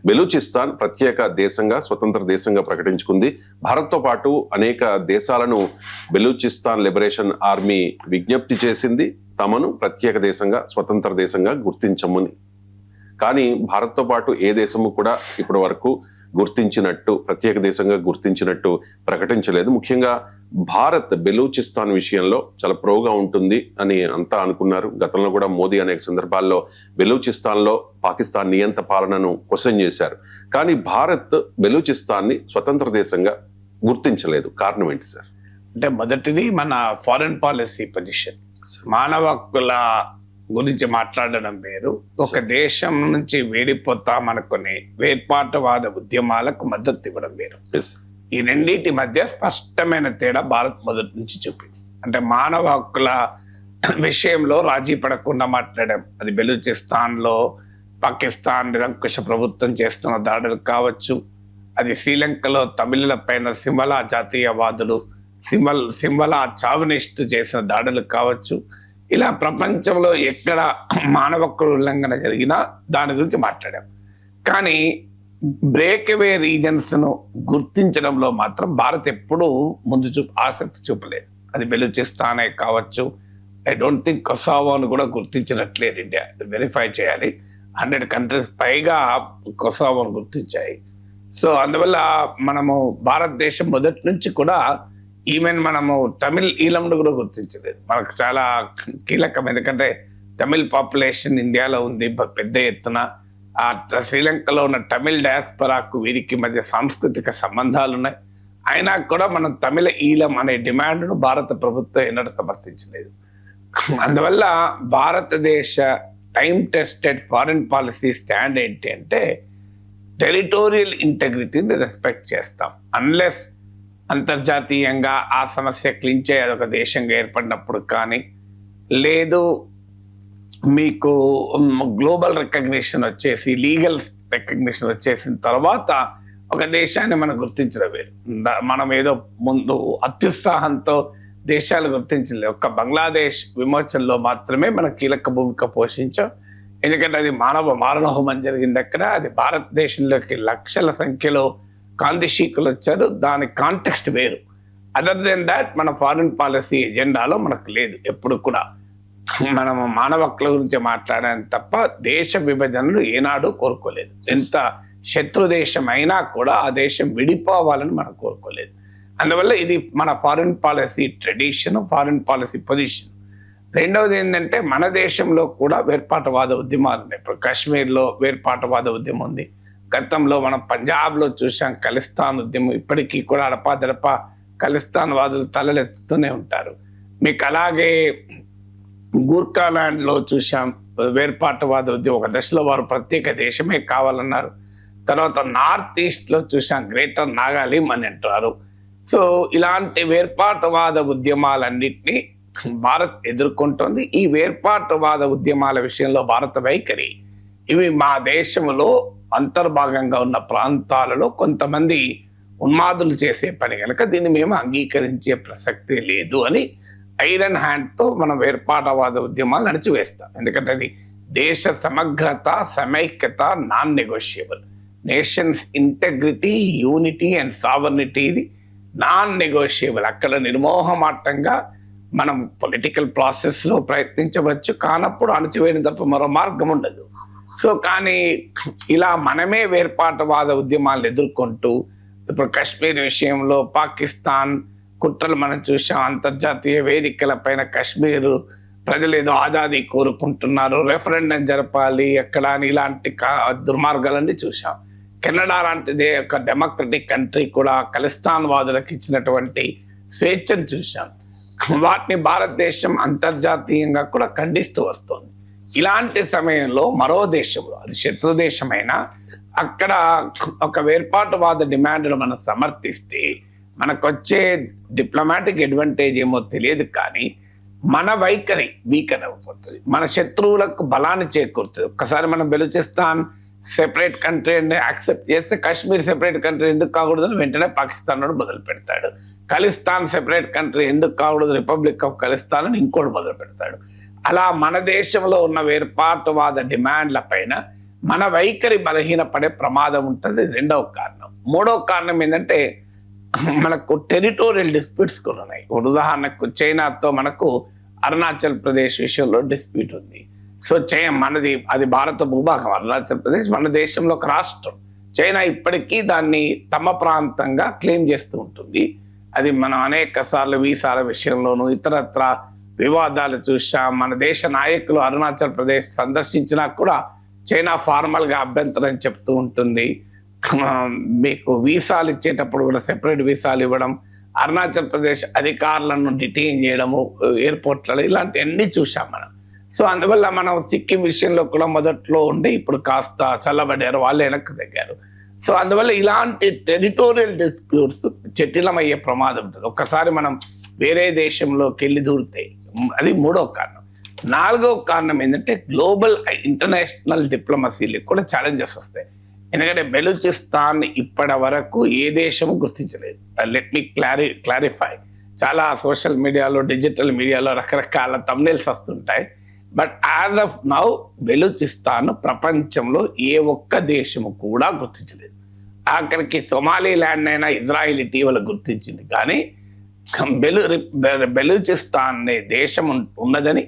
బెలూచిస్తాన్ ప్రత్యేక దేశంగా, స్వతంత్ర దేశంగా ప్రకటించుకుంది. భారత్తో పాటు అనేక దేశాలను బెలూచిస్తాన్ లిబరేషన్ ఆర్మీ విజ్ఞప్తి చేసింది తమను ప్రత్యేక దేశంగా, స్వతంత్ర దేశంగా గుర్తించమని. కానీ భారత్తో పాటు ఏ దేశము కూడా ఇప్పటి వరకు గుర్తించినట్టు, ప్రత్యేక దేశంగా గుర్తించినట్టు ప్రకటించలేదు. ముఖ్యంగా భారత్ బెలూచిస్తాన్ విషయంలో చాలా ప్రోగా ఉంటుంది అని అంతా అనుకున్నారు. గతంలో కూడా మోదీ అనేక సందర్భాల్లో బెలూచిస్తాన్లో పాకిస్తాన్ నియంత పాలనను క్వశ్చన్ చేశారు. కానీ భారత్ బెలూచిస్తాన్ని స్వతంత్ర దేశంగా గుర్తించలేదు. కారణం ఏంటి సార్? అంటే మొదటిది మన ఫారెన్ పాలసీ పొజిషన్. మానవ హక్కుల గురించి మాట్లాడడం వేరు, ఒక దేశం నుంచి వేడిపోతామనుకునే వేర్పాటువాద ఉద్యమాలకు మద్దతు ఇవ్వడం వేరు. ఈ రెండింటి మధ్య స్పష్టమైన తేడా భారత్ మొదటి నుంచి చూపింది. అంటే మానవ హక్కుల విషయంలో రాజీ పడకుండా మాట్లాడడం, అది బెలూచిస్తాన్లో పాకిస్తాన్ నిరంకుశ ప్రభుత్వం చేస్తున్న దాడులు కావచ్చు, అది శ్రీలంకలో తమిళుల పైన సిమలా జాతీయవాదులు, సిమలా చావనిస్ట్ చేసిన దాడులు కావచ్చు, ఇలా ప్రపంచంలో ఎక్కడ మానవ హక్కుల ఉల్లంఘన జరిగినా దాని గురించి మాట్లాడాం. కానీ బ్రేక్అవే రీజన్స్ను గుర్తించడంలో మాత్రం భారత్ ఎప్పుడూ ముందు ఆసక్తి చూపలేదు. అది బెలూచిస్తానే కావచ్చు, ఐ డోంట్ థింక్ కొసావోను కూడా గుర్తించినట్లేదు ఇండియా. వెరిఫై చేయాలి. 100 కంట్రీస్ పైగా కొసావోను గుర్తించాయి. సో అందువల్ల మనము భారతదేశం మొదటి నుంచి కూడా ఈవెన్ మనము తమిళ్ ఈలంను కూడా గుర్తించలేదు. మనకు చాలా కీలకం, ఎందుకంటే తమిళ్ పాపులేషన్ ఇండియాలో ఉంది పెద్ద ఎత్తున. ఆ శ్రీలంకలో ఉన్న తమిళ్ డయాస్పరాకు వీరికి మధ్య సాంస్కృతిక సంబంధాలు ఉన్నాయి. అయినా కూడా మనం తమిళ ఈలం అనే డిమాండ్ను భారత ప్రభుత్వం ఎన్నడూ సమర్థించలేదు. అందువల్ల భారతదేశ time tested foreign policy stand ఏంటి అంటే, టెరిటోరియల్ ఇంటెగ్రిటీని రెస్పెక్ట్ చేస్తాం. అన్లెస్ అంతర్జాతీయంగా ఆ సమస్య క్లించే అదొక దేశంగా ఏర్పడినప్పుడు, కానీ లేదు మీకు గ్లోబల్ రికగ్నిషన్ వచ్చేసి, లీగల్ రికగ్నిషన్ వచ్చేసిన తర్వాత ఒక దేశాన్ని మనం గుర్తించడం వేరు. మనం ఏదో ముందు అత్యుత్సాహంతో దేశాలు గుర్తించలేదు. ఒక్క బంగ్లాదేశ్ విమోచనలో మాత్రమే మనం కీలక భూమిక పోషించాం. ఎందుకంటే అది మానవ మారణహోమం జరిగింది అక్కడ. అది భారతదేశంలోకి లక్షల సంఖ్యలో కాంతిశీకులు వచ్చారు. దాని కాంటెక్స్ట్ వేరు. అదర్ దెన్ దాట్ మన ఫారిన్ పాలసీ ఎజెండాలో మనకు లేదు. ఎప్పుడు కూడా మనము మానవ హక్కుల గురించి మాట్లాడాను తప్ప దేశ విభజనను ఏనాడు కోరుకోలేదు. ఎంత శత్రు దేశం అయినా కూడా ఆ దేశం విడిపోవాలని మనం కోరుకోలేదు. అందువల్ల ఇది మన foreign policy tradition, foreign policy position. రెండవది ఏంటంటే, మన దేశంలో కూడా వేర్పాటువాద ఉద్యమాలు ఉన్నాయి. ఇప్పుడు కాశ్మీర్లో వేర్పాటువాద ఉద్యమం ఉంది. గతంలో మనం పంజాబ్లో చూసాం ఖలిస్తాన్ ఉద్యమం. ఇప్పటికీ కూడా అడపాదడపా ఖలిస్తాన్ వాదులు తలలెత్తుతూనే ఉంటారు. మీకు అలాగే గూర్ఖాలాండ్లో చూసాం వేర్పాటువాద ఉద్యమం. ఒక దశలో వారు ప్రత్యేక దేశమే కావాలన్నారు. తర్వాత నార్త్ ఈస్ట్లో చూసాం గ్రేటర్ నాగాలిం అని అంటారు. సో ఇలాంటి వేర్పాటువాద ఉద్యమాలన్నింటినీ భారత్ ఎదుర్కొంటోంది. ఈ వేర్పాటువాద ఉద్యమాల విషయంలో భారత వైఖరి, ఇవి మా దేశంలో అంతర్భాగంగా ఉన్న ప్రాంతాలలో కొంతమంది ఉన్మాదులు చేసే పని కనుక దీన్ని మేము అంగీకరించే ప్రసక్తి లేదు అని ఐరన్ హ్యాండ్తో మనం వేర్పాటువాద ఉద్యమాలు నడిచివేస్తాం. ఎందుకంటే అది దేశ సమగ్రత, సమైక్యత non negotiable. Nations integrity, unity and sovereignty ఇది నాన్ నెగోషియబుల్. అక్కడ నిర్మోహమాటంగా మనం పొలిటికల్ ప్రాసెస్లో ప్రయత్నించవచ్చు, కానప్పుడు అణచివేయడం తప్ప మరో మార్గం ఉండదు. సో కానీ ఇలా మనమే వేర్పాటువాద ఉద్యమాలను ఎదుర్కొంటూ, ఇప్పుడు కాశ్మీర్ విషయంలో పాకిస్తాన్ కుట్రలు మనం చూసాం. అంతర్జాతీయ వేదికల పైన కాశ్మీర్ ప్రజలు ఏదో ఆజాదీ కోరుకుంటున్నారు, రెఫరెండం జరపాలి అక్కడ అని ఇలాంటి దుర్మార్గాలన్నీ చూసాం. కెనడా లాంటిదే ఒక డెమోక్రటిక్ కంట్రీ కూడా ఖలిస్తాన్ వాదులకు ఇచ్చినటువంటి స్వేచ్ఛను చూసాం. వాటిని భారతదేశం అంతర్జాతీయంగా కూడా ఖండిస్తూ వస్తుంది. ఇలాంటి సమయంలో మరో దేశంలో, అది శత్రు దేశమైనా, అక్కడ ఒక వేర్పాటువాద డిమాండ్ను మనం సమర్థిస్తే మనకు వచ్చే డిప్లొమాటిక్ అడ్వాంటేజ్ ఏమో తెలియదు, కానీ మన వైఖరి వీకన్ అయిపోతుంది, మన శత్రువులకు బలాన్ని చేకూరుతుంది. ఒక్కసారి మనం బెలూచిస్తాన్ సెపరేట్ కంట్రీ అని యాక్సెప్ట్ చేస్తే కాశ్మీర్ సెపరేట్ కంట్రీ ఎందుకు కాకూడదని వెంటనే పాకిస్తాన్ వాడు మొదలు పెడతాడు. ఖలిస్తాన్ సెపరేట్ కంట్రీ ఎందుకు కాకూడదు, రిపబ్లిక్ ఆఫ్ ఖలిస్తాన్ అని ఇంకోటి మొదలు పెడతాడు. అలా మన దేశంలో ఉన్న వేర్పాటువాద డిమాండ్ల పైన మన వైఖరి బలహీనపడే ప్రమాదం ఉంటుంది. రెండవ కారణం. మూడవ కారణం ఏంటంటే మనకు టెరిటోరియల్ డిస్ప్యూట్స్ కూడా ఉన్నాయి. ఉదాహరణకు చైనాతో మనకు అరుణాచల్ ప్రదేశ్ విషయంలో డిస్ప్యూట్ ఉంది. సో మనది అది భారత భూభాగం. అరుణాచల్ ప్రదేశ్ మన దేశంలో ఒక రాష్ట్రం. చైనా ఇప్పటికీ దాన్ని తమ ప్రాంతంగా క్లెయిమ్ చేస్తూ ఉంటుంది. అది మనం అనేక సార్లు వీసాల విషయంలోనూ ఇతరత్ర వివాదాలు చూసాం. మన దేశ నాయకులు అరుణాచల్ ప్రదేశ్ సందర్శించినా కూడా చైనా ఫార్మల్గా అభ్యంతరం చెప్తూ ఉంటుంది. మీకు వీసాలు ఇచ్చేటప్పుడు కూడా సెపరేట్ వీసాలు ఇవ్వడం, అరుణాచల్ ప్రదేశ్ అధికారులను డిటైన్ చేయడము ఎయిర్పోర్ట్లలో, ఇలాంటివన్నీ చూసాం మనం. సో అందువల్ల మనం సిక్కిం విషయంలో కూడా మొదట్లో ఉండి ఇప్పుడు కాస్త చల్లబడ్డారు, వాళ్ళు వెనక్కి తగ్గారు. సో అందువల్ల ఇలాంటి టెరిటోరియల్ డిస్ప్యూట్స్ జటిలమయ్యే ప్రమాదం ఉంటుంది ఒక్కసారి మనం వేరే దేశంలోకి వెళ్ళి దూరితే. అది మూడో కారణం. నాలుగో కారణం ఏంటంటే గ్లోబల్ ఇంటర్నేషనల్ డిప్లొమసీలకు కూడా ఛాలెంజెస్ వస్తాయి. ఎందుకంటే బెలూచిస్తాన్ ఇప్పటి వరకు ఏ దేశము గుర్తించలేదు. Let me clarify. చాలా సోషల్ మీడియాలో, డిజిటల్ మీడియాలో రకరకాల థంబ్నెయిల్స్ వస్తుంటాయి. But as of now Balochistan ప్రపంచంలో ఏ ఒక్క దేశము కూడా గుర్తించలేదు. ఆఖరికి సొమాలీల్యాండ్ అయినా ఇజ్రాయిల్ ఇటీవల గుర్తించింది, కానీ బెలూచిస్తాన్ అనే దేశం ఉన్నదని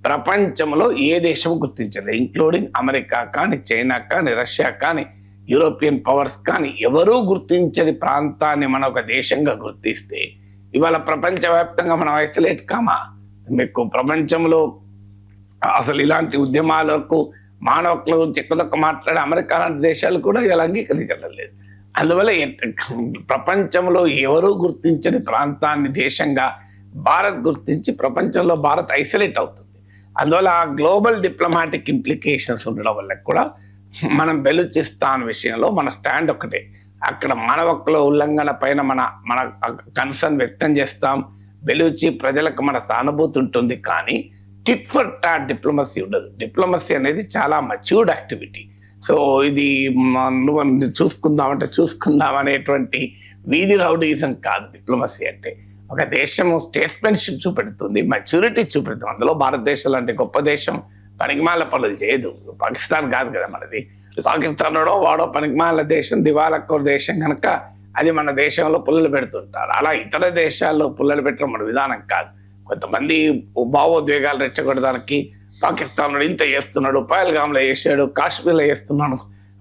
ప్రపంచంలో ఏ దేశము గుర్తించలేదు. ఇంక్లూడింగ్ అమెరికా కానీ, చైనా కానీ, రష్యా కానీ, యూరోపియన్ పవర్స్ కానీ ఎవరూ గుర్తించని ప్రాంతాన్ని మనం ఒక దేశంగా గుర్తిస్తే ఇవాళ ప్రపంచవ్యాప్తంగా మనం ఐసోలేట్ కామా? మీకు ప్రపంచంలో అసలు ఇలాంటి ఉద్యమాలకు మానవ హక్కుల గురించి ఎక్కువ మాట్లాడే అమెరికా లాంటి దేశాలు కూడా ఇలా అంగీకరించడం లేదు. అందువల్ల ప్రపంచంలో ఎవరూ గుర్తించని ప్రాంతాన్ని దేశంగా భారత్ గుర్తించి ప్రపంచంలో భారత్ ఐసోలేట్ అవుతుంది. అందువల్ల ఆ గ్లోబల్ డిప్లొమాటిక్ ఇంప్లికేషన్స్ ఉండడం వల్ల కూడా మనం బెలూచిస్తాన్ విషయంలో మన స్టాండ్ ఒకటే. అక్కడ మానవ హక్కుల ఉల్లంఘన పైన మన కన్సర్న్ వ్యక్తం చేస్తాం. బెలూచి ప్రజలకు మన సానుభూతి ఉంటుంది, కానీ టిట్ ఫర్ టాట్ డిప్లొమసీ ఉండదు. డిప్లొమసీ అనేది చాలా మచ్యూర్డ్ యాక్టివిటీ. సో ఇది నువ్వు చూసుకుందాం అనేటువంటి వీధి రౌడీజం కాదు. డిప్లొమసీ అంటే ఒక దేశము స్టేట్స్మెన్షిప్ చూపెడుతుంది, మెచ్యూరిటీ చూపెడుతుంది. అందులో భారతదేశం లాంటి గొప్ప దేశం పనికిమాల పనులు చేయదు. పాకిస్తాన్ కాదు కదా మనది. పాకిస్తాన్ వాడో పనికిమాల దేశం, దివాలకోర్ దేశం కనుక అది మన దేశంలో పుల్లలు పెడుతుంటారు. అలా ఇతర దేశాల్లో పుల్లలు పెట్టడం మన విధానం కాదు. కొంతమంది భావోద్వేగాలు రెచ్చగొట్టడానికి పాకిస్తాన్ ఇంత చేస్తున్నాడు, పహల్గామ్లో చేసాడు, కాశ్మీర్లో చేస్తున్నాడు,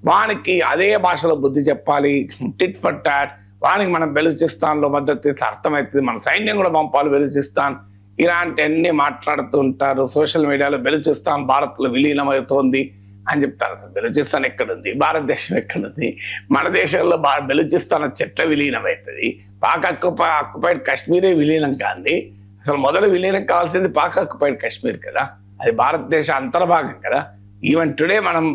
వానికి అదే భాషలో బుద్ధి చెప్పాలి, టిట్ ఫర్ టాట్, వానికి మనం బెలూచిస్తాన్లో మద్దతు ఇస్తే అర్థమవుతుంది, మన సైన్యం కూడా పంపాలి బెలూచిస్తాన్, ఇలాంటివన్నీ మాట్లాడుతూ ఉంటారు. సోషల్ మీడియాలో బెలూచిస్తాన్ భారత్లో విలీనమవుతోంది అని చెప్తారు. అసలు బెలూచిస్తాన్ ఎక్కడుంది? భారతదేశం ఎక్కడుంది? మన దేశంలో బెలూచిస్తాన్ చెట్ల విలీనం అవుతుంది. పాక్ ఆక్యుపైడ్ కాశ్మీరే విలీనం కాంది. అసలు మొదలు విలీనం కావాల్సింది పాక్ ఆక్యుపైడ్ కాశ్మీర్ కదా, అది భారతదేశ అంతర్భాగం కదా. ఈవెన్ టుడే మనం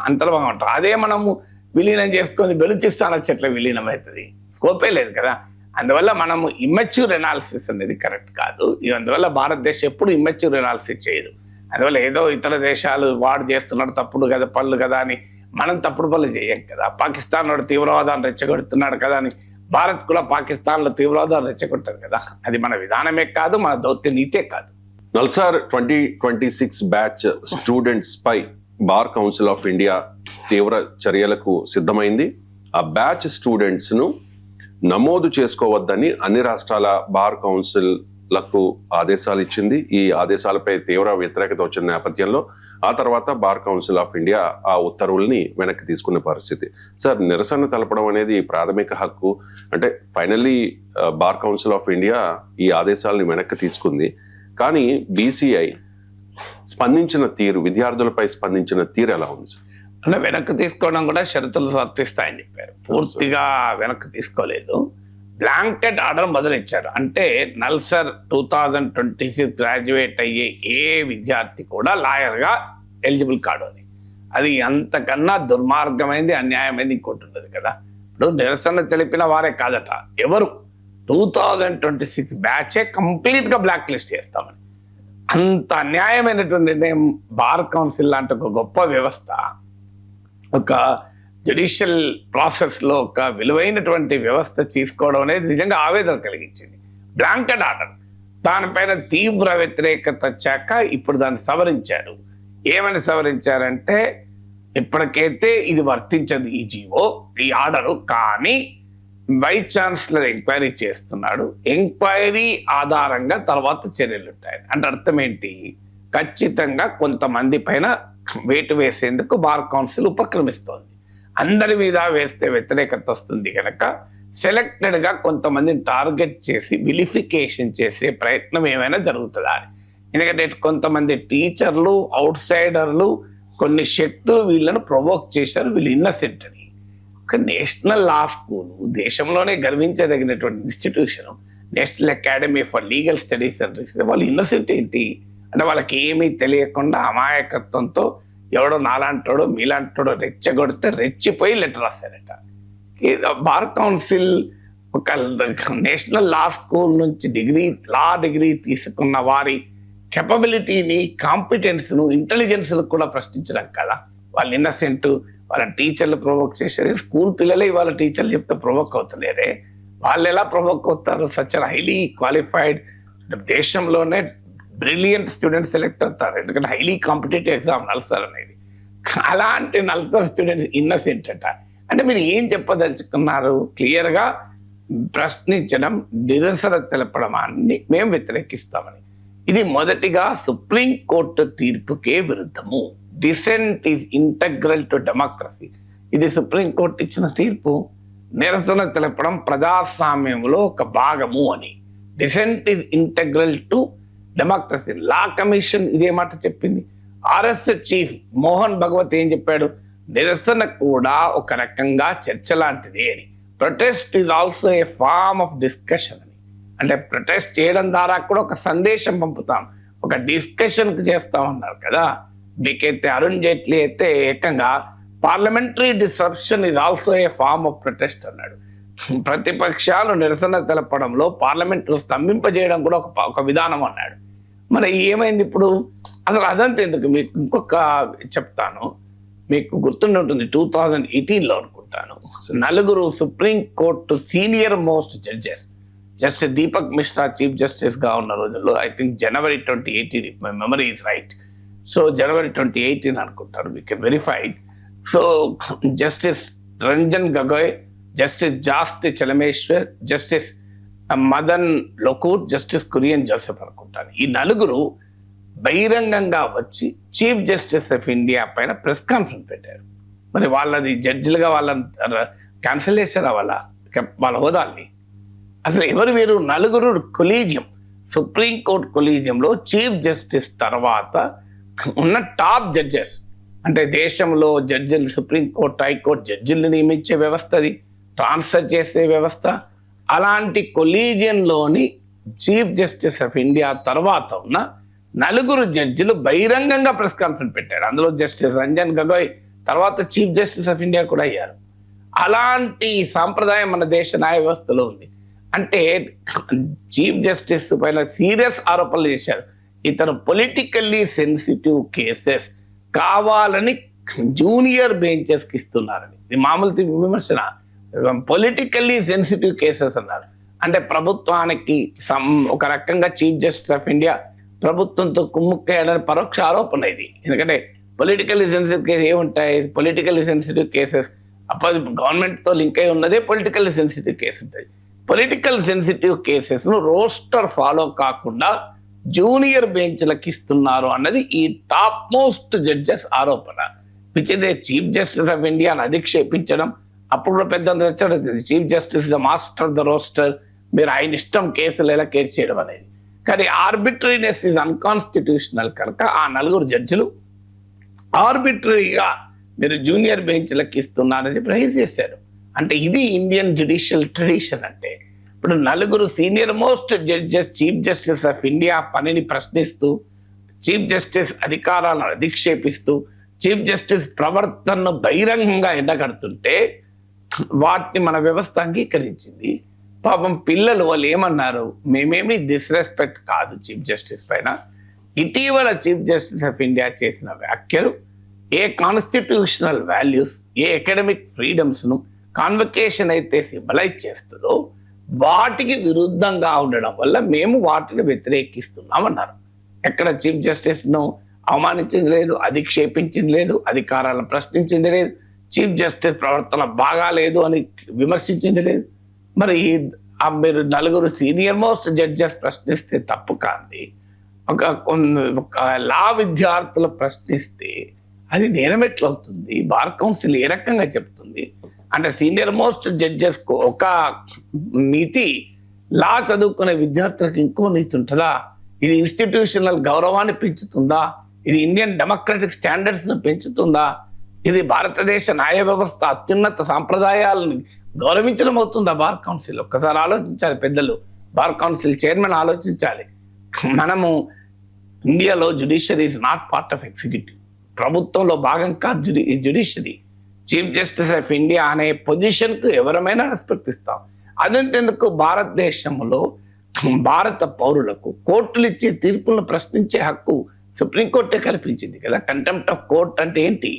అంతర్భాగం అంటాం, అదే మనము విలీనం చేసుకొని బెలూచిస్తాన్ చెట్ల విలీనం అవుతుంది. స్కోపే లేదు కదా. అందువల్ల మనము ఇమ్మెచ్యూర్ ఎనాలిసిస్ అనేది కరెక్ట్ కాదు. అందువల్ల భారతదేశం ఎప్పుడు ఇమ్మెచ్యూర్ ఎనాలిసిస్ చేయదు. అందువల్ల ఏదో ఇతర దేశాలు వాడు చేస్తున్నాడు తప్పుడు కదా పనులు కదా అని మనం తప్పుడు పనులు చేయం కదా. పాకిస్తాన్ వాడు తీవ్రవాదాన్ని రెచ్చగొడుతున్నాడు కదా అని భారత్ కూడా పాకిస్తాన్లో తీవ్రవాదాన్ని రెచ్చగొట్టారు కదా. అది మన విధానమే కాదు, మన దౌత్య నీతే కాదు. నల్సార్ 2026 బ్యాచ్ స్టూడెంట్స్ పై బార్ కౌన్సిల్ ఆఫ్ ఇండియా తీవ్ర చర్యలకు సిద్ధమైంది. ఆ బ్యాచ్ స్టూడెంట్స్ ను నమోదు చేసుకోవద్దని అన్ని రాష్ట్రాల బార్ కౌన్సిల్లకు ఆదేశాలు ఇచ్చింది. ఈ ఆదేశాలపై తీవ్ర వ్యతిరేకత వచ్చిన నేపథ్యంలో ఆ తర్వాత బార్ కౌన్సిల్ ఆఫ్ ఇండియా ఆ ఉత్తర్వుల్ని వెనక్కి తీసుకునే పరిస్థితి. సార్, నిరసన తెలపడం అనేది ప్రాథమిక హక్కు. అంటే finally bar council of India ఈ ఆదేశాలని వెనక్కి తీసుకుంది. కానీ బీసీఐ స్పందించిన తీరు, విద్యార్థులపై స్పందించిన తీరు ఎలా ఉంది సార్? అంటే వెనక్కి తీసుకోవడం కూడా షరతులు వర్తిస్తాయని చెప్పారు. పూర్తిగా వెనక్కి తీసుకోలేదు. బ్లాంకెట్ ఆర్డర్ మొదలెచ్చారు. అంటే నల్సర్ 2026 గ్రాడ్యుయేట్ అయ్యే ఏ విద్యార్థి కూడా లాయర్గా ఎలిజిబుల్ కాడు అని. అది అంతకన్నా దుర్మార్గమైంది, అన్యాయమైంది ఇంకోటి ఉండదు కదా. ఇప్పుడు నిరసన తెలిపిన వారే కాదట, ఎవరు 2026 బ్యాచే కంప్లీట్గా బ్లాక్ లిస్ట్ చేస్తామని. అంత అన్యాయమైనటువంటి నిర్ణయం బార్ కౌన్సిల్ లాంటి ఒక గొప్ప వ్యవస్థ, ఒక జ్యుడిషియల్ ప్రాసెస్లో ఒక విలువైనటువంటి వ్యవస్థ తీసుకోవడం అనేది నిజంగా ఆవేదన కలిగించింది. బ్లాంకెట్ ఆర్డర్, దానిపైన తీవ్ర వ్యతిరేకత వచ్చాక ఇప్పుడు దాన్ని సవరించారు. ఏమని సవరించారంటే ఇప్పటికైతే ఇది వర్తించదు ఈ జీవో, ఈ ఆర్డరు. కానీ వైస్ ఛాన్సలర్ ఎంక్వైరీ చేస్తున్నాడు, ఎంక్వైరీ ఆధారంగా తర్వాత చర్యలు ఉంటాయి. అంటే అర్థం ఏంటి? ఖచ్చితంగా కొంతమంది పైన వేటు వేసేందుకు బార్ కౌన్సిల్ ఉపక్రమిస్తోంది. అందరి మీద వేస్తే వ్యతిరేకత వస్తుంది కనుక సెలెక్టెడ్ గా కొంతమందిని టార్గెట్ చేసి విలిఫికేషన్ చేసే ప్రయత్నం ఏమైనా జరుగుతుందా అని. ఎందుకంటే కొంతమంది టీచర్లు, అవుట్ సైడర్లు, కొన్ని శక్తులు వీళ్ళను ప్రొవోక్ చేశారు, వీళ్ళు ఇన్నసెంట్ అని. ఒక నేషనల్ లా స్కూల్, దేశంలోనే గర్వించదగినటువంటి institution, national academy for legal studies and research, వాళ్ళు ఇన్నసెంట్ ఏంటి అంటే వాళ్ళకి ఏమీ తెలియకుండా అమాయకత్వంతో ఎవడో నాలాంటోడో మీలాంటోడో రెచ్చగొడితే రెచ్చిపోయి లెటర్ రాశారట. బార్ కౌన్సిల్ ఒక నేషనల్ లా స్కూల్ నుంచి లా డిగ్రీ తీసుకున్న వారి కెపబిలిటీని, కాంపిటెన్స్ను, ఇంటెలిజెన్స్ను కూడా ప్రశ్నించడం కదా. వాళ్ళు ఇన్నసెంట్, వాళ్ళ టీచర్లు ప్రొవోక్ చేశారు. స్కూల్ పిల్లలే వాళ్ళ టీచర్లు చెప్తే ప్రొవోక్ అవుతలేరే, వాళ్ళు ఎలా ప్రొవోక్ అవుతారు? సచ్ హైలీ క్వాలిఫైడ్, దేశంలోనే బ్రిలియంట్ స్టూడెంట్స్ సెలెక్ట్ అవుతారు. ఎందుకంటే హైలీ కాంపిటేటివ్ ఎగ్జామ్ నల్సర్ అనేది. అలాంటి నల్సర్ స్టూడెంట్స్ ఇన్నసెంట్ అట. అంటే మీరు ఏం చెప్పదలుచుకున్నారు? క్లియర్గా ప్రశ్నించడం, నిరసన తెలపడం అన్ని మేము వ్యతిరేకిస్తామని. ఇది మొదటిగా సుప్రీం కోర్టు తీర్పుకే విరుద్ధము. Dissent is integral to democracy. ఇది సుప్రీం కోర్టు ఇచ్చిన తీర్పు. నిరసన తెలపడం ప్రజాస్వామ్యంలో ఒక భాగము అని. Dissent is integral to democracy. Law commission ఇదే మాట చెప్పింది. ఆర్ఎస్ఎస్ చీఫ్ మోహన్ భగవత్ ఏం చెప్పాడు? నిరసన కూడా ఒక రకంగా చర్చ లాంటిది అని. Protest is also a form of discussion అని. అంటే ప్రొటెస్ట్ చేయడం ద్వారా కూడా ఒక సందేశం పంపుతాం, ఒక డిస్కషన్కి చేస్తామన్నారు కదా. మీకైతే అరుణ్ జైట్లీ అయితే ఏకంగా parliamentary disruption is also a form of protest అన్నాడు. ప్రతిపక్షాలు నిరసన తెలపడంలో పార్లమెంట్ స్తంభింపజేయడం కూడా ఒక విధానం అన్నాడు. మరి ఏమైంది ఇప్పుడు? అసలు అదంతా ఎందుకు? మీకు ఇంకొక చెప్తాను, మీకు గుర్తుండి ఉంటుంది, 2018లో అనుకుంటాను, నలుగురు supreme court senior most judges, justice Deepak Misra chief జస్టిస్గా ఉన్న రోజుల్లో, I think January 2018, if my memory is right. So January 2018 అనుకుంటారు, we can verified. So justice Ranjan Gogoi, justice Jasti Chelameswar, justice Madan Lokur, justice Kurian Joseph అనుకుంటాను. ఈ నలుగురు బహిరంగంగా వచ్చి చీఫ్ జస్టిస్ ఆఫ్ ఇండియా పైన ప్రెస్ కాన్ఫరెన్స్ పెట్టారు. మరి వాళ్ళది జడ్జిలుగా వాళ్ళని క్యాన్సిల్ చేశారా వాళ్ళ హోదాల్ని? అసలు ఎవరు వీరు? నలుగురు కొలీజియం, సుప్రీంకోర్టు కొలీజియంలో చీఫ్ జస్టిస్ తర్వాత ఉన్న టాప్ జడ్జెస్. అంటే దేశంలో జడ్జిలు, సుప్రీంకోర్టు, హైకోర్టు జడ్జిల్ని నియమించే వ్యవస్థ, అది ట్రాన్స్ఫర్ చేసే వ్యవస్థ. అలాంటి కొలీజియంలోని చీఫ్ జస్టిస్ ఆఫ్ ఇండియా తర్వాత ఉన్న నలుగురు జడ్జిలు బహిరంగంగా ప్రెస్ కాన్ఫరెన్స్ పెట్టారు. అందులో జస్టిస్ రంజన్ గగోయ్ తర్వాత చీఫ్ జస్టిస్ ఆఫ్ ఇండియా కూడా అయ్యారు. అలాంటి సాంప్రదాయం మన దేశ న్యాయ వ్యవస్థలో ఉంది. అంటే చీఫ్ జస్టిస్ పైన సీరియస్ ఆరోపణలు చేశారు. ఇతను పొలిటికల్లీ సెన్సిటివ్ కేసెస్ కావాలని జూనియర్ బెంచెస్కి ఇస్తున్నారని. ఇది మామూలు విమర్శన. పొలిటికల్లీ సెన్సిటివ్ కేసెస్ అన్నారు. అంటే ప్రభుత్వానికి ఒక రకంగా చీఫ్ జస్టిస్ ఆఫ్ ఇండియా ప్రభుత్వంతో కుమ్ముక్కయ్యాడని పరోక్ష ఆరోపణ ఇది. ఎందుకంటే పొలిటికల్లీ సెన్సిటివ్ కేసు ఏముంటాయి? పొలిటికల్లీ సెన్సిటివ్ కేసెస్ గవర్నమెంట్తో లింక్ అయి ఉన్నదే పొలిటికల్లీ సెన్సిటివ్ కేసు ఉంటుంది. పొలిటికల్ సెన్సిటివ్ కేసెస్ను రోస్టర్ ఫాలో కాకుండా జూనియర్ బెంచ్లకు ఇస్తున్నారు అన్నది ఈ టాప్ మోస్ట్ జడ్జెస్ ఆరోపణ. Which is chief justice of ఇండియాను అధిక్షేపించడం. అప్పుడు పెద్ద chief justice the master of the roster, మీరు ఆయన ఇష్టం కేసులు ఎలా కేర్ చేయడం అనేది. కానీ ఆర్బిటరీనెస్ ఈజ్ అన్కాన్స్టిట్యూషనల్ కనుక ఆ నలుగురు జడ్జిలు ఆర్బిటరీగా మీరు జూనియర్ బెంచ్లకు ఇస్తున్నారని ప్రైజ్ చేశారు. అంటే ఇది ఇండియన్ జ్యుడిషియల్ ట్రెడిషన్. అంటే ఇప్పుడు నలుగురు senior most judges chief justice of India పనిని ప్రశ్నిస్తూ, చీఫ్ జస్టిస్ అధికారాలను అధిక్షేపిస్తూ, చీఫ్ జస్టిస్ ప్రవర్తనను బహిరంగంగా ఎండగడుతుంటే వాటిని మన వ్యవస్థ అంగీకరించింది. పాపం పిల్లలు వాళ్ళు ఏమన్నారు? మేమేమి డిస్రెస్పెక్ట్ కాదు చీఫ్ జస్టిస్ పైన. ఇటీవల చీఫ్ జస్టిస్ ఆఫ్ ఇండియా చేసిన వ్యాఖ్యలు ఏ కాన్స్టిట్యూషనల్ వాల్యూస్, ఏ అకాడమిక్ ఫ్రీడమ్స్ను కాన్వకేషన్ అయితే సింబలైజ్ చేస్తుందో వాటికి విరుద్ధంగా ఉండడం వల్ల మేము వాటిని వ్యతిరేకిస్తున్నామన్నారు. ఎక్కడ చీఫ్ జస్టిస్ను అవమానించింది లేదు, అధిక్షేపించింది లేదు, అధికారాలను ప్రశ్నించింది లేదు, చీఫ్ జస్టిస్ ప్రవర్తన బాగాలేదు అని విమర్శించింది లేదు. మరి మీరు నలుగురు సీనియర్ మోస్ట్ జడ్జెస్ ప్రశ్నిస్తే తప్పు కాంది, ఒక లా విద్యార్థులు ప్రశ్నిస్తే అది నేరం ఎట్లవుతుంది? బార్ కౌన్సిల్ ఏ రకంగా చెప్తుంది? అంటే సీనియర్ మోస్ట్ జడ్జెస్ కు ఒక నీతి, లా చదువుకునే విద్యార్థులకు ఇంకో నీతి ఉంటుందా? ఇది ఇన్స్టిట్యూషనల్ గౌరవాన్ని పెంచుతుందా? ఇది ఇండియన్ డెమోక్రటిక్ స్టాండర్డ్స్ ను పెంచుతుందా? ఇది భారతదేశ న్యాయ వ్యవస్థ అత్యున్నత సాంప్రదాయాలను గౌరవించడం అవుతుందా బార్ కౌన్సిల్? ఒక్కసారి ఆలోచించాలి పెద్దలు, బార్ కౌన్సిల్ చైర్మన్ ఆలోచించాలి. మనము ఇండియాలో judiciary is not part of executive, ప్రభుత్వంలో భాగం కాదు judiciary. Chief justice of India అనే పొజిషన్కు ఎవరమైనా రెస్పెక్ట్ ఇస్తాం. అదంతెందుకు భారతదేశంలో భారత పౌరులకు కోర్టులు ఇచ్చే తీర్పులను ప్రశ్నించే హక్కు సుప్రీంకోర్టే కల్పించింది కదా. కంటెంప్ట్ ఆఫ్ కోర్ట్ అంటే ఏంటి?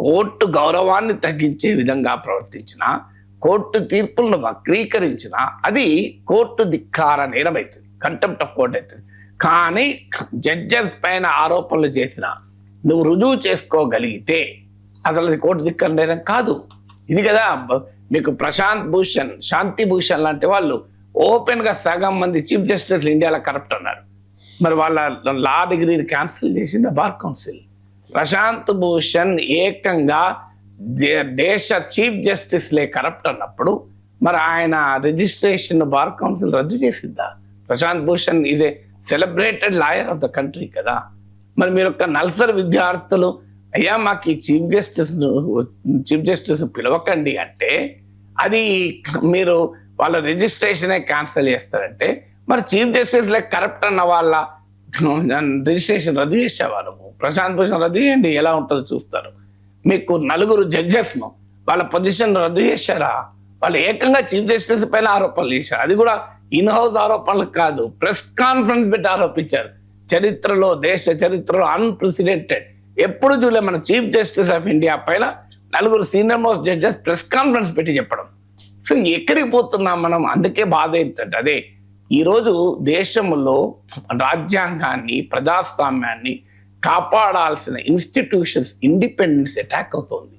కోర్టు గౌరవాన్ని తగ్గించే విధంగా ప్రవర్తించిన, కోర్టు తీర్పులను వక్రీకరించిన అది కోర్టు ధిక్కార నేరం అవుతుంది, కంటెంప్ట్ ఆఫ్ కోర్ట్ అవుతుంది. కానీ జడ్జెస్ పైన ఆరోపణలు చేసిన నువ్వు రుజువు చేసుకోగలిగితే అసలు అది కోర్టు ధిక్కార నేరం కాదు. ఇది కదా మీకు ప్రశాంత్ భూషణ్, శాంతి భూషణ్ లాంటి వాళ్ళు ఓపెన్ గా సగం మంది చీఫ్ జస్టిస్ ఇండియాలో కరప్ట్ అన్నారు. మరి వాళ్ళ లా డిగ్రీని క్యాన్సిల్ చేసింది బార్ కౌన్సిల్. ప్రశాంత్ భూషణ్ ఏకంగా దేశ చీఫ్ జస్టిస్లే కరప్ట్ అన్నప్పుడు మరి ఆయన రిజిస్ట్రేషన్ బార్ కౌన్సిల్ రద్దు చేసిందా? Prashant Bhushan is a celebrated lawyer of the country కదా. మరి మీరు ఒక నల్సర్ విద్యార్థులు అయ్యా మాకు ఈ చీఫ్ జస్టిస్ పిలవకండి అంటే అది మీరు వాళ్ళ రిజిస్ట్రేషనే క్యాన్సిల్ చేస్తారంటే మరి చీఫ్ జస్టిస్ లైక్ కరప్ట్ అన్న వాళ్ళ రిజిస్ట్రేషన్ రద్దు చేసేవారు. ప్రశాంత్ భూషణ్ రద్దు చేయండి, ఎలా ఉంటుందో చూస్తారు. మీకు నలుగురు జడ్జెస్ను వాళ్ళ పొజిషన్ రద్దు చేశారా? వాళ్ళు ఏకంగా చీఫ్ జస్టిస్ పైన ఆరోపణలు చేశారు. అది కూడా ఇన్ హౌస్ ఆరోపణలు కాదు, ప్రెస్ కాన్ఫరెన్స్ పెట్టి ఆరోపించారు. చరిత్రలో, దేశ చరిత్రలో అన్ప్రెసిడెంటెడ్, ఎప్పుడు చూడలే మన చీఫ్ జస్టిస్ ఆఫ్ ఇండియా పైన నలుగురు senior most judges press conference పెట్టి చెప్పడం. సో ఎక్కడికి పోతున్నాం మనం? అందుకే బాధ ఏంటంటే అదే ఈరోజు దేశంలో రాజ్యాంగాన్ని, ప్రజాస్వామ్యాన్ని కాపాడాల్సిన ఇన్స్టిట్యూషన్స్ ఇండిపెండెన్స్ అటాక్ అవుతోంది.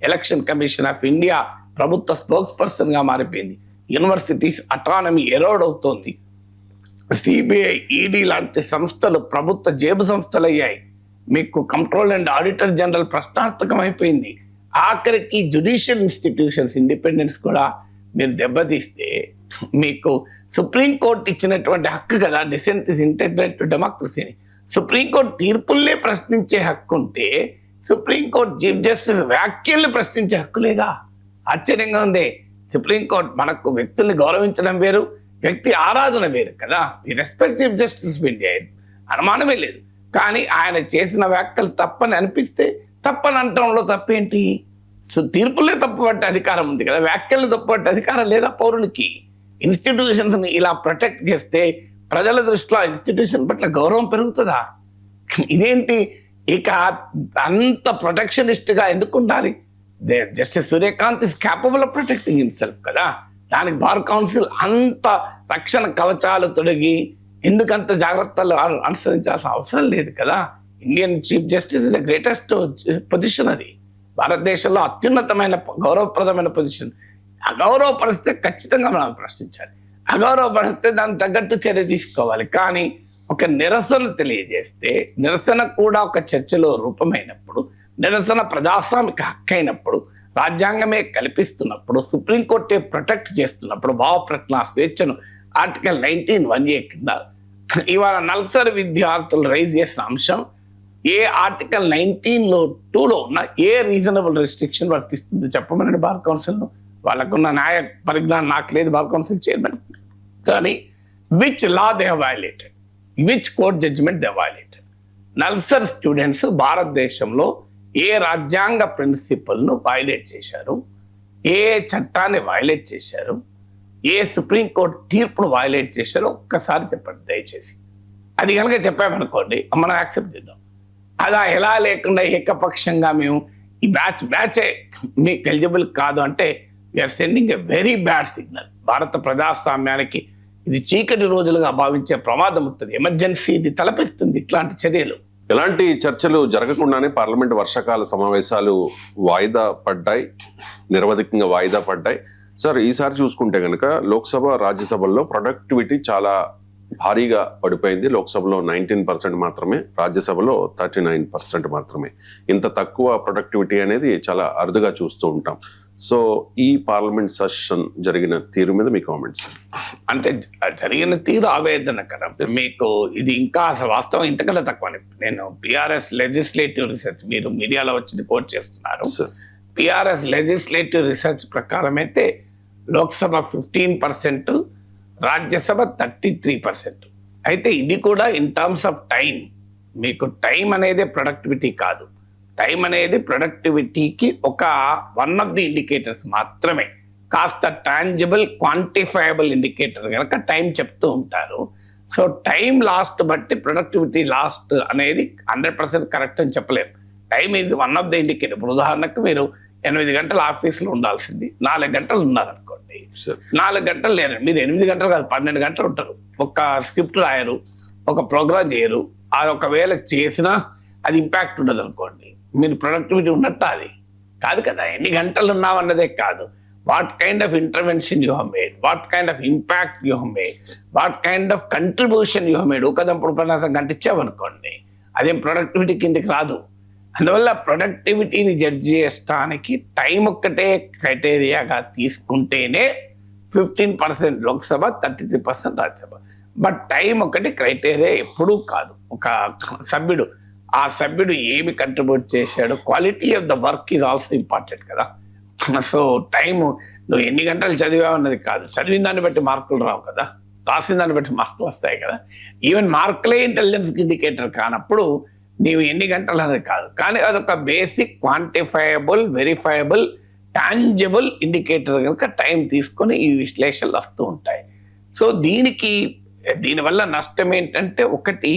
ఎలక్షన్ కమిషన్ ఆఫ్ ఇండియా ప్రభుత్వ స్పోక్స్ పర్సన్ గా మారిపోయింది. యూనివర్సిటీస్ అటానమీ ఎరోడ్ అవుతోంది. సిబిఐ, ఈడీ లాంటి సంస్థలు ప్రభుత్వ జేబు సంస్థలు అయ్యాయి. మీకు కంట్రోల్ అండ్ ఆడిటర్ జనరల్ ప్రశ్నార్థకం అయిపోయింది. ఆఖరికి జ్యుడిషియల్ ఇన్స్టిట్యూషన్స్ ఇండిపెండెన్స్ కూడా మీరు దెబ్బతీస్తే మీకు సుప్రీంకోర్టు ఇచ్చినటువంటి హక్కు కదా, డిసెంట్ ఇస్ ఇంటెగ్రేట్ టు డెమోక్రసీని. సుప్రీంకోర్టు తీర్పుల్నే ప్రశ్నించే హక్కు ఉంటే సుప్రీంకోర్టు చీఫ్ జస్టిస్ వ్యాఖ్యల్ని ప్రశ్నించే హక్కు లేదా? ఆశ్చర్యంగా ఉంది. సుప్రీంకోర్టు మనకు వ్యక్తుల్ని గౌరవించడం వేరు, వ్యక్తి ఆరాధన వేరు కదా. ఈ respect chief justice of India, అనుమానమే లేదు. కానీ ఆయన చేసిన వ్యాఖ్యలు తప్పని అనిపిస్తే తప్పని అనటంలో తప్పేంటి? సో తీర్పులే తప్పు పట్టే అధికారం ఉంది కదా, వ్యాఖ్యలు తప్పు పట్టే అధికారం లేదా పౌరునికి? ఇన్స్టిట్యూషన్స్ ని ఇలా ప్రొటెక్ట్ చేస్తే ప్రజల దృష్టిలో ఆ ఇన్స్టిట్యూషన్ పట్ల గౌరవం పెరుగుతుందా? ఇదేంటి ఇక అంత ప్రొటెక్షనిస్ట్ గా ఎందుకు ఉండాలి? Justice Suryakant is capable of protecting himself కదా. దానికి బార్ కౌన్సిల్ అంత రక్షణ కవచాలు తొడిగి ఎందుకంత జాగ్రత్తలు అనుసరించాల్సిన అవసరం లేదు కదా. Indian chief justice is the greatest position. అది భారతదేశంలో అత్యున్నతమైన గౌరవప్రదమైన పొజిషన్. అగౌరవపరిస్తే ఖచ్చితంగా మనం ప్రశ్నించాలి, అగౌరవపరిస్తే దానికి తగ్గట్టు చర్య తీసుకోవాలి. కానీ ఒక నిరసన తెలియజేస్తే, నిరసన కూడా ఒక చర్చలో రూపమైనప్పుడు, నిరసన ప్రజాస్వామిక హక్కు అయినప్పుడు, రాజ్యాంగమే కల్పిస్తున్నప్పుడు, సుప్రీంకోర్టే ప్రొటెక్ట్ చేస్తున్నప్పుడు, భావప్రకటన స్వేచ్ఛను ఆర్టికల్ 19(1)A కింద ఇవాళ నల్సర్ విద్యార్థులు రైజ్ చేసిన అంశం ఏ ఆర్టికల్ 19(2)లో ఉన్న ఏ రీజనబుల్ రెస్ట్రిక్షన్ వర్తిస్తుంది చెప్పమనండి బార్ కౌన్సిల్ను. వాళ్ళకున్న న్యాయ పరిజ్ఞానం నాకు లేదు, బార్ కౌన్సిల్ చైర్మన్. కానీ which law they violated, which court judgment they violated? NALSAR students భారతదేశంలో ఏ రాజ్యాంగ ప్రిన్సిపల్ను వైలేట్ చేశారు, ఏ చట్టాన్ని వైలేట్ చేశారు, ఏ సుప్రీంకోర్టు తీర్పును వైలేట్ చేశారో ఒక్కసారి చెప్పండి దయచేసి. అది కనుక చెప్పామనుకోండి మనం యాక్సెప్ట్ చేద్దాం. అలా ఎలా లేకుండా ఏకపక్షంగా మేము ఈ బ్యాచే మీకు ఎలిజిబుల్ కాదు అంటే we are sending a very bad signal. భారత ప్రజాస్వామ్యానికి ఇది చీకటి రోజులుగా భావించే ప్రమాదం ఉంటుంది. ఎమర్జెన్సీని తలపిస్తుంది ఇట్లాంటి చర్యలు. ఎలాంటి చర్చలు జరగకుండానే పార్లమెంట్ వర్షాకాల సమావేశాలు వాయిదా పడ్డాయి, నిరవధికంగా వాయిదా పడ్డాయి. సార్, ఈసారి చూసుకుంటే కనుక లోక్సభ, రాజ్యసభల్లో ప్రొడక్టివిటీ చాలా భారీగా పడిపోయింది. లోక్సభలో 19% మాత్రమే, రాజ్యసభలో 39% మాత్రమే. ఇంత తక్కువ ప్రొడక్టివిటీ అనేది చాలా అరుదుగా చూస్తూ ఉంటాం. సో ఈ పార్లమెంట్ సెషన్ జరిగిన తీరు మీద మీ కామెంట్స్? అంటే జరిగిన తీరు ఆవేదనకరం. మీకు ఇది ఇంకా అసలు వాస్తవం ఇంతకన్నా తక్కువ. నేను పిఆర్ఎస్ లెజిస్లేటివ్ రీసెర్చ్, మీరు మీడియాలో వచ్చింది కోట్ చేస్తున్నారు. పిఆర్ఎస్ లెజిస్లేటివ్ రీసెర్చ్ ప్రకారం అయితే లోక్సభ 15%, రాజ్యసభ 33%. అయితే ఇది కూడా ఇన్ టర్మ్స్ ఆఫ్ టైం. మీకు టైం అనేది ప్రొడక్టివిటీ కాదు. టైం అనేది ప్రొడక్టివిటీకి ఒక వన్ ఆఫ్ ది ఇండికేటర్స్ మాత్రమే. కాస్త టాంజిబుల్, క్వాంటిఫైయబుల్ ఇండికేటర్ కనుక టైం చెప్తూ ఉంటారు. సో టైం లాస్ట్ బట్టి ప్రొడక్టివిటీ లాస్ట్ అనేది 100% కరెక్ట్ అని చెప్పలేము. Time is one of the indicator. ఇప్పుడు ఉదాహరణకు మీరు 8 గంటలు ఆఫీస్లో ఉండాల్సింది 4 గంటలు ఉన్నారనుకోండి, 4 గంటలు లేరు, మీరు 8 గంటలు కాదు 12 గంటలు ఉంటారు. ఒక స్క్రిప్ట్ రాయరు, ఒక ప్రోగ్రామ్ చేయరు. అది ఒకవేళ చేసినా అది ఇంపాక్ట్ ఉండదు అనుకోండి, మీరు ప్రొడక్టివిటీ ఉన్నట్టు అది కాదు కదా. ఎన్ని గంటలు ఉన్నావు అన్నదే కాదు, what kind of intervention you have made, what kind of impact you have made, what kind of contribution you have made. ఊకదంపుడు ఉపన్యాసం గంట ఇచ్చావనుకోండి, అదేం ప్రొడక్టివిటీ కిందకి రాదు. అందువల్ల ప్రొడక్టివిటీని జడ్జి చేయడానికి టైం ఒక్కటే క్రైటీరియాగా తీసుకుంటేనే 15% లోక్సభ, 33% రాజ్యసభ. బట్ టైం ఒకటి క్రైటీరియా ఎప్పుడూ కాదు. ఒక సభ్యుడు, ఆ సభ్యుడు ఏమి కంట్రిబ్యూట్ చేశాడు, quality of the work is also important కదా. సో టైము నువ్వు ఎన్ని గంటలు చదివావు అన్నది కాదు, చదివిన దాన్ని బట్టి మార్కులు రావు కదా, రాసిన దాన్ని బట్టి మార్కులు వస్తాయి కదా. ఈవెన్ మార్కులే ఇంటెలిజెన్స్కి ఇండికేటర్ కానప్పుడు నీవు ఎన్ని గంటలు అనేది కాదు. కానీ అదొక basic, quantifiable, verifiable, tangible indicator కనుక టైం తీసుకొని ఈ విశ్లేషణలు వస్తూ ఉంటాయి. సో దీనివల్ల నష్టం ఏంటంటే, ఒకటి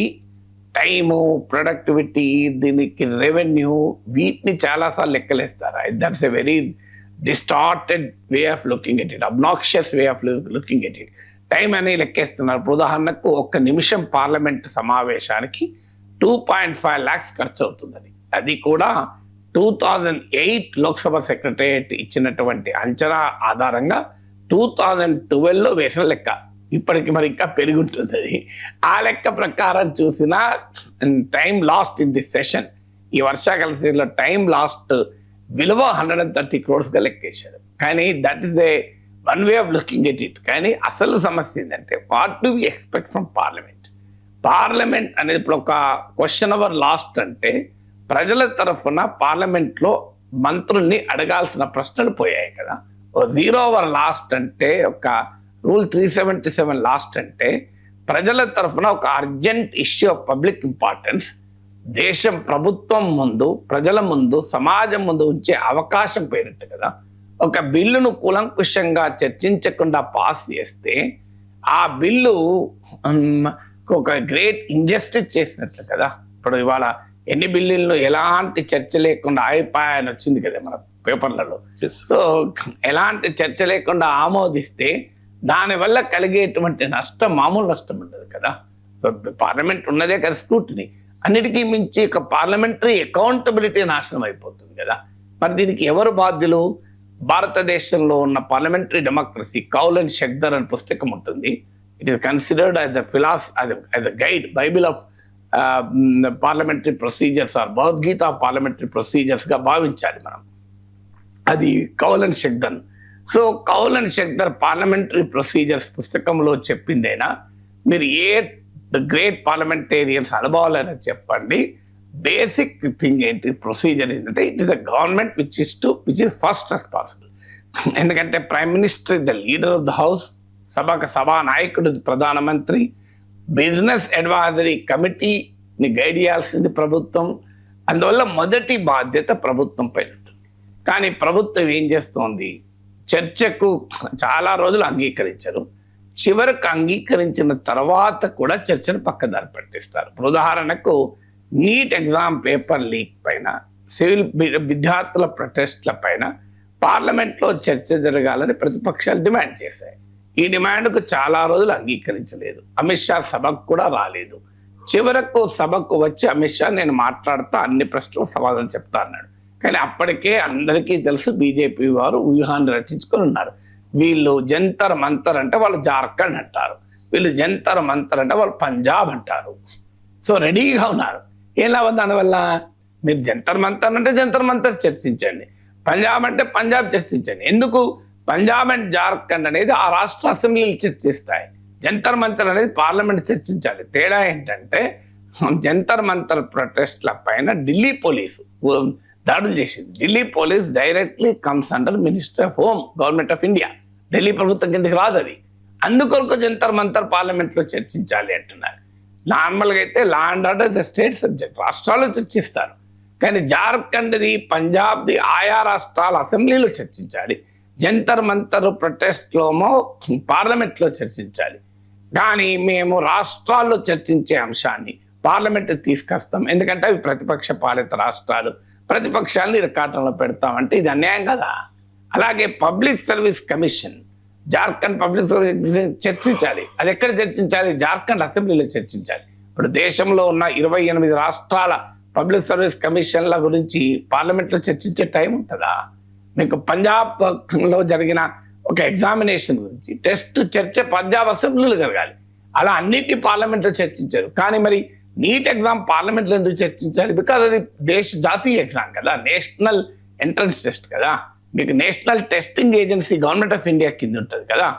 టైము, ప్రొడక్టివిటీ, దీనికి రెవెన్యూ, వీటిని చాలాసార్లు లెక్కలేస్తారు. That's a very distorted way of looking at it, obnoxious way of looking at it. Time అనేది లెక్కేస్తున్నారు. ఇప్పుడు ఉదాహరణకు 1 నిమిషం పార్లమెంట్ సమావేశానికి 2.5 lakhs ఖర్చు అవుతుందని. అది కూడా 2008 లోక్సభ సెక్రటరియట్ ఇచ్చినటువంటి అంచనా ఆధారంగా 2012లో వేసిన లెక్క. ఇప్పటికి మరి ఇంకా పెరిగి ఉంటుంది అది. ఆ లెక్క ప్రకారం చూసినా time last in this session, ఈ వర్షాకాల సీజన్లో టైం లాస్ట్ విలువ 130 crores లెక్కేశారు. కానీ that is a one way of looking at it. కానీ అసలు సమస్య ఏంటంటే, what do we expect from Parliament? Parliament అనేది ఇప్పుడు ఒక క్వశ్చన్ అవర్ లాస్ట్ అంటే ప్రజల తరఫున పార్లమెంట్లో మంత్రుల్ని అడగాల్సిన ప్రశ్నలు పోయాయి కదా. 0 hour లాస్ట్ అంటే, ఒక రూల్ 377 లాస్ట్ అంటే ప్రజల తరఫున ఒక urgent issue of public importance దేశం, ప్రభుత్వం ముందు, ప్రజల ముందు, సమాజం ముందు ఉంచే అవకాశం పోయినట్టు కదా. ఒక బిల్లును కూలంకుషంగా చర్చించకుండా పాస్ చేస్తే ఆ బిల్లు ఒక గ్రేట్ ఇంజస్టిస్ చేసినట్లు కదా. ఇప్పుడు ఇవాళ ఎన్ని బిల్లులను ఎలాంటి చర్చ లేకుండా అయిపోయాయని వచ్చింది కదా మన పేపర్లలో. సో ఎలాంటి చర్చ లేకుండా ఆమోదిస్తే దానివల్ల కలిగేటువంటి నష్టం మామూలు నష్టం ఉండదు కదా. పార్లమెంట్ ఉన్నదే కదా స్క్రూటినీ, అన్నిటికీ మించి ఒక పార్లమెంటరీ అకౌంటబిలిటీ నాశనం అయిపోతుంది కదా. మరి దీనికి ఎవరు బాధ్యులు? భారతదేశంలో ఉన్న parliamentary democracy, Kaul and Shakdher అనే పుస్తకం ఉంటుంది. It is considered as a guide, bible of parliamentary procedures or Bhagavad Gita parliamentary ప్రొసీజర్స్గా భావించాలి మనం. అది Kaul and Shakdher. So Kaul and Shakdher parliamentary procedures పుస్తకంలో చెప్పిందైనా మీరు ఏ గ్రేట్ పార్లమెంటేరియన్స్ అనుభవాలని చెప్పండి. బేసిక్ థింగ్ ఏంటి, ప్రొసీజర్ ఏంటంటే, it is a government which is first responsible. ఎందుకంటే prime minister is the leader of the house, సభా నాయకుడు ప్రధానమంత్రి, బిజినెస్ అడ్వైజరీ కమిటీని గైడ్ చేయాల్సింది ప్రభుత్వం. అందువల్ల మొదటి బాధ్యత ప్రభుత్వం పైన ఉంటుంది. కానీ ప్రభుత్వం ఏం చేస్తోంది, చర్చకు చాలా రోజులు అంగీకరించరు, చివరకు అంగీకరించిన తర్వాత కూడా చర్చను పక్కదారి పట్టిస్తారు. ఉదాహరణకు నీట్ ఎగ్జామ్ పేపర్ లీక్ పైన, సివిల్ విద్యార్థుల ప్రొటెస్ట్ల పైన పార్లమెంట్లో చర్చ జరగాలని ప్రతిపక్షాలు డిమాండ్ చేశాయి. ఈ డిమాండ్కు చాలా రోజులు అంగీకరించలేదు. అమిత్ షా సభకు కూడా రాలేదు. చివరకు సభకు వచ్చి అమిత్ షా నేను మాట్లాడుతా, అన్ని ప్రశ్నలకు సమాధానం చెప్తా అన్నాడు. కానీ అప్పటికే అందరికీ తెలుసు బీజేపీ వారు వ్యూహాన్ని రచించుకొని ఉన్నారు. వీళ్ళు జంతర్ మంతర్ అంటే వాళ్ళు జార్ఖండ్ అంటారు, వీళ్ళు జంతర్ మంతర్ అంటే వాళ్ళు పంజాబ్ అంటారు. సో రెడీగా ఉన్నారు. ఏం లాభం దానివల్ల? మీరు జంతర్ మంతర్ అంటే జంతర్ మంతర్ చర్చించండి, పంజాబ్ అంటే పంజాబ్ చర్చించండి. ఎందుకు? పంజాబ్ అండ్ జార్ఖండ్ అనేది ఆ రాష్ట్ర అసెంబ్లీలు చర్చిస్తాయి, జంతర్ మంతర్ అనేది పార్లమెంట్ చర్చించాలి. తేడా ఏంటంటే జంతర్ మంతర్ ప్రొటెస్ట్ల పైన ఢిల్లీ పోలీసు దాడులు చేసింది. Delhi police directly comes under minister of home, government of India. Delhi ప్రభుత్వం కిందకి రాదు అది. అందుకొరకు జంతర్ మంతర్ పార్లమెంట్లో చర్చించాలి అంటున్నారు. నార్మల్గా అయితే law and order the state subject, రాష్ట్రాలు చర్చిస్తారు. కానీ జార్ఖండ్ది, పంజాబ్ది ఆయా రాష్ట్రాల అసెంబ్లీలో చర్చించాలి. జంతర్ మంతర్ ప్రొటెస్ట్లోమో పార్లమెంట్లో చర్చించాలి. కానీ మేము రాష్ట్రాల్లో చర్చించే అంశాన్ని పార్లమెంట్ తీసుకొస్తాం, ఎందుకంటే అవి ప్రతిపక్ష పాలిత రాష్ట్రాలు, ప్రతిపక్షాలని ఇరకాటంలో పెడతామంటే ఇది అన్యాయం కదా. అలాగే public service commission, Jharkhand public service చర్చించాలి. అది ఎక్కడ చర్చించాలి? జార్ఖండ్ అసెంబ్లీలో చర్చించాలి. ఇప్పుడు దేశంలో ఉన్న 28 రాష్ట్రాల పబ్లిక్ సర్వీస్ కమిషన్ల గురించి పార్లమెంట్లో చర్చించే టైం ఉంటుందా? మీకు పంజాబ్లో జరిగిన ఒక ఎగ్జామినేషన్ గురించి టెస్ట్ చర్చ పంజాబ్ అసెంబ్లీలో జరగాలి. అలా అన్నిటి పార్లమెంట్లో చర్చించారు. కానీ మరి నీట్ ఎగ్జామ్ పార్లమెంట్లో ఎందుకు చర్చించాలి? బికాజ్ అది జాతీయ ఎగ్జామ్ కదా, నేషనల్ ఎంట్రన్స్ టెస్ట్ కదా. మీకు national testing agency government of India కింద ఉంటుంది కదా.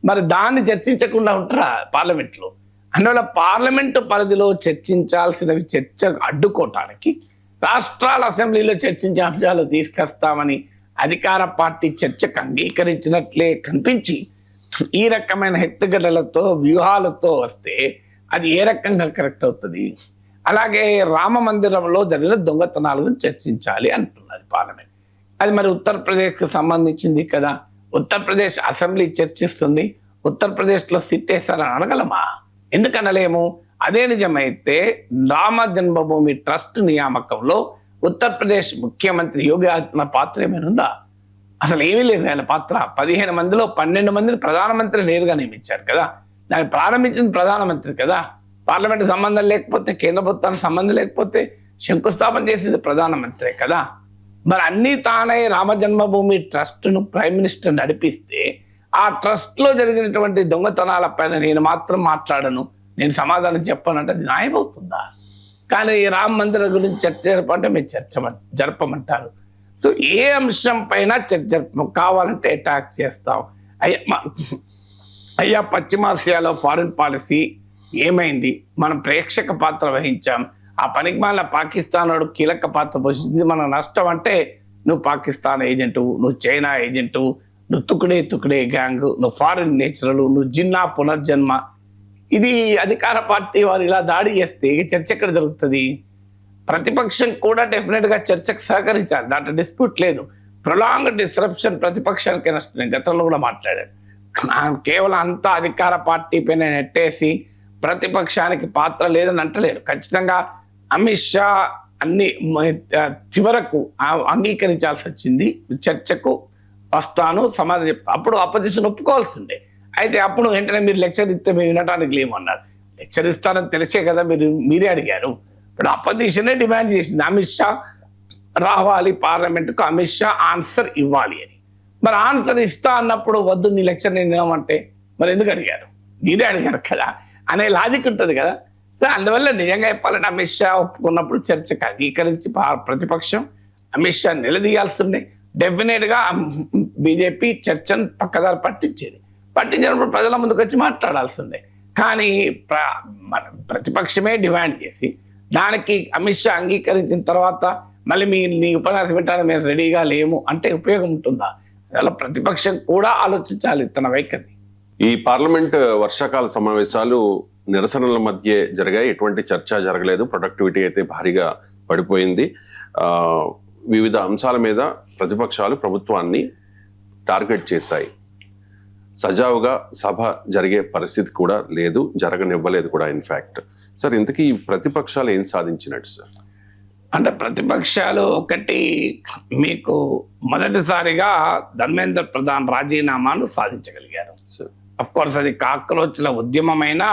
మరి దాన్ని చర్చించకుండా ఉంటారా పార్లమెంట్లో? అందువల్ల పార్లమెంటు పరిధిలో చర్చించాల్సినవి చర్చ అడ్డుకోవటానికి రాష్ట్రాల అసెంబ్లీలో చర్చించే అంశాలు తీసుకొస్తామని అధికార పార్టీ చర్చకు అంగీకరించినట్లే కనిపించి ఈ రకమైన ఎత్తుగడలతో వ్యూహాలతో వస్తే అది ఏ రకంగా కరెక్ట్ అవుతుంది? అలాగే రామ మందిరంలో జరిగిన దొంగతనాల గురించి చర్చించాలి అంటున్నది పార్లమెంట్. అది మరి ఉత్తరప్రదేశ్కి సంబంధించింది కదా. ఉత్తరప్రదేశ్ అసెంబ్లీ చర్చిస్తుంది, ఉత్తరప్రదేశ్లో సిట్ వేస్తారని అనగలమా? ఎందుకు అనలేము? అదే నిజమైతే రామ జన్మభూమి ట్రస్ట్ నియామకంలో ఉత్తరప్రదేశ్ ముఖ్యమంత్రి యోగి ఆదిత్యనాథ్ పాత్ర ఏమైనా ఉందా? అసలు ఏమీ లేదు ఆయన పాత్ర. 15 మందిలో 12 మందిని ప్రధానమంత్రి నేరుగా నియమించారు కదా. దాన్ని ప్రారంభించింది ప్రధానమంత్రి కదా. పార్లమెంట్ సంబంధం లేకపోతే, కేంద్ర ప్రభుత్వానికి సంబంధం లేకపోతే శంకుస్థాపన చేసింది ప్రధానమంత్రి కదా. మరి అన్నీ తానే రామ జన్మభూమి ట్రస్ట్ను ప్రైమ్ మినిస్టర్ నడిపిస్తే ఆ ట్రస్ట్లో జరిగినటువంటి దొంగతనాల పైన నేను మాత్రం మాట్లాడను, నేను సమాధానం చెప్పనంటే అది న్యాయమవుతుందా? కానీ రామ మందిరం గురించి చర్చ జరపంటే మీరు జరపమంటారు. సో ఏ అంశం పైన చర్చ కావాలంటే అటాక్ చేస్తాం. అయ్యా పశ్చిమాసియాలో ఫారిన్ పాలసీ ఏమైంది? మనం ప్రేక్షక పాత్ర వహించాం. ఆ పనికిమాలిన పాకిస్తాన్ వాడు కీలక పాత్ర పోషించింది. మన నష్టం అంటే నువ్వు పాకిస్తాన్ ఏజెంటు, నువ్వు చైనా ఏజెంటు, నువ్వు తుకుడే గ్యాంగ్, నువ్వు ఫారిన్ నేచరల్, నువ్వు జిన్నా పునర్జన్మ. ఇది అధికార పార్టీ వారు ఇలా దాడి చేస్తే చర్చ ఎక్కడ జరుగుతుంది? ప్రతిపక్షం కూడా డెఫినెట్గా చర్చకు సహకరించాలి, దాంట్లో డిస్ప్యూట్ లేదు. ప్రొలాంగ్ డిస్రప్షన్ ప్రతిపక్షానికి నష్టం. నేను గతంలో కూడా మాట్లాడాను. కేవలం అంతా అధికార పార్టీ పైన నెట్టేసి ప్రతిపక్షానికి పాత్ర లేదని అంటలేరు. ఖచ్చితంగా అమిత్ షా అన్ని చివరకు అంగీకరించాల్సి వచ్చింది. చర్చకు వస్తాను, సమాధానం చెప్తాను. అప్పుడు అపోజిషన్ ఒప్పుకోవాల్సిందే. అయితే అప్పుడు వెంటనే మీరు లెక్చర్ ఇస్తే మేము వినడానికి లేమన్నారు. లెక్చర్ ఇస్తారని తెలిసే కదా మీరే అడిగారు. ఇప్పుడు అపోజిషనే డిమాండ్ చేసింది అమిత్ షా రావాలి పార్లమెంటుకు, అమిత్ షా ఆన్సర్ ఇవ్వాలి అని. మరి ఆన్సర్ ఇస్తా అన్నప్పుడు వద్దు నీ లెక్చర్ నేను వినమంటే మరి ఎందుకు అడిగారు? మీరే అడిగారు కదా అనే లాజిక్ ఉంటుంది కదా. సో అందువల్ల నిజంగా చెప్పాలంటే అమిత్ షా ఒప్పుకున్నప్పుడు చర్చకు అంగీకరించి ప్రతిపక్షం అమిత్ షా నిలదీయాల్సి ఉండే. డెఫినెట్గా బీజేపీ చర్చను పక్కదారి పట్టించినప్పుడు ప్రజల ముందుకు వచ్చి మాట్లాడాల్సి ఉండే. కానీ ప్రతిపక్షమే డిమాండ్ చేసి దానికి అమిత్ షా అంగీకరించిన తర్వాత మళ్ళీ నీ ఉపన్యాసం పెట్టడానికి మేము రెడీగా లేము అంటే ఉపయోగం ఉంటుందా? అందువల్ల ప్రతిపక్షం కూడా ఆలోచించాలి తన వైఖరిని. ఈ పార్లమెంట్ వర్షాకాల సమావేశాలు నిరసనల మధ్య జరిగాయి, ఎటువంటి చర్చ జరగలేదు. ప్రొడక్టివిటీ అయితే భారీగా పడిపోయింది. వివిధ అంశాల మీద ప్రతిపక్షాలు ప్రభుత్వాన్ని టార్గెట్ చేశాయి. సజావుగా సభ జరిగే పరిస్థితి కూడా లేదు, జరగనివ్వలేదు కూడా ఇన్ఫ్యాక్ట్. సార్ ఇంతకీ ప్రతిపక్షాలు ఏం సాధించినట్టు సార్? అంటే ప్రతిపక్షాలు ఒకటి, మీకు మొదటిసారిగా ధర్మేంద్ర ప్రధాన్ రాజీనామాను సాధించగలిగారు. అఫ్ కోర్స్ అది కాక్రోచ్ల ఉద్యమమైనా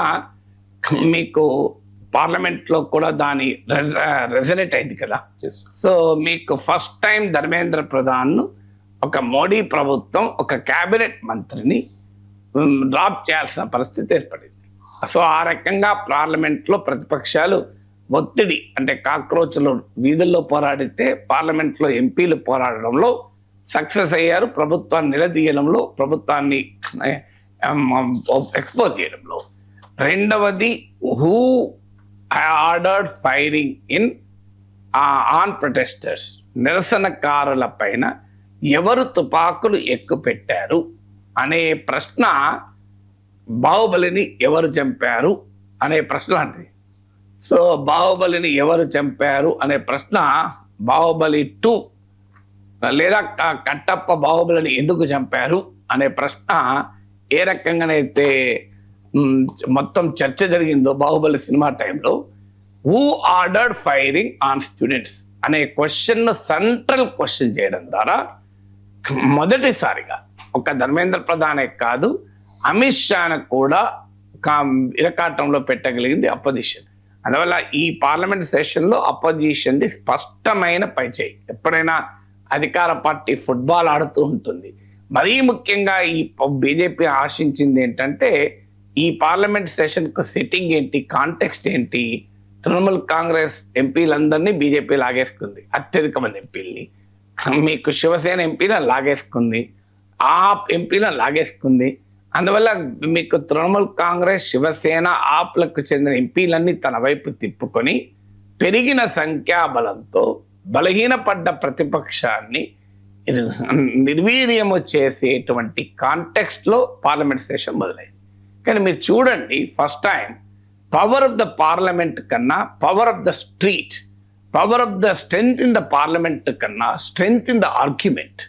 మీకు పార్లమెంట్లో కూడా దాని రెజనేట్ అయింది కదా. Yes. సో మీకు ఫస్ట్ టైం ధర్మేంద్ర ప్రధాన్ ఒక మోడీ ప్రభుత్వం ఒక క్యాబినెట్ మంత్రిని డ్రాప్ చేయాల్సిన పరిస్థితి ఏర్పడింది. సో ఆ రకంగా పార్లమెంట్లో ప్రతిపక్షాలు ఒత్తిడి, అంటే కాక్రోచ్లు వీధుల్లో పోరాడితే పార్లమెంట్లో ఎంపీలు పోరాడడంలో సక్సెస్ అయ్యారు, ప్రభుత్వాన్ని నిలదీయడంలో, ప్రభుత్వాన్ని ఎక్స్పోజ్ చేయడంలో. రెండవది, who ordered firing in on protesters, నిరసనకారుల పైన ఎవరు తుపాకులు ఎక్కుపెట్టారు అనే ప్రశ్న, బాహుబలిని ఎవరు చంపారు అనే ప్రశ్న లాంటిది. సో బాహుబలిని ఎవరు చంపారు అనే ప్రశ్న బాహుబలి 2 లేదా కట్టప్ప బాహుబలిని ఎందుకు చంపారు అనే ప్రశ్న ఏ రకంగానైతే మొత్తం చర్చ జరిగిందో బాహుబలి సినిమా టైంలో, who ordered firing on students అనే క్వశ్చన్ను సెంట్రల్ క్వశ్చన్ చేయడం ద్వారా మొదటిసారిగా ఒక ధర్మేంద్ర ప్రధానే కాదు, అమిత్ షాను కూడా ఇరకాటంలో పెట్టగలిగింది అపోజిషన్. అందువల్ల ఈ పార్లమెంట్ సెషన్లో అపోజిషన్ది స్పష్టమైన పైచేయి. ఎప్పుడైనా అధికార పార్టీ ఫుట్బాల్ ఆడుతూ ఉంటుంది. మరీ ముఖ్యంగా ఈ బీజేపీ ఆశించింది ఏంటంటే, ఈ పార్లమెంట్ సెషన్కు సెట్టింగ్ ఏంటి, కాంటెక్స్ట్ ఏంటి, తృణమూల్ కాంగ్రెస్ ఎంపీలందరినీ బీజేపీ లాగేసుకుంది, అత్యధిక మంది ఎంపీలని. మీకు శివసేన ఎంపీలను లాగేసుకుంది, ఆప్ ఎంపీలను లాగేసుకుంది. అందువల్ల మీకు తృణమూల్ కాంగ్రెస్, శివసేన, ఆప్లకు చెందిన ఎంపీలన్నీ తన వైపు తిప్పుకొని పెరిగిన సంఖ్యాబలంతో బలహీనపడ్డ ప్రతిపక్షాన్ని నిర్వీర్యము చేసేటువంటి కాంటెక్స్ట్లో పార్లమెంట్ సెషన్ మొదలైంది. కానీ మీరు చూడండి, first time power of the parliament కన్నా power of the street, power of the strength in the parliament కన్నా స్ట్రెంగ్త్ ఇన్ ద ఆర్గ్యుమెంట్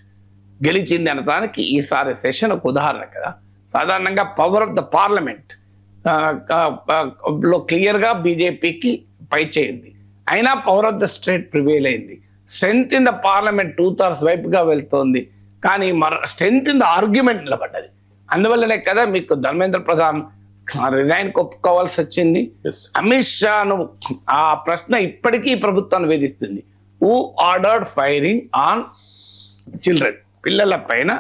గెలిచింది అనడానికి ఈసారి సెషన్ ఒక ఉదాహరణ కదా. సాధారణంగా పవర్ ఆఫ్ ద పార్లమెంట్ లో క్లియర్గా బీజేపీకి పై చేయింది, అయినా power of the state prevail అయింది. స్ట్రెంగ్త్ ఇన్ ద పార్లమెంట్ 2/3 వైపుగా వెళ్తోంది, కానీ స్ట్రెంగ్త్ ఇన్ ద ఆర్గ్యుమెంట్ నిలబడ్డది. అందువల్లనే కదా మీకు ధర్మేంద్ర ప్రధాన్ రిజైన్ ఒప్పుకోవాల్సి వచ్చింది. అమిత్ షాను ఆ ప్రశ్న ఇప్పటికీ ప్రభుత్వాన్ని వేధిస్తుంది, who ordered firing on children, పిల్లల పైన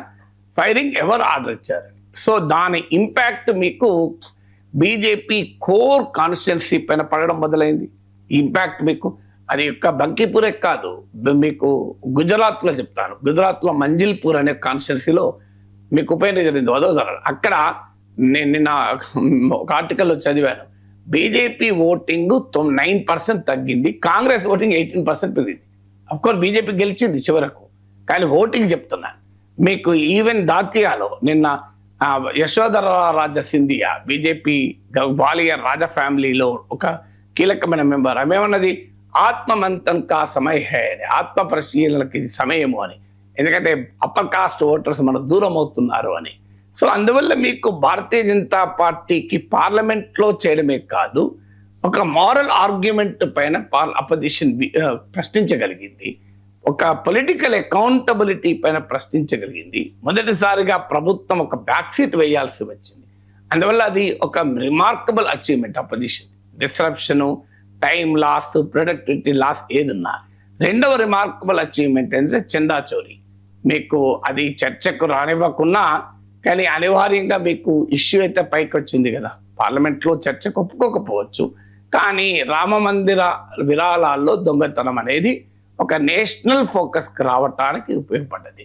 ఫైరింగ్ ఎవరు ఆర్డర్ ఇచ్చారు. సో దాని ఇంపాక్ట్ మీకు బీజేపీ కోర్ కాన్స్టిట్యున్సీ పైన పడడం మొదలైంది. ఇంపాక్ట్ మీకు అది యొక్క బంకీపూరే కాదు, మీకు గుజరాత్లో చెప్తాను. గుజరాత్లో మంజిల్పూర్ అనే కాన్స్టిట్యున్సీలో మీకు ఉప ఎన్నిక జరిగింది, వదోదర. అక్కడ నేను నిన్న ఒక ఆర్టికల్లో చదివాను, బీజేపీ ఓటింగ్ 9% తగ్గింది, కాంగ్రెస్ ఓటింగ్ 18% పెరిగింది. అఫ్కోర్స్ బీజేపీ గెలిచింది చివరకు, కానీ ఓటింగ్ చెప్తున్నాను. మీకు ఈవెన్ దాతియాలో నిన్న యశోధర రాజ సింధియా, బీజేపీ గ్వాలియర్ రాజా ఫ్యామిలీలో ఒక కీలకమైన మెంబర్, ఆమెమన్నది ఆత్మమంతన్ కా సమయ హే అని, ఆత్మ పరిశీలనకి ఇది సమయము అని, ఎందుకంటే అప్పర్ కాస్ట్ ఓటర్స్ మనకు దూరం అవుతున్నారు అని. సో అందువల్ల మీకు భారతీయ జనతా పార్టీకి పార్లమెంట్లో చేయడమే కాదు, ఒక మారల్ ఆర్గ్యుమెంట్ పైన అపోజిషన్ ప్రశ్నించగలిగింది, ఒక పొలిటికల్ అకౌంటబిలిటీ పైన ప్రశ్నించగలిగింది. మొదటిసారిగా ప్రభుత్వం ఒక బ్యాక్ సీట్ వేయాల్సి వచ్చింది. అందువల్ల అది ఒక remarkable achievement opposition. Disruption, time loss, productivity loss ఏదున్నా. రెండవ రిమార్కబుల్ అచీవ్మెంట్ ఏంటంటే చందా చోరీ. మీకు అది చర్చకు రానివ్వకున్నా కానీ అనివార్యంగా మీకు ఇష్యూ అయితే పైకి వచ్చింది కదా. పార్లమెంట్లో చర్చకు ఒప్పుకోకపోవచ్చు, కానీ రామ మందిర విరాళాల్లో దొంగతనం అనేది ఒక నేషనల్ ఫోకస్కి రావటానికి ఉపయోగపడ్డది.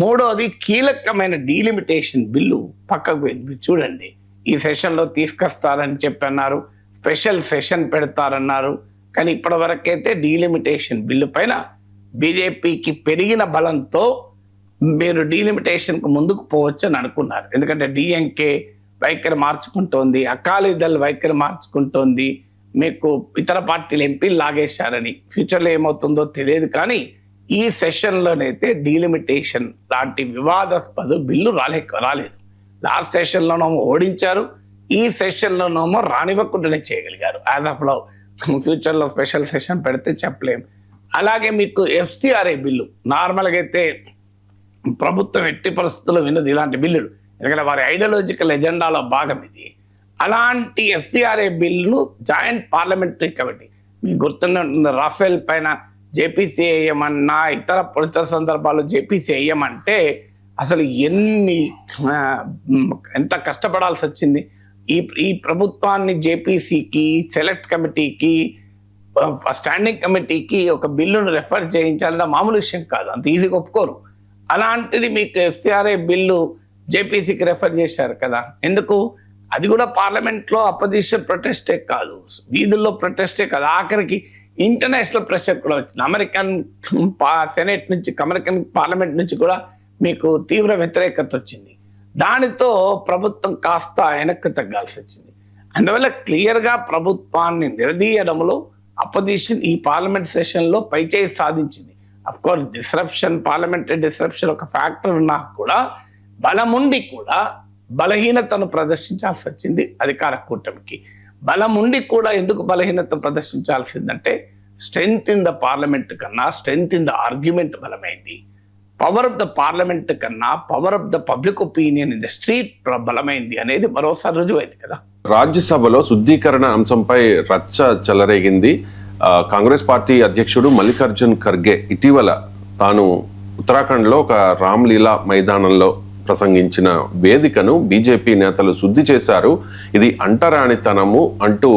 మూడోది, కీలకమైన డీలిమిటేషన్ బిల్లు పక్కకు పోయింది. మీరు చూడండి, ఈ సెషన్లో తీసుకొస్తారని చెప్పన్నారు, స్పెషల్ సెషన్ పెడతారన్నారు, కానీ ఇప్పటి వరకైతే డీలిమిటేషన్ బిల్లు పైన బీజేపీకి పెరిగిన బలంతో మీరు డీలిమిటేషన్కు ముందుకు పోవచ్చు అని అనుకున్నారు. ఎందుకంటే డిఎంకే వైఖరి మార్చుకుంటోంది, అకాలీదళ్ వైఖరి మార్చుకుంటోంది, మీకు ఇతర పార్టీలు ఎంపీలు లాగేశారని. ఫ్యూచర్లో ఏమవుతుందో తెలియదు, కానీ ఈ సెషన్లోనైతే డీలిమిటేషన్ లాంటి వివాదాస్పద బిల్లు రాలేదు. లాస్ట్ సెషన్లోనేమో ఓడించారు, ఈ సెషన్లోనేమో రానివ్వకుండానే చేయగలిగారు. యాజ్ ఆఫ్ నౌ ఫ్యూచర్లో స్పెషల్ సెషన్ పెడితే చెప్పలేం. అలాగే మీకు ఎఫ్సిఆర్ఏ బిల్లు, నార్మల్గా అయితే ప్రభుత్వం ఎట్టి పరిస్థితుల్లో విన్నది ఇలాంటి బిల్లులు, ఎందుకంటే వారి ఐడియాలజికల్ ఎజెండాలో భాగం ఇది. అలాంటి ఎఫ్సిఆర్ఏ బిల్లును జాయింట్ పార్లమెంటరీ కమిటీ, మీకు గుర్తున్న రాఫెల్ పైన జేపీసీ వేయమన్నా ఇతర సందర్భాల్లో జేపీసీ వేయమంటే అసలు ఎంత కష్టపడాల్సి వచ్చింది. ఈ ప్రభుత్వాన్ని జేపీసీకి, సెలెక్ట్ కమిటీకి, స్టాండింగ్ కమిటీకి ఒక బిల్లును రెఫర్ చేయించాలన్న మామూలు విషయం కాదు, అంత ఈజీగా ఒప్పుకోరు. అలాంటిది మీకు ఎఫ్సిఆర్ఏ బిల్లు జేపీసీకి రెఫర్ చేశారు కదా, ఎందుకు? అది కూడా పార్లమెంట్లో అపోజిషన్ ప్రొటెస్టే కాదు, వీధుల్లో ప్రొటెస్టే కాదు, ఆఖరికి ఇంటర్నేషనల్ ప్రెషర్ కూడా వచ్చింది. అమెరికన్ సెనేట్ నుంచి, అమెరికన్ పార్లమెంట్ నుంచి కూడా మీకు తీవ్ర వ్యతిరేకత వచ్చింది. దానితో ప్రభుత్వం కాస్త వెనక్కి తగ్గాల్సి వచ్చింది. అందువల్ల క్లియర్గా ప్రభుత్వాన్ని నిలదీయడంలో అపోజిషన్ ఈ పార్లమెంట్ సెషన్లో పైచేయి సాధించింది. అఫ్కోర్స్ డిస్రప్షన్, పార్లమెంటరీ డిస్రప్షన్ ఒక ఫ్యాక్టర్ ఉన్నా కూడా బలముండి కూడా బలహీనతను ప్రదర్శించాల్సి వచ్చింది అధికార కూటమికి. బలముండి కూడా ఎందుకు బలహీనతను ప్రదర్శించాల్సిందంటే స్ట్రెంగ్త్ ఇన్ ద పార్లమెంట్ కన్నా స్ట్రెంగ్త్ ఇన్ ద ఆర్గ్యుమెంట్ బలమైంది. పవర్ ఆఫ్ ద పార్లమెంట్ కన్నా power of the public opinion in the street బలమైంది అనేది మరోసారి రుజువైంది కదా. రాజ్యసభలో శుద్ధీకరణ అంశంపై రచ్చ చెలరేగింది. కాంగ్రెస్ పార్టీ అధ్యక్షుడు మల్లికార్జున్ ఖర్గే ఇటీవల తాను ఉత్తరాఖండ్లో ఒక రామ్లీలా మైదానంలో ప్రసంగించిన వేదికను బీజేపీ నేతలు శుద్ధి చేశారు. ఇది అంటరానితనము అంటూ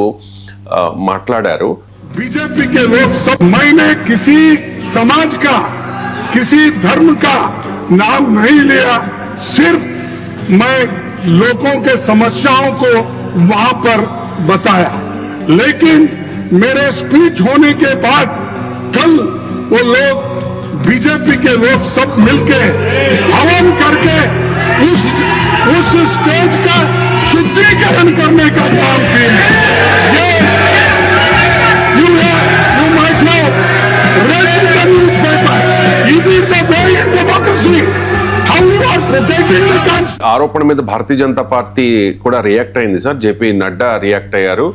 మాట్లాడారు. बीजेपी के लोग सब, मैंने किसी समाज का, किसी धर्म का नाम नहीं लिया, सिर्फ मैं लोगों के समस्याओं को वहां पर बताया. लेकिन मेरे स्पीच होने के बाद कल वो लोग, बीजेपी के लोग सब मिलके हवन करके उस स्टेज का शुद्धिकरण करने का काम किए हैं. ये you might have read in the newspaper. Is it the way in democracy? How you are protecting the country? ఆరోపణ మీద భారతీయ జనతా పార్టీ కూడా రియాక్ట్ అయింది సార్. జేపీ నడ్డా రియాక్ట్ అయ్యారు.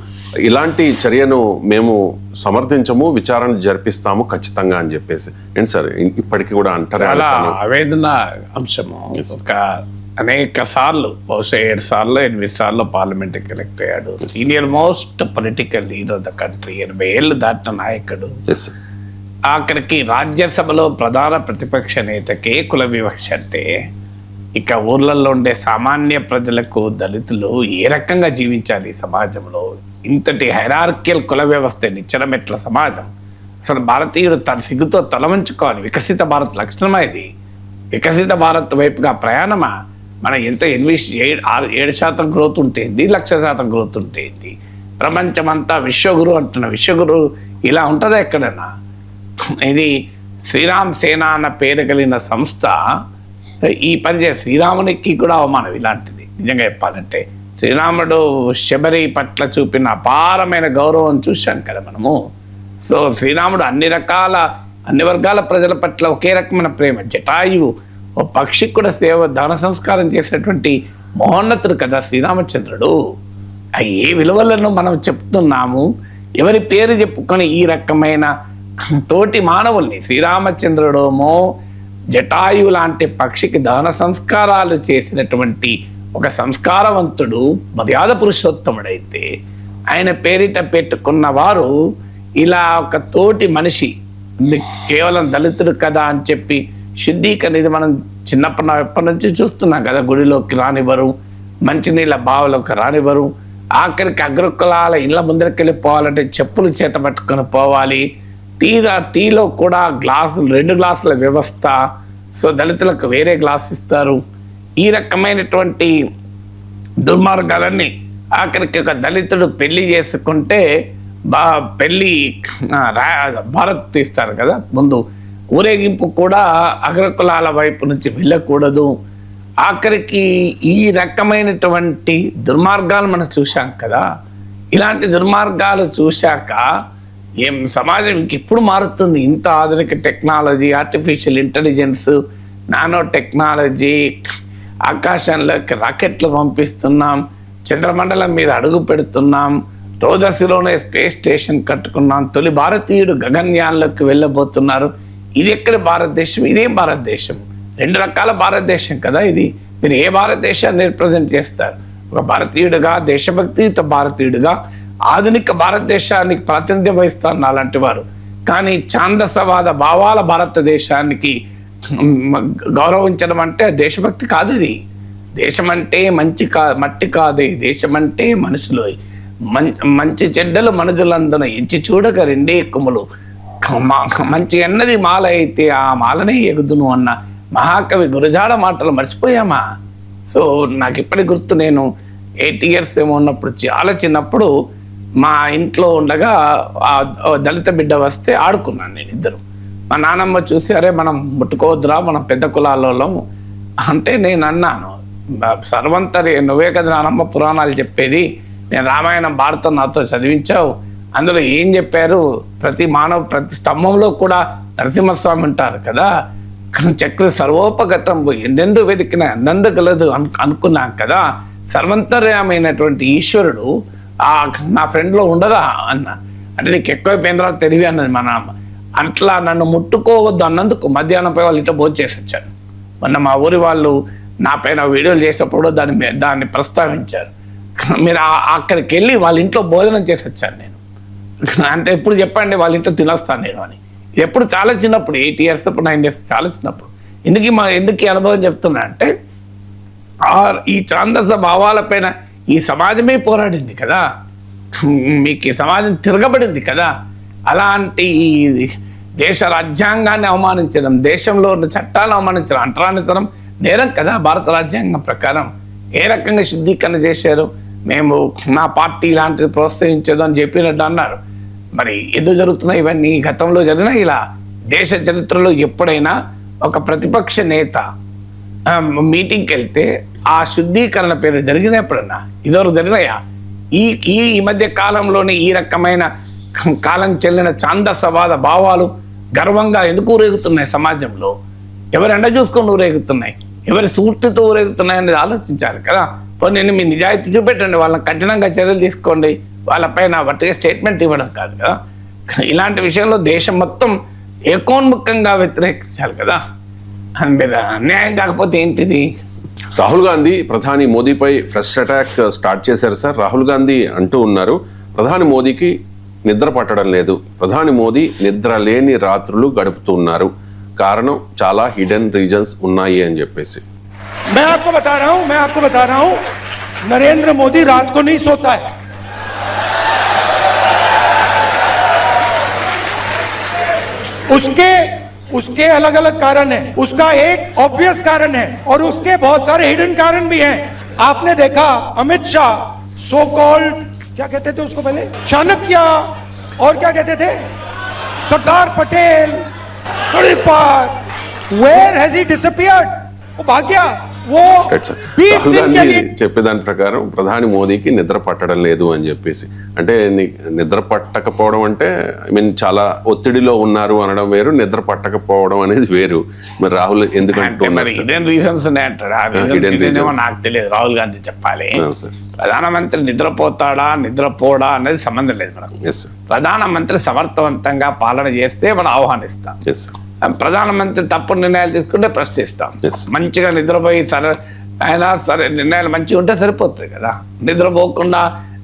ఇలాంటి చర్యను మేము సమర్థించము, విచారణ జరిపిస్తాము ఖచ్చితంగా అని చెప్పేసి. ఏంటి సార్ ఇప్పటికీ కూడా అంటారు? చాలా ఆవేదన అంశము. ఒక అనేక సార్లు, బహుశా 7 సార్లు 8 సార్లు పార్లమెంట్కి ఎలక్ట్ అయ్యాడు. Senior most political leader of the country, 80 ఏళ్ళు దాటిన నాయకుడు. ఆఖరికి రాజ్యసభలో ప్రధాన ప్రతిపక్ష నేతకే కుల వివక్ష అంటే ఇక ఊర్లలో ఉండే సామాన్య ప్రజలకు, దళితులు ఏ రకంగా జీవించాలి ఈ సమాజంలో? ఇంతటి హైరార్కియల్ కుల వ్యవస్థ నిచ్చనమెట్ల సమాజం. అసలు భారతీయుడు తన సిగ్గుతో తలవంచుకోవాలి. వికసిత భారత్ లక్షణమా ఇది? వికసిత భారత్ వైపుగా ప్రయాణమా? మన ఎంత 7% గ్రోత్ ఉంటేంది, 1,00,000% గ్రోత్ ఉంటేంది? ప్రపంచమంతా విశ్వగురు అంటున్న విశ్వగురు ఇలా ఉంటుందా ఎక్కడైనా? ఇది శ్రీరామ్ సేన అన్న పేరు కలిగిన సంస్థ ఈ పని చేసి శ్రీరామునికి కూడా అవమానం ఇలాంటిది. నిజంగా చెప్పాలంటే శ్రీరాముడు శబరి పట్ల చూపిన అపారమైన గౌరవం చూశాం కదా మనము. సో శ్రీరాముడు అన్ని వర్గాల ప్రజల పట్ల ఒకే రకమైన ప్రేమ. జటాయు ఓ పక్షికి కూడా దాన సంస్కారం చేసినటువంటి మహోన్నతుడు కదా శ్రీరామచంద్రుడు. ఏ విలువలను మనం చెప్తున్నాము? ఎవరి పేరు చెప్పుకొని ఈ రకమైన తోటి మానవుల్ని, శ్రీరామచంద్రుడేమో జటాయు లాంటి పక్షికి దాన సంస్కారాలు చేసినటువంటి ఒక సంస్కారవంతుడు, మర్యాద పురుషోత్తముడైతే ఆయన పేరిట పెట్టుకున్న వారు ఇలా ఒక తోటి మనిషి కేవలం దళితుడు కదా అని చెప్పి శుద్ధీకరణ, ఇది మనం ఎప్పటి నుంచి చూస్తున్నాం కదా. గుడిలోకి రానివ్వరు, మంచినీళ్ళ బావులోకి రానివ్వరు, ఆఖరికి అగ్రకులాల ఇళ్ళ ముందరికి వెళ్ళిపోవాలంటే చెప్పులు చేత పట్టుకొని పోవాలి. టీలో కూడా 2 గ్లాసుల వ్యవస్థ. సో దళితులకు వేరే గ్లాస్ ఇస్తారు. ఈ రకమైనటువంటి దుర్మార్గాలన్నీ ఆఖరికి ఒక దళితుడు పెళ్లి చేసుకుంటే పెళ్ళి భారత్ తీస్తారు కదా, ముందు ఊరేగింపు కూడా అగ్రకులాల వైపు నుంచి వెళ్ళకూడదు. ఆఖరికి ఈ రకమైనటువంటి దుర్మార్గాలు మనం చూశాం కదా. ఇలాంటి దుర్మార్గాలు చూశాక సమాజం ఇంకెప్పుడు మారుతుంది? ఇంత ఆధునిక technology, artificial intelligence, nano technology, ఆకాశంలోకి రాకెట్లు పంపిస్తున్నాం, చంద్రమండలం మీద అడుగు పెడుతున్నాం, రోదసిలోనే స్పేస్ స్టేషన్ కట్టుకున్నాం, తొలి భారతీయుడు గగన్యాన్లోకి వెళ్ళబోతున్నారు. ఇది ఎక్కడ భారతదేశం? ఇదేం భారతదేశం? 2 రకాల భారతదేశం కదా ఇది. మీరు ఏ భారతదేశాన్ని రిప్రజెంట్ చేస్తారు? ఒక భారతీయుడిగా, దేశభక్తియుత భారతీయుడిగా ఆధునిక భారతదేశానికి ప్రాతినిధ్యం వహిస్తున్న అలాంటి వారు. కానీ ఛాందసవాద భావాల భారతదేశానికి గౌరవించడం అంటే దేశభక్తి కాదు. ఇది దేశం అంటే మట్టి కాదే, దేశం అంటే మనుషులు. మంచి చెడ్డలు మనుషులందున ఎంచి చూడక రెండే కొమ్ములు, మంచి అన్నది మాల అయితే ఆ మాలనే ఎగుదును అన్న మహాకవి గురజాడ మాటలు మర్చిపోయామా? సో నాకు ఇప్పటికి గుర్తు, నేను 8 years ఏమో ఉన్నప్పుడు, చాలా చిన్నప్పుడు మా ఇంట్లో ఉండగా దళిత బిడ్డ వస్తే ఆడుకున్నాను నేను. ఇద్దరు మా నాన్నమ్మ చూసి, అరే మనం ముట్టుకోవద్దురా, మనం పెద్ద కులాలలో అంటే నేను అన్నాను, సర్వంతరి నువ్వే కదా నానమ్మ పురాణాలు చెప్పేది, నేను రామాయణం భారతం నాతో చదివించావు, అందులో ఏం చెప్పారు, ప్రతి స్తంభంలో కూడా నరసింహస్వామి ఉంటారు కదా, చక్ర సర్వోపగతం ఎందెందు వెతికిన ఎందెందు కలదు అనుకున్నాం కదా, సర్వంతర్యమైనటువంటి ఈశ్వరుడు నా ఫ్రెండ్లో ఉండదా అన్న. అంటే నీకు ఎక్కువైపోయిన తెలివి అన్నది మా నాన్న. అట్లా నన్ను ముట్టుకోవద్దు అన్నందుకు మధ్యాహ్నంపై వాళ్ళు ఇట్లా భోజనం చేసి వచ్చాను. మొన్న మా ఊరి వాళ్ళు నా పైన వీడియోలు చేసినప్పుడు దాన్ని ప్రస్తావించారు. మీరు అక్కడికి వెళ్ళి వాళ్ళ ఇంట్లో భోజనం చేసి వచ్చాను నేను. అంటే ఎప్పుడు చెప్పండి వాళ్ళ ఇంట్లో తినొస్తాను నేను అని. ఎప్పుడు చాలా చిన్నప్పుడు, 8 years, 9 years, చాలా చిన్నప్పుడు. ఎందుకు ఈ అనుభవం చెప్తున్నా అంటే, ఈ ఛాందస భావాలపైన ఈ సమాజమే పోరాడింది కదా, మీకు ఈ సమాజం తిరగబడింది కదా. అలాంటి దేశ రాజ్యాంగాన్ని అవమానించడం, దేశంలో ఉన్న చట్టాలను అవమానించడం అంటరానితనం నేరం కదా భారత రాజ్యాంగం ప్రకారం. ఏ రకంగా శుద్ధీకరణ చేశారు? మేము నా పార్టీ ఇలాంటిది ప్రోత్సహించదు అని చెప్పినట్టు అన్నారు. మరి ఎందుకు జరుగుతున్నాయి ఇవన్నీ? గతంలో జరిగిన ఇలా దేశ చరిత్రలో ఎప్పుడైనా ఒక ప్రతిపక్ష నేత మీటింగ్కి వెళ్తే ఆ శుద్ధీకరణ పేరు జరిగింది ఎప్పుడన్నా? ఇదివరకు జరిగినాయా? ఈ మధ్య కాలంలోనే ఈ రకమైన కాలం చెల్లిన ఛాందసవాద భావాలు గర్వంగా ఎందుకు ఊరేగుతున్నాయి సమాజంలో? ఎవరు ఎండ చూసుకొని ఊరేగుతున్నాయి, ఎవరి స్ఫూర్తితో ఊరేగుతున్నాయి అనేది ఆలోచించాలి కదా. నేను మీ నిజాయితీ చూపెట్టండి, వాళ్ళని కఠినంగా చర్యలు తీసుకోండి, వాళ్ళపైన వట్టిగా స్టేట్మెంట్ ఇవ్వడం కాదు కదా. ఇలాంటి విషయంలో దేశం మొత్తం ఏకోన్ముఖంగా వ్యతిరేకించాలి కదా. అది మీరు అన్యాయం కాకపోతే ఏంటిది? రాహుల్ గాంధీ ప్రధాని మోదీపై ఫ్రెష్ అటాక్ స్టార్ట్ చేశారు సార్. రాహుల్ గాంధీ అంటూ ఉన్నారు, ప్రధాని మోదీకి నిద్ర పట్టడం లేదు, ప్రధాని మోదీ నిద్ర లేని రాత్రులు గడుపుతున్నారు, కారణం చాలా హిడెన్ రీజన్స్ ఉన్నాయి అని చెప్పేసి. मैं आपको बता रहा हूं नरेंद्र मोदी रात को नहीं सोता है। उसके अलग अलग कारण है, उसका एक ऑब्वियस कारण है और उसके बहुत सारे हिडन कारण भी हैं। आपने देखा अमित शाह, सो कॉल्ड क्या कहते थे उसको पहले, चाणक्य, और क्या कहते थे, Sardar Patel, where has he disappeared? वो भाग गया. वो 20 రాహుల్ दिन के గాంధీ लिए చెప్పేదాని ప్రకారం ప్రధాని మోదీకి నిద్ర పట్టడం లేదు అని చెప్పేసి, అంటే నిద్ర పట్టకపోవడం అంటే చాలా ఒత్తిడిలో ఉన్నారు అనడం వేరు, నిద్ర పట్టకపోవడం అనేది వేరు. మరి రాహుల్ ఎందుకంటే హిడెన్ రీజన్స్ ఉన్నాయంటాడు. నాకు తెలియదు, రాహుల్ గాంధీ చెప్పాలి. ప్రధానమంత్రి నిద్రపోతాడా నిద్రపోడా అనేది సంబంధం లేదు మనకు. ప్రధానమంత్రి సమర్థవంతంగా పాలన చేస్తే మనం ఆహ్వానిస్తాం. ప్రధానమంత్రి తప్పుడు నిర్ణయాలు తీసుకుంటే ప్రశ్నిస్తాం. మంచిగా నిద్రపోయి సరే నిర్ణయాలు మంచిగా ఉంటే సరిపోతుంది కదా. నిద్రపోకుండా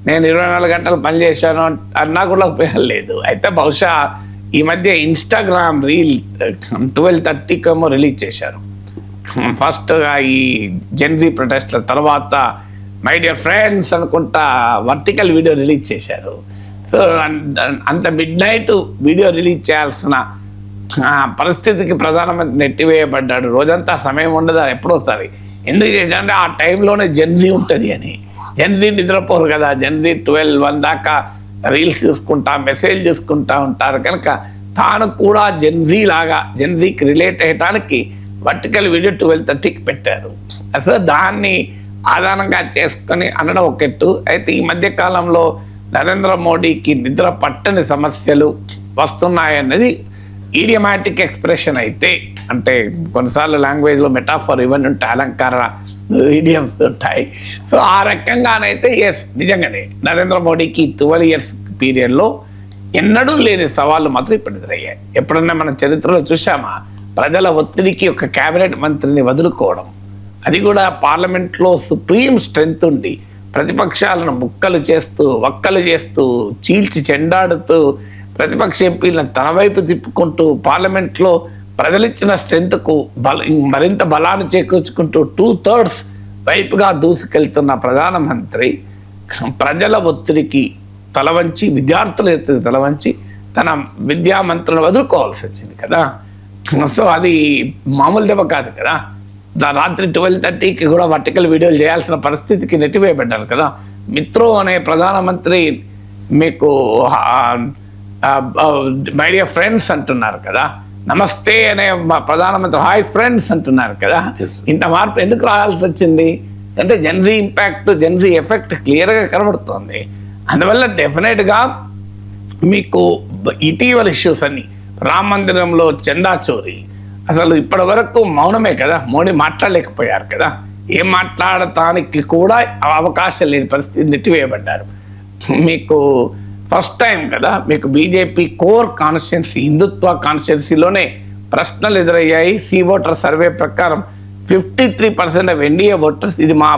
నేను 24 గంటలు పనిచేశాను అన్నా కూడా ఉపయోగం లేదు. అయితే బహుశా ఈ మధ్య ఇన్స్టాగ్రామ్ రీల్ 12:30 రిలీజ్ చేశారు. ఫస్ట్గా ఈ జెన్జీ ప్రొటెస్ట్ల తర్వాత మై డియర్ ఫ్రెండ్స్ అనుకుంటా వర్టికల్ వీడియో రిలీజ్ చేశారు. సో అంత మిడ్నైట్ వీడియో రిలీజ్ చేయాల్సిన పరిస్థితికి ప్రధానమంత్రి నెట్టివేయబడ్డాడు. రోజంతా సమయం ఉండదు, ఎప్పుడొస్తుంది. ఎందుకు చేశారంటే ఆ టైంలోనే జెన్జీ ఉంటుంది అని. జెన్జీ నిద్రపోరు కదా, జెన్జీ 12-1 దాకా రీల్స్ చూసుకుంటా మెసేజ్ చూసుకుంటా ఉంటారు కనుక తాను కూడా జెన్జీకి రిలేట్ అయ్యడానికి వర్టికల్ వీడియో 12:30కి పెట్టారు. అసలు దాన్ని ఆధారంగా చేసుకొని అనడం ఒకెట్టు. అయితే ఈ మధ్య కాలంలో నరేంద్ర మోడీకి నిద్ర పట్టని సమస్యలు వస్తున్నాయన్నది ఈడియమాటిక్ ఎక్స్ప్రెషన్. అయితే అంటే కొన్నిసార్లు లాంగ్వేజ్లో మెటాఫర్ ఇవన్నీ ఉంటాయి, అలంకార ఈడియమ్స్ ఉంటాయి. సో ఆ రకంగానైతే నిజంగానే నరేంద్ర మోడీకి 12 years పీరియడ్లో ఎన్నడూ లేని సవాళ్ళు మాత్రం ఇప్పుడు ఎదురయ్యాయి. ఎప్పుడన్నా మనం చరిత్రలో చూసామా ప్రజల ఒత్తిడికి ఒక కేబినెట్ మంత్రిని వదులుకోవడం, అది కూడా పార్లమెంట్లో సుప్రీం స్ట్రెంగ్త్ ఉండి ప్రతిపక్షాలను ముక్కలు చేస్తూ వక్కలు చేస్తూ చీల్చి చెండాడుతూ ప్రతిపక్ష ఎంపీలను తన వైపు తిప్పుకుంటూ పార్లమెంట్లో ప్రజలిచ్చిన స్ట్రెంత్కు మరింత బలాన్ని చేకూర్చుకుంటూ 2/3 వైపుగా దూసుకెళ్తున్న ప్రధానమంత్రి ప్రజల ఒత్తిడికి తలవంచి విద్యార్థుల ఒత్తిడికి తలవంచి తన విద్యా మంత్రులను వదులుకోవాల్సి వచ్చింది కదా. సో అది మామూలు దెబ్బ కాదు కదా. రాత్రి 12:30కి కూడా వర్టికల్ వీడియోలు చేయాల్సిన పరిస్థితికి నెట్టివేయబడ్డారు కదా. మిత్రో అనే ప్రధానమంత్రి మీకు మై డియర్ ఫ్రెండ్స్ అంటున్నారు కదా. నమస్తే అనే ప్రధానమంత్రి హాయ్ ఫ్రెండ్స్ అంటున్నారు కదా. ఇంత మార్పు ఎందుకు రావాల్సి వచ్చింది అంటే జెన్జీ ఇంపాక్ట్ జెన్జీ ఎఫెక్ట్ క్లియర్గా కనబడుతుంది. అందువల్ల డెఫినెట్గా మీకు ఇటీవల ఇష్యూస్ అన్ని రామ మందిరంలో చందా చోరీ అసలు ఇప్పటి వరకు మౌనమే కదా. మోడీ మాట్లాడలేకపోయారు కదా. ఏం మాట్లాడటానికి కూడా అవకాశం లేని పరిస్థితి నెట్టివేయబడ్డారు. మీకు ఫస్ట్ టైం కదా మీకు బీజేపీ కోర్ కాన్స్టిట్యున్సీ హిందుత్వ కాన్స్టిట్యున్సీలోనే ప్రశ్నలు ఎదురయ్యాయి. సీ ఓటర్ సర్వే ప్రకారం 53% ఆఫ్ ఎన్డీఏ ఓటర్స్ ఇది మా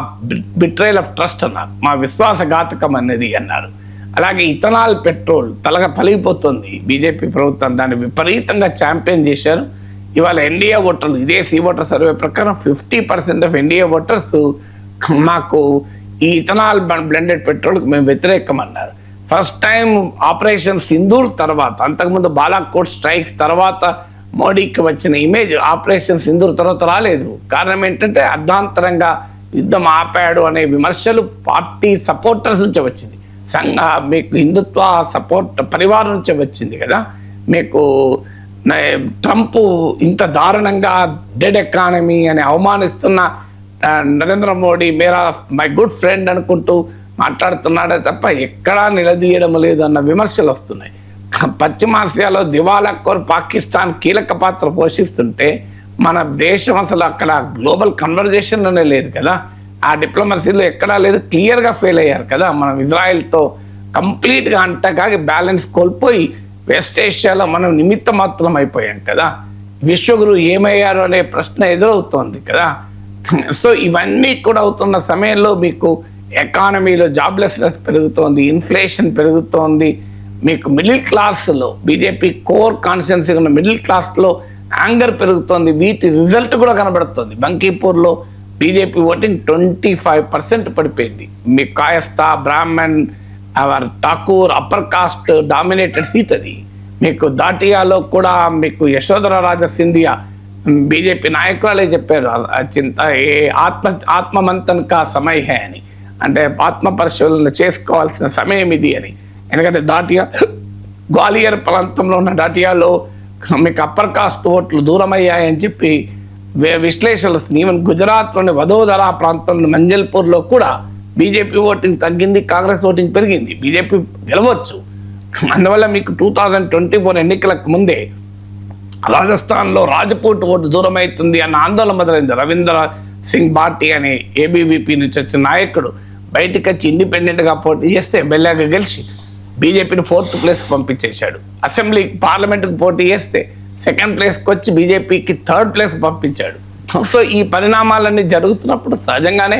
బిట్రేల్ ఆఫ్ ట్రస్ట్ అన్నారు, మా విశ్వాసఘాతకం అనేది అన్నారు. అలాగే ఇథనాల్ పెట్రోల్ తలగా పలిగిపోతుంది. బీజేపీ ప్రభుత్వం దాన్ని విపరీతంగా ఛాంపియన్ చేశారు. ఇవాళ ఎన్డీఏ ఓటర్లు ఇదే సీ ఓటర్ సర్వే ప్రకారం 50% ఆఫ్ ఎన్డీఏ ఓటర్స్ మాకు ఈ ఇథనాల్ బ్లెండెడ్ పెట్రోల్కి మేము వ్యతిరేకమన్నారు. ఫస్ట్ టైం ఆపరేషన్ సింధూర్ తర్వాత, అంతకుముందు బాలాకోట్ స్ట్రైక్స్ తర్వాత మోడీకి వచ్చిన ఇమేజ్ ఆపరేషన్ సింధూర్ తర్వాత రాలేదు. కారణం ఏంటంటే అర్ధాంతరంగా యుద్ధం ఆపాడు అనే విమర్శలు పార్టీ సపోర్టర్స్ నుంచి వచ్చింది. మీకు హిందుత్వ సపోర్ట్ పరివారం నుంచి వచ్చింది కదా. మీకు ట్రంప్ ఇంత దారుణంగా డెడ్ ఎకానమీ అని అవమానిస్తున్న Narendra Modi my good friend అనుకుంటూ మాట్లాడుతున్నాడే తప్ప ఎక్కడా నిలదీయడం లేదు అన్న విమర్శలు వస్తున్నాయి. పశ్చిమాసియాలో దివాలాకోర్ పాకిస్తాన్ కీలక పాత్ర పోషిస్తుంటే మన దేశం అసలు అక్కడ గ్లోబల్ కన్వర్జేషన్లోనే లేదు కదా. ఆ డిప్లొమసీలో ఎక్కడా లేదు, క్లియర్గా ఫెయిల్ అయ్యారు కదా. మనం ఇజ్రాయెల్తో కంప్లీట్గా అంటకాగి బ్యాలెన్స్ కోల్పోయి వెస్ట్ ఏషియాలో మనం నిమిత్త మాత్రం అయిపోయాం కదా. విశ్వగురు ఏమయ్యారు అనే ప్రశ్న ఎదురవుతోంది కదా. సో ఇవన్నీ కూడా అవుతున్న సమయంలో మీకు ఎకానమీలో జాబ్లెస్నెస్ పెరుగుతోంది, ఇన్ఫ్లేషన్ పెరుగుతోంది. మీకు మిడిల్ క్లాస్లో బీజేపీ కోర్ కాన్స్టిట్యున్సీ ఉన్న మిడిల్ క్లాస్లో యాంగర్ పెరుగుతోంది. వీటి రిజల్ట్ కూడా కనబడుతుంది. బంకీపూర్లో బీజేపీ ఓటింగ్ 25% పడిపోయింది. మీకు Kayastha, Brahman, Thakur, upper caste dominated seat అది. మీకు దాటియాలో కూడా మీకు యశోధర రాజ సింధియా బీజేపీ నాయకురాలే చెప్పారు ఆత్మమంతన్ కా సమయ హే అని, అంటే ఆత్మ పరిశోధన చేసుకోవాల్సిన సమయం ఇది అని. ఎందుకంటే దాటియా గ్వాలియర్ ప్రాంతంలో ఉన్న దాటియాలో మీకు అప్పర్ కాస్ట్ ఓట్లు దూరమయ్యాయని చెప్పి విశ్లేషణలు వస్తుంది. ఈవెన్ గుజరాత్లోని వదోదరా ప్రాంతంలో మంజల్పూర్లో కూడా బీజేపీ ఓటింగ్ తగ్గింది, కాంగ్రెస్ ఓటింగ్ పెరిగింది. బీజేపీ గెలవచ్చు. అందువల్ల మీకు 2024 ఎన్నికలకు ముందే రాజస్థాన్లో రాజపూట్ ఓటు దూరం అవుతుంది అన్న ఆందోళన మొదలైంది. రవీంద్ర సింగ్ బాటి అనే ఏబీవీపీ నుంచి వచ్చిన నాయకుడు బయటకు వచ్చి ఇండిపెండెంట్గా పోటీ చేస్తే ఎమ్మెల్యేగా గెలిచి బీజేపీని 4th ప్లేస్కి పంపించేశాడు. అసెంబ్లీ పార్లమెంట్కి పోటీ చేస్తే 2nd ప్లేస్కి వచ్చి బీజేపీకి 3rd ప్లేస్కి పంపించాడు. సో ఈ పరిణామాలన్నీ జరుగుతున్నప్పుడు సహజంగానే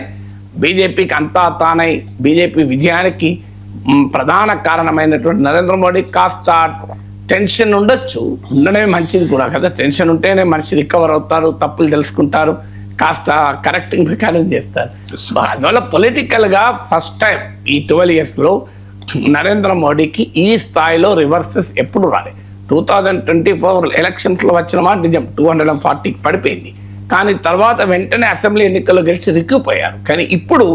బీజేపీకి అంతా తానై బీజేపీ విజయానికి ప్రధాన కారణమైనటువంటి నరేంద్ర మోడీ కాస్త టెన్షన్ ఉండొచ్చు, ఉండడమే మంచిది కూడా కదా. టెన్షన్ ఉంటేనే మనిషి రికవర్ అవుతారు, తప్పులు తెలుసుకుంటారు, కాస్త కరెక్టింగ్ మెకానిజం చేస్తారు. అందువల్ల పొలిటికల్గా ఫస్ట్ టైం ఈ 12 yearsలో నరేంద్ర మోడీకి ఈ స్థాయిలో రివర్సెస్ ఎప్పుడు రాలేదు. 2024 ఎలక్షన్స్లో వచ్చిన మాట నిజం, 240కి పడిపోయింది. కానీ తర్వాత వెంటనే అసెంబ్లీ ఎన్నికల్లో గెలిచి రిక్కిపోయారు. కానీ ఇప్పుడు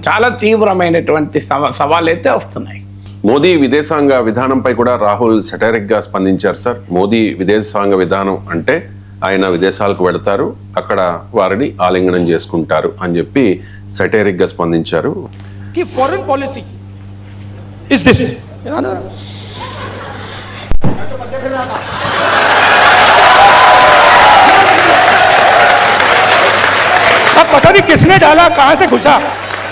చాలా తీవ్రమైనటువంటి సవాళ్ళు అయితే వస్తున్నాయి. మోదీ విదేశాంగ విధానంపై కూడా రాహుల్ సెటరిక్ గా స్పందించారు సార్. మోదీ విదేశాంగ విధానం అంటే ఆయన విదేశాలకు వెళతారు, అక్కడ వారిని ఆలింగనం చేసుకుంటారు అని చెప్పి సెటరిక్ గా స్పందించారు. ఫారెన్ పాలసీ ఇస్ దిస్ अब पता नहीं किसने डाला, कहां से घुसा.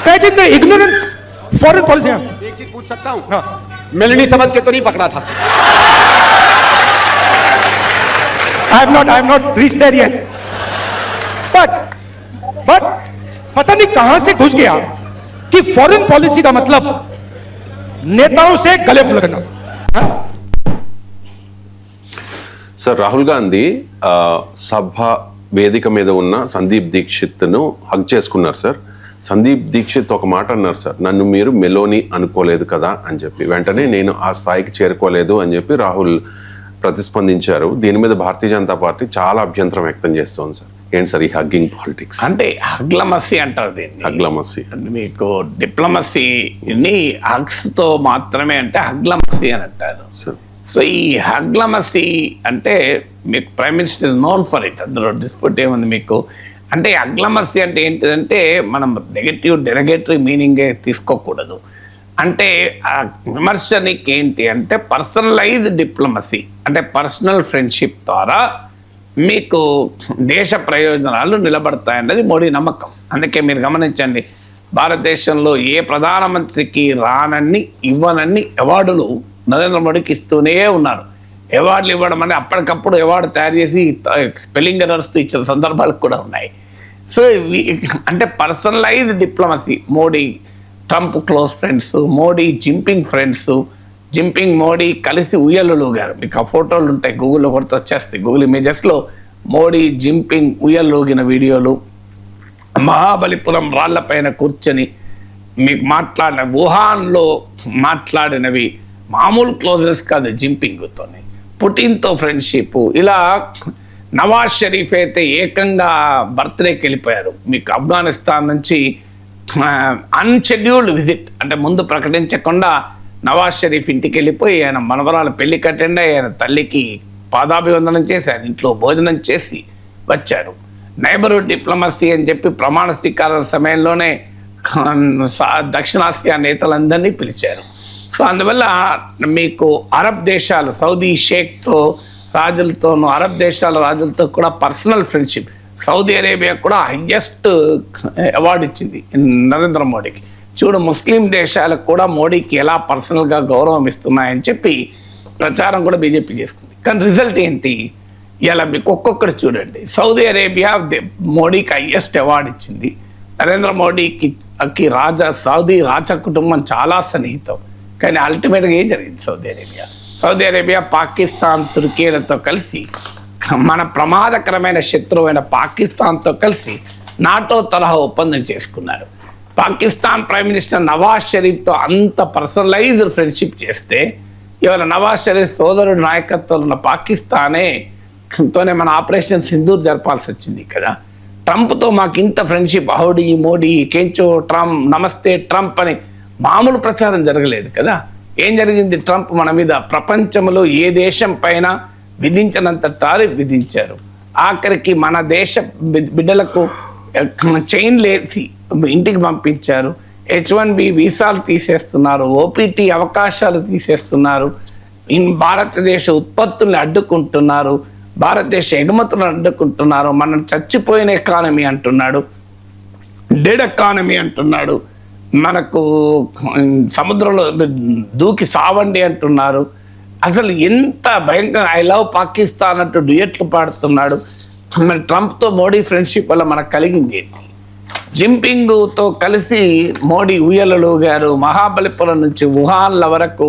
Imagine the ignorance. Foreign policy. एक चीज पूछ सकता हूँ? मिलनी समझ के तो नहीं पकड़ा था? I have not reached there yet. But पता नहीं कहां से घुस गया कि फॉरेन पॉलिसी का मतलब नेताओं से गले लगना। సార్ రాహుల్ గాంధీ సభ వేదిక మీద ఉన్న సందీప్ దీక్షిత్ను హగ్ చేసుకున్నారు సార్. సందీప్ దీక్షిత్ ఒక మాట అన్నారు సార్, నన్ను మీరు మెలోని అనుకోలేదు కదా అని చెప్పి, వెంటనే నేను ఆ స్థాయికి చేరుకోలేదు అని చెప్పి రాహుల్ ప్రతిస్పందించారు. దీని మీద భారతీయ జనతా పార్టీ చాలా అభ్యంతరం వ్యక్తం చేస్తోంది సార్. ఏంటి సార్ ఈ హగ్గింగ్ పాలిటిక్స్? అంటే హగ్లమసీ అంటారు దీన్ని. హగ్లమసీ మీకు డిప్లొమసీని హగ్స్ తో మాత్రమే అంటే హగ్లమసీ అని అంటారు. సో ఈ హగ్లమసీ అంటే మీకు prime minister is known for it, అందులో డిస్ప్యూట్ ఏముంది మీకు. అంటే హగ్లమసీ అంటే ఏంటిదంటే మనం నెగటివ్ డెరగేటరీ మీనింగే తీసుకోకూడదు. అంటే ఆ విమర్శనికి ఏంటి అంటే పర్సనలైజ్ డిప్లొమసీ, అంటే పర్సనల్ ఫ్రెండ్షిప్ ద్వారా మీకు దేశ ప్రయోజనాలు నిలబడతాయన్నది మోడీ నమ్మకం. అందుకే మీరు గమనించండి, భారతదేశంలో ఏ ప్రధానమంత్రికి రానన్ని ఇవ్వనన్ని అవార్డులు నరేంద్ర మోడీకి ఇస్తూనే ఉన్నారు. అవార్డులు ఇవ్వడం అంటే అప్పటికప్పుడు అవార్డు తయారు చేసి స్పెల్లింగ్ ఎర్రర్స్తో ఇచ్చిన సందర్భాలు కూడా ఉన్నాయి. సో అంటే personalize diplomacy. Modi Trump close friends, Modi Jinping friends, Jinping Modi కలిసి ఉయ్యలుగారు. మీకు ఆ ఫోటోలు ఉంటాయి, గూగుల్లో కొడితే వచ్చేస్తాయి, గూగుల్ ఇమేజెస్లో మోడీ జింపింగ్ ఉయ్యలుగిన వీడియోలు, మహాబలిపురం రాళ్లపైన కూర్చొని మీకు మాట్లాడిన వుహాన్లో మాట్లాడినవి మామూలు క్లోజెస్ కాదు. జింపింగ్తో, పుటిన్తో ఫ్రెండ్షిప్. ఇలా నవాజ్ షరీఫ్ అయితే ఏకంగా బర్త్డేకి వెళ్ళిపోయారు. మీకు ఆఫ్ఘనిస్తాన్ నుంచి అన్షెడ్యూల్డ్ విజిట్, అంటే ముందు ప్రకటించకుండా నవాజ్ షరీఫ్ ఇంటికి వెళ్ళిపోయి ఆయన మనవరాలు పెళ్లి కట్టండి, ఆయన తల్లికి పాదాభివందనం చేసి ఆయన ఇంట్లో భోజనం చేసి వచ్చారు. నైబర్హుడ్ డిప్లొమసీ అని చెప్పి ప్రమాణ స్వీకారం సమయంలోనే దక్షిణాసియా నేతలందరినీ పిలిచారు. సో అందువల్ల మీకు అరబ్ దేశాలు, సౌదీ షేక్తో రాజులతోనూ, అరబ్ దేశాల రాజులతో కూడా పర్సనల్ ఫ్రెండ్షిప్. సౌదీ అరేబియా కూడా హయ్యెస్ట్ అవార్డు ఇచ్చింది నరేంద్ర మోడీకి. చూడు, ముస్లిం దేశాలకు కూడా మోడీకి ఎలా పర్సనల్గా గౌరవం ఇస్తున్నాయని చెప్పి ప్రచారం కూడా బీజేపీ చేసుకుంది. కానీ రిజల్ట్ ఏంటి? ఇలా మీకు ఒక్కొక్కరు చూడండి. సౌదీ అరేబియా మోడీకి హయ్యెస్ట్ అవార్డు ఇచ్చింది. నరేంద్ర మోడీకి సౌదీ రాజ కుటుంబం చాలా సన్నిహితం. కానీ అల్టిమేట్గా ఏం జరిగింది? సౌదీ అరేబియా పాకిస్తాన్, తుర్కీలతో కలిసి మన ప్రమాదకరమైన శత్రువైన పాకిస్తాన్తో కలిసి నాటో తరహా ఒప్పందం చేసుకున్నారు. పాకిస్తాన్ ప్రైమ్ మినిస్టర్ నవాజ్ షరీఫ్తో అంత పర్సనలైజ్డ్ ఫ్రెండ్షిప్ చేస్తే ఇవాళ నవాజ్ షరీఫ్ సోదరుడు నాయకత్వంలో ఉన్న పాకిస్తాన్తోనే మన ఆపరేషన్ సింధూర్ జరపాల్సి వచ్చింది కదా. ట్రంప్తో మాకు ఇంత ఫ్రెండ్షిప్, హౌడీ మోడీ, కెంచో ట్రంప్, నమస్తే ట్రంప్ అని మామూలు ప్రచారం జరగలేదు కదా. ఏం జరిగింది? ట్రంప్ మన మీద ప్రపంచంలో ఏ దేశం పైన విధించినంత టారిఫ్ విధించారు. ఆఖరికి మన దేశ బిడ్డలకు చైన్లు వేసి ఇంటికి పంపించారు. H1B వీసాలు తీసేస్తున్నారు, OPT అవకాశాలు తీసేస్తున్నారు, భారతదేశ ఉత్పత్తుల్ని అడ్డుకుంటున్నారు, భారతదేశ ఎగుమతులను అడ్డుకుంటున్నారు, మనం చచ్చిపోయిన ఎకానమీ అంటున్నాడు, డెడ్ ఎకానమీ అంటున్నాడు, మనకు సముద్రంలో దూకి సావండి అంటున్నారు. అసలు ఎంత భయంకర ఐ లవ్ పాకిస్తాన్ అంటూ డ్యూయట్లు పాడుతున్నాడు. మరి ట్రంప్తో మోడీ ఫ్రెండ్షిప్ వల్ల మనకు కలిగింది ఏంటి? జింపింగ్తో కలిసి మోడీ ఉయ్యలుగారు. మహాబలిపురం నుంచి వుహాన్ల వరకు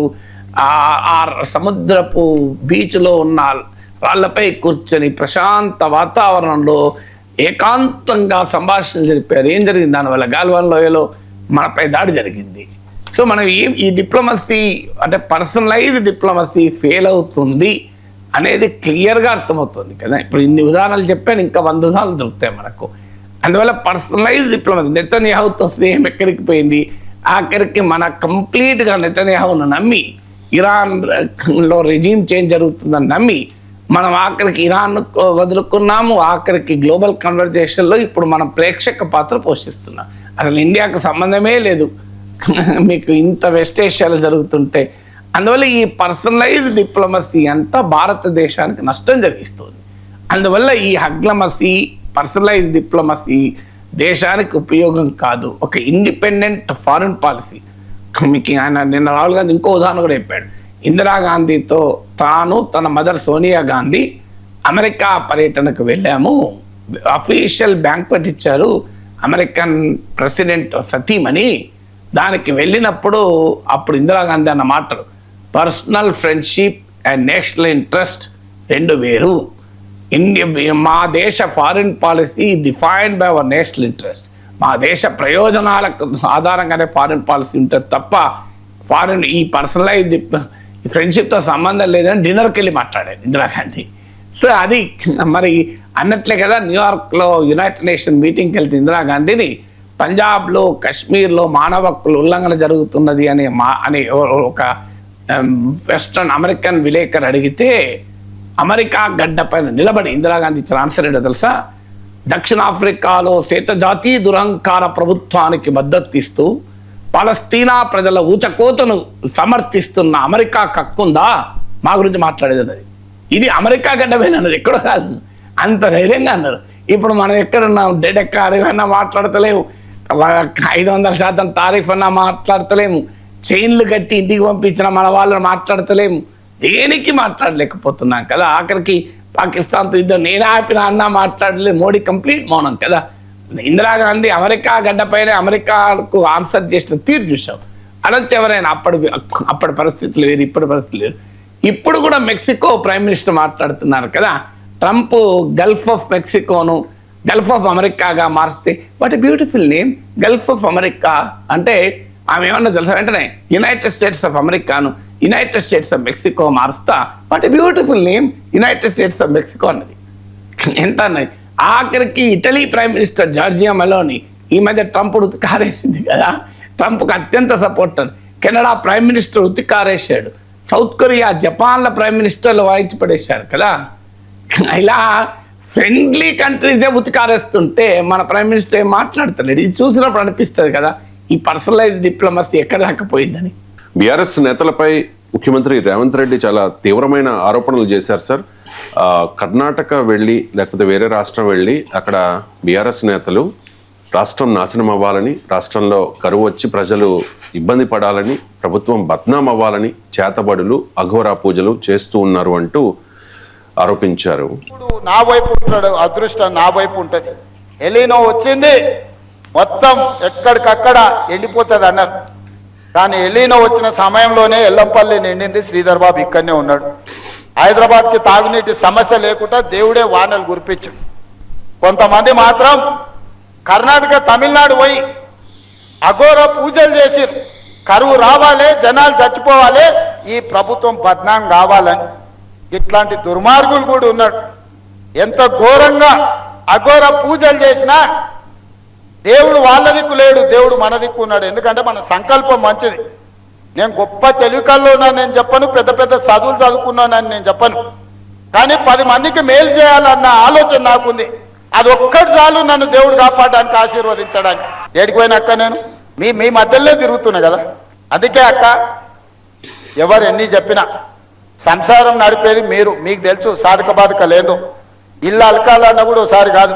ఆ సముద్రపు బీచ్లో ఉన్న రాళ్లపై కూర్చొని ప్రశాంత వాతావరణంలో ఏకాంతంగా సంభాషణలు జరిపారు. ఏం జరిగింది దానివల్ల? గాల్వాన్ లోయలో మనపై దాడి జరిగింది. సో మనం ఈ డిప్లొమసీ అంటే పర్సనలైజ్డ్ డిప్లొమసీ ఫెయిల్ అవుతుంది అనేది క్లియర్గా అర్థమవుతుంది కదా. ఇప్పుడు ఇన్ని ఉదాహరణలు చెప్పాను, ఇంకా 100 ఉదాహరణలు దొరుకుతాయి మనకు. అందువల్ల పర్సనలైజ్డ్ డిప్లొమసీ. నెతన్యాహుతో స్నేహం ఎక్కడికి పోయింది? ఆఖరికి మన కంప్లీట్గా నెతన్యాహును నమ్మి ఇరాన్లో రెజీమ్ చేంజ్ జరుగుతుందని నమ్మి మనం ఆఖరికి ఇరాన్ వదులుకున్నాము. ఆఖరికి గ్లోబల్ కన్వర్జేషన్లో ఇప్పుడు మనం ప్రేక్షక పాత్ర పోషిస్తున్నాం. అసలు ఇండియాకు సంబంధమే లేదు మీకు ఇంత వెస్ట్ ఏషియాలో జరుగుతుంటే. అందువల్ల ఈ పర్సనలైజ్డ్ డిప్లొమసీ అంతా భారతదేశానికి నష్టం జరిగిస్తుంది. అందువల్ల ఈ హగ్లమసీ, పర్సనలైజ్డ్ డిప్లొమసీ దేశానికి ఉపయోగం కాదు. ఒక ఇండిపెండెంట్ ఫారిన్ పాలసీ. మీకు ఆయన నిన్న రాహుల్ గాంధీ ఇంకో ఉదాహరణ కూడా చెప్పాడు. ఇందిరాగాంధీతో తాను, తన మదర్ సోనియా గాంధీ అమెరికా పర్యటనకు వెళ్ళాము, అఫీషియల్ బ్యాంక్వెట్ ఇచ్చారు. అమెరికన్ ప్రెసిడెంట్ సతీమణి దానికి వెళ్ళినప్పుడు అప్పుడు ఇందిరాగాంధీ అన్న మాటలు personal friendship and national interest రెండు వేరు. మా దేశ foreign policy defined by our national interest. మా దేశ ప్రయోజనాలకు ఆధారంగానే ఫారిన్ పాలసీ ఉంటుంది తప్ప ఫారిన్ ఈ పర్సనలైజ్ ఫ్రెండ్షిప్తో సంబంధం లేదని డిన్నర్కి వెళ్ళి మాట్లాడారు ఇందిరాగాంధీ. సో అది మరి అన్నట్లే కదా, న్యూయార్క్లో యునైటెడ్ నేషన్ మీటింగ్కి వెళ్తే ఇందిరాగాంధీని పంజాబ్లో కాశ్మీర్లో మానవ హక్కుల ఉల్లంఘన జరుగుతున్నది అని ఒక వెస్టర్న్ అమెరికన్ విలేకరు అడిగితే అమెరికా గడ్డ పైన నిలబడి ఇందిరాగాంధీ ఇచ్చిన ఆన్సర్ ఏంటో తెలుసా? దక్షిణాఫ్రికాలో శ్వేతజాతి దురహంకార ప్రభుత్వానికి మద్దతు ఇస్తూ పాలస్తీనా ప్రజల ఊచకోతను సమర్థిస్తున్న అమెరికా కక్కుందా మా గురించి మాట్లాడేది అన్నది. ఇది అమెరికా గడ్డపైన అన్నది, ఎక్కడో కాదు. అంత ధైర్యంగా అన్నారు. ఇప్పుడు మనం ఎక్కడున్నాం? డెడెక్ టారిఫ్ అన్నా మాట్లాడతలేము, 500% టారిఫ్ అన్నా మాట్లాడతలేము, చైన్లు కట్టి ఇంటికి పంపించిన మన వాళ్ళని మాట్లాడతలేము, దేనికి మాట్లాడలేకపోతున్నాం కదా. ఆఖరికి పాకిస్తాన్తో యుద్ధం నేను ఆపిన అన్నా మాట్లాడలేదు. మోడీ కంప్లీట్ మౌనం కదా. ఇందిరాగాంధీ అమెరికా గడ్డపైన అమెరికాకు ఆన్సర్ చేసిన తీరు చూసాం. అనొచ్చు ఎవరైనా, అప్పటి పరిస్థితులు వేరు, ఇప్పటి పరిస్థితులు వేరు. ఇప్పుడు కూడా మెక్సికో ప్రైమ్ మినిస్టర్ మాట్లాడుతున్నారు కదా, ట్రంప్ గల్ఫ్ ఆఫ్ మెక్సికోను గల్ఫ్ ఆఫ్ అమెరికాగా మారిస్తే what beautiful name gulf of America అంటే ఆమె ఏమన్నా తెలుసా? వెంటనే యునైటెడ్ స్టేట్స్ ఆఫ్ అమెరికాను యునైటెడ్ స్టేట్స్ ఆఫ్ మెక్సికో మారుస్తా, what beautiful name united states of Mexico అన్నది. ఎంత అన్నది. ఆఖరికి Italy prime minister Giorgia Meloni ఈ మధ్య ట్రంప్ ఉతికారేసింది కదా, ట్రంప్కి అత్యంత సపోర్టర్. కెనడా ప్రైమ్ మినిస్టర్ ఉతికారేసాడు. సౌత్ కొరియా, జపాన్ల ప్రైమ్ మినిస్టర్లు వాయించి పడేశారు కదా. ఇలా ఫ్రెండ్లీ కంట్రీసే ఉతికారేస్తుంటే మన ప్రైమ్ మినిస్టర్ ఏం మాట్లాడతలేడు. ఇది చూసినప్పుడు అనిపిస్తుంది కదా ఈ పర్సనలైజ్ డిప్లొమసీ ఎక్కడ దాకపోయిందని. బీఆర్ఎస్ నేతలపై ముఖ్యమంత్రి రేవంత్ రెడ్డి చాలా తీవ్రమైన ఆరోపణలు చేశారు సార్. కర్ణాటక వెళ్ళి లేకపోతే వేరే రాష్ట్రం వెళ్ళి అక్కడ బీఆర్ఎస్ నేతలు రాష్ట్రం నాశనం అవ్వాలని, రాష్ట్రంలో కరువు వచ్చి ప్రజలు ఇబ్బంది పడాలని, ప్రభుత్వం బద్నాం అవ్వాలని చేతబడులు అఘోరా పూజలు చేస్తూ ఉన్నారు అంటూ ఆరోపించారు. ఇప్పుడు నా వైపు ఉంటాడు, అదృష్టం నా వైపు ఉంటుంది. ఎలీనో వచ్చింది, మొత్తం ఎక్కడికక్కడ ఎండిపోతుంది అన్నారు. కానీ ఎలీనో వచ్చిన సమయంలోనే ఎల్లంపల్లి నిండింది. శ్రీధర్ బాబు ఇక్కడనే ఉన్నాడు. హైదరాబాద్కి తాగునీటి సమస్య లేకుండా దేవుడే వానలు కురిపించాడు. కొంతమంది మాత్రం కర్ణాటక, తమిళనాడు పోయి అఘోర పూజలు చేసి కరువు రావాలి, జనాలు చచ్చిపోవాలి, ఈ ప్రభుత్వం బద్నాం కావాలని. ఇట్లాంటి దుర్మార్గులు కూడా ఉన్నాడు. ఎంత ఘోరంగా అఘోర పూజలు చేసినా దేవుడు వాళ్ళ దిక్కు లేడు, దేవుడు మన దిక్కు ఉన్నాడు. ఎందుకంటే మన సంకల్పం మంచిది. నేను గొప్ప తెలివికల్లో ఉన్నాను నేను చెప్పను, పెద్ద పెద్ద చదువులు చదువుకున్నానని నేను చెప్పను. కానీ 10 మందికి మేలు చేయాలన్న ఆలోచన నాకుంది. అది ఒక్కటి చాలు నన్ను దేవుడు కాపాడడానికి, ఆశీర్వదించడానికి. ఏడికి పోయిన అక్క నేను మీ మధ్యలోనే తిరుగుతున్నా కదా. అందుకే అక్క ఎవరు ఎన్ని చెప్పినా సంసారం నడిపేది మీరు, మీకు తెలుసు సాధక బాధక లేదు. ఇల్లు అలకాలన్నా కూడా ఒకసారి కాదు,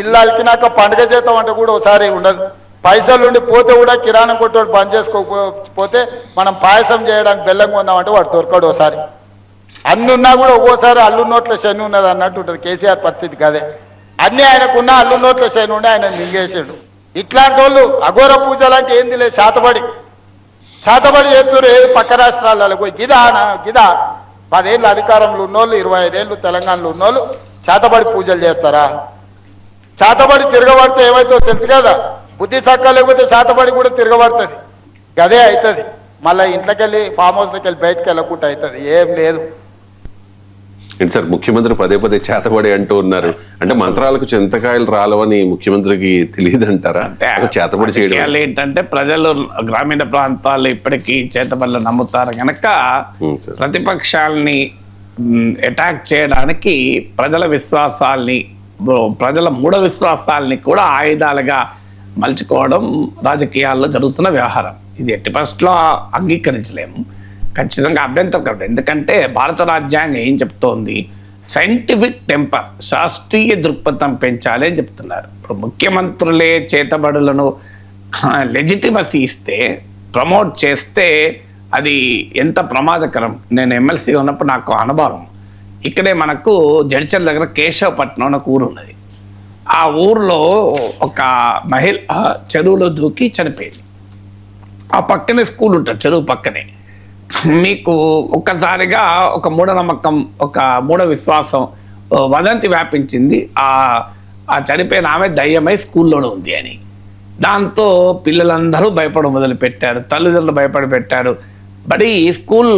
ఇల్లు అలికినాక పండుగ చేద్దాం అంటే కూడా ఒకసారి ఉండదు. పైసలు ఉండి పోతే కూడా కిరాణం కొట్టోడు బంద్ చేసుకోకపోతే మనం పాయసం చేయడానికి బెల్లం కొందామంటే వాడు దొరకడు ఒకసారి. అన్ని ఉన్నా కూడా ఒక్కోసారి అల్లు నోట్ల శని ఉన్నది అన్నట్టు ఉంటుంది. కేసీఆర్ పరిస్థితి కదే. అన్నీ ఆయనకున్న అల్లు నోట్ల శని ఉండి ఆయన మింగేసాడు. ఇట్లాంటి వాళ్ళు అఘోర పూజలు అంటే ఏంది లేదు, చేతబడి చేతురు. ఏది పక్క రాష్ట్రాలలో పోయి గిదా 10 ఏళ్ళు అధికారంలో ఉన్నోళ్ళు, 25 ఏళ్ళు తెలంగాణలో ఉన్నోళ్ళు చేతబడి పూజలు చేస్తారా? చేతబడి తిరగబడితే ఏమైతుందో తెలుసు కదా. బుద్ధి సక్క లేకపోతే చేతబడి కూడా తిరగబడుతుంది. గదే అవుతుంది. మళ్ళీ ఇంట్లోకి వెళ్ళి ఫామ్ హౌస్లోకి వెళ్ళి బయటకు వెళ్ళకుండా అవుతుంది. ఏం లేదు. ఏంటి సార్ ముఖ్యమంత్రి పదే పదే చేతబడి అంటూ ఉన్నారు అంటే మంత్రాలకు చింతకాయలు రాలవని ముఖ్యమంత్రికి తెలియదు అంటారా? చేతబడి చేయడం ఏంటంటే ప్రజలు గ్రామీణ ప్రాంతాల్లో ఇప్పటికీ చేతబడులు నమ్ముతారు కనుక ప్రతిపక్షాలని అటాక్ చేయడానికి ప్రజల విశ్వాసాల్ని, ప్రజల మూఢ విశ్వాసాల్ని కూడా ఆయుధాలుగా మలుచుకోవడం రాజకీయాల్లో జరుగుతున్న వ్యవహారం. ఇది ఎట్టి పరిస్థితుల్లో అంగీకరించలేము, ఖచ్చితంగా అభ్యంతరకరం. ఎందుకంటే భారత రాజ్యాంగం ఏం చెప్తోంది? సైంటిఫిక్ టెంపర్, శాస్త్రీయ దృక్పథం పెంచాలి అని చెప్తున్నారు. ఇప్పుడు ముఖ్యమంత్రులే చేతబడులను లెజిటిమసీ ఇస్తే, ప్రమోట్ చేస్తే అది ఎంత ప్రమాదకరం. నేను ఎమ్మెల్సీ ఉన్నప్పుడు నాకు అనుభవం. ఇక్కడే మనకు జడ్చర్ల దగ్గర కేశవపట్నం అని ఒక ఊరు ఉన్నది. ఆ ఊర్లో ఒక మహిళ చెరువులో దూకి చనిపోయింది. ఆ పక్కనే స్కూల్ ఉంటుంది, చెరువు పక్కనే. మీకు ఒక్కసారిగా ఒక మూఢనమ్మకం, ఒక మూఢ విశ్వాసం, వదంతి వ్యాపించింది. ఆ చనిపోయిన ఆమె దయ్యమై స్కూల్లోనే ఉంది అని. దాంతో పిల్లలందరూ భయపడడం మొదలుపెట్టారు, తల్లిదండ్రులు భయపడి పెట్టారు. బడి స్కూల్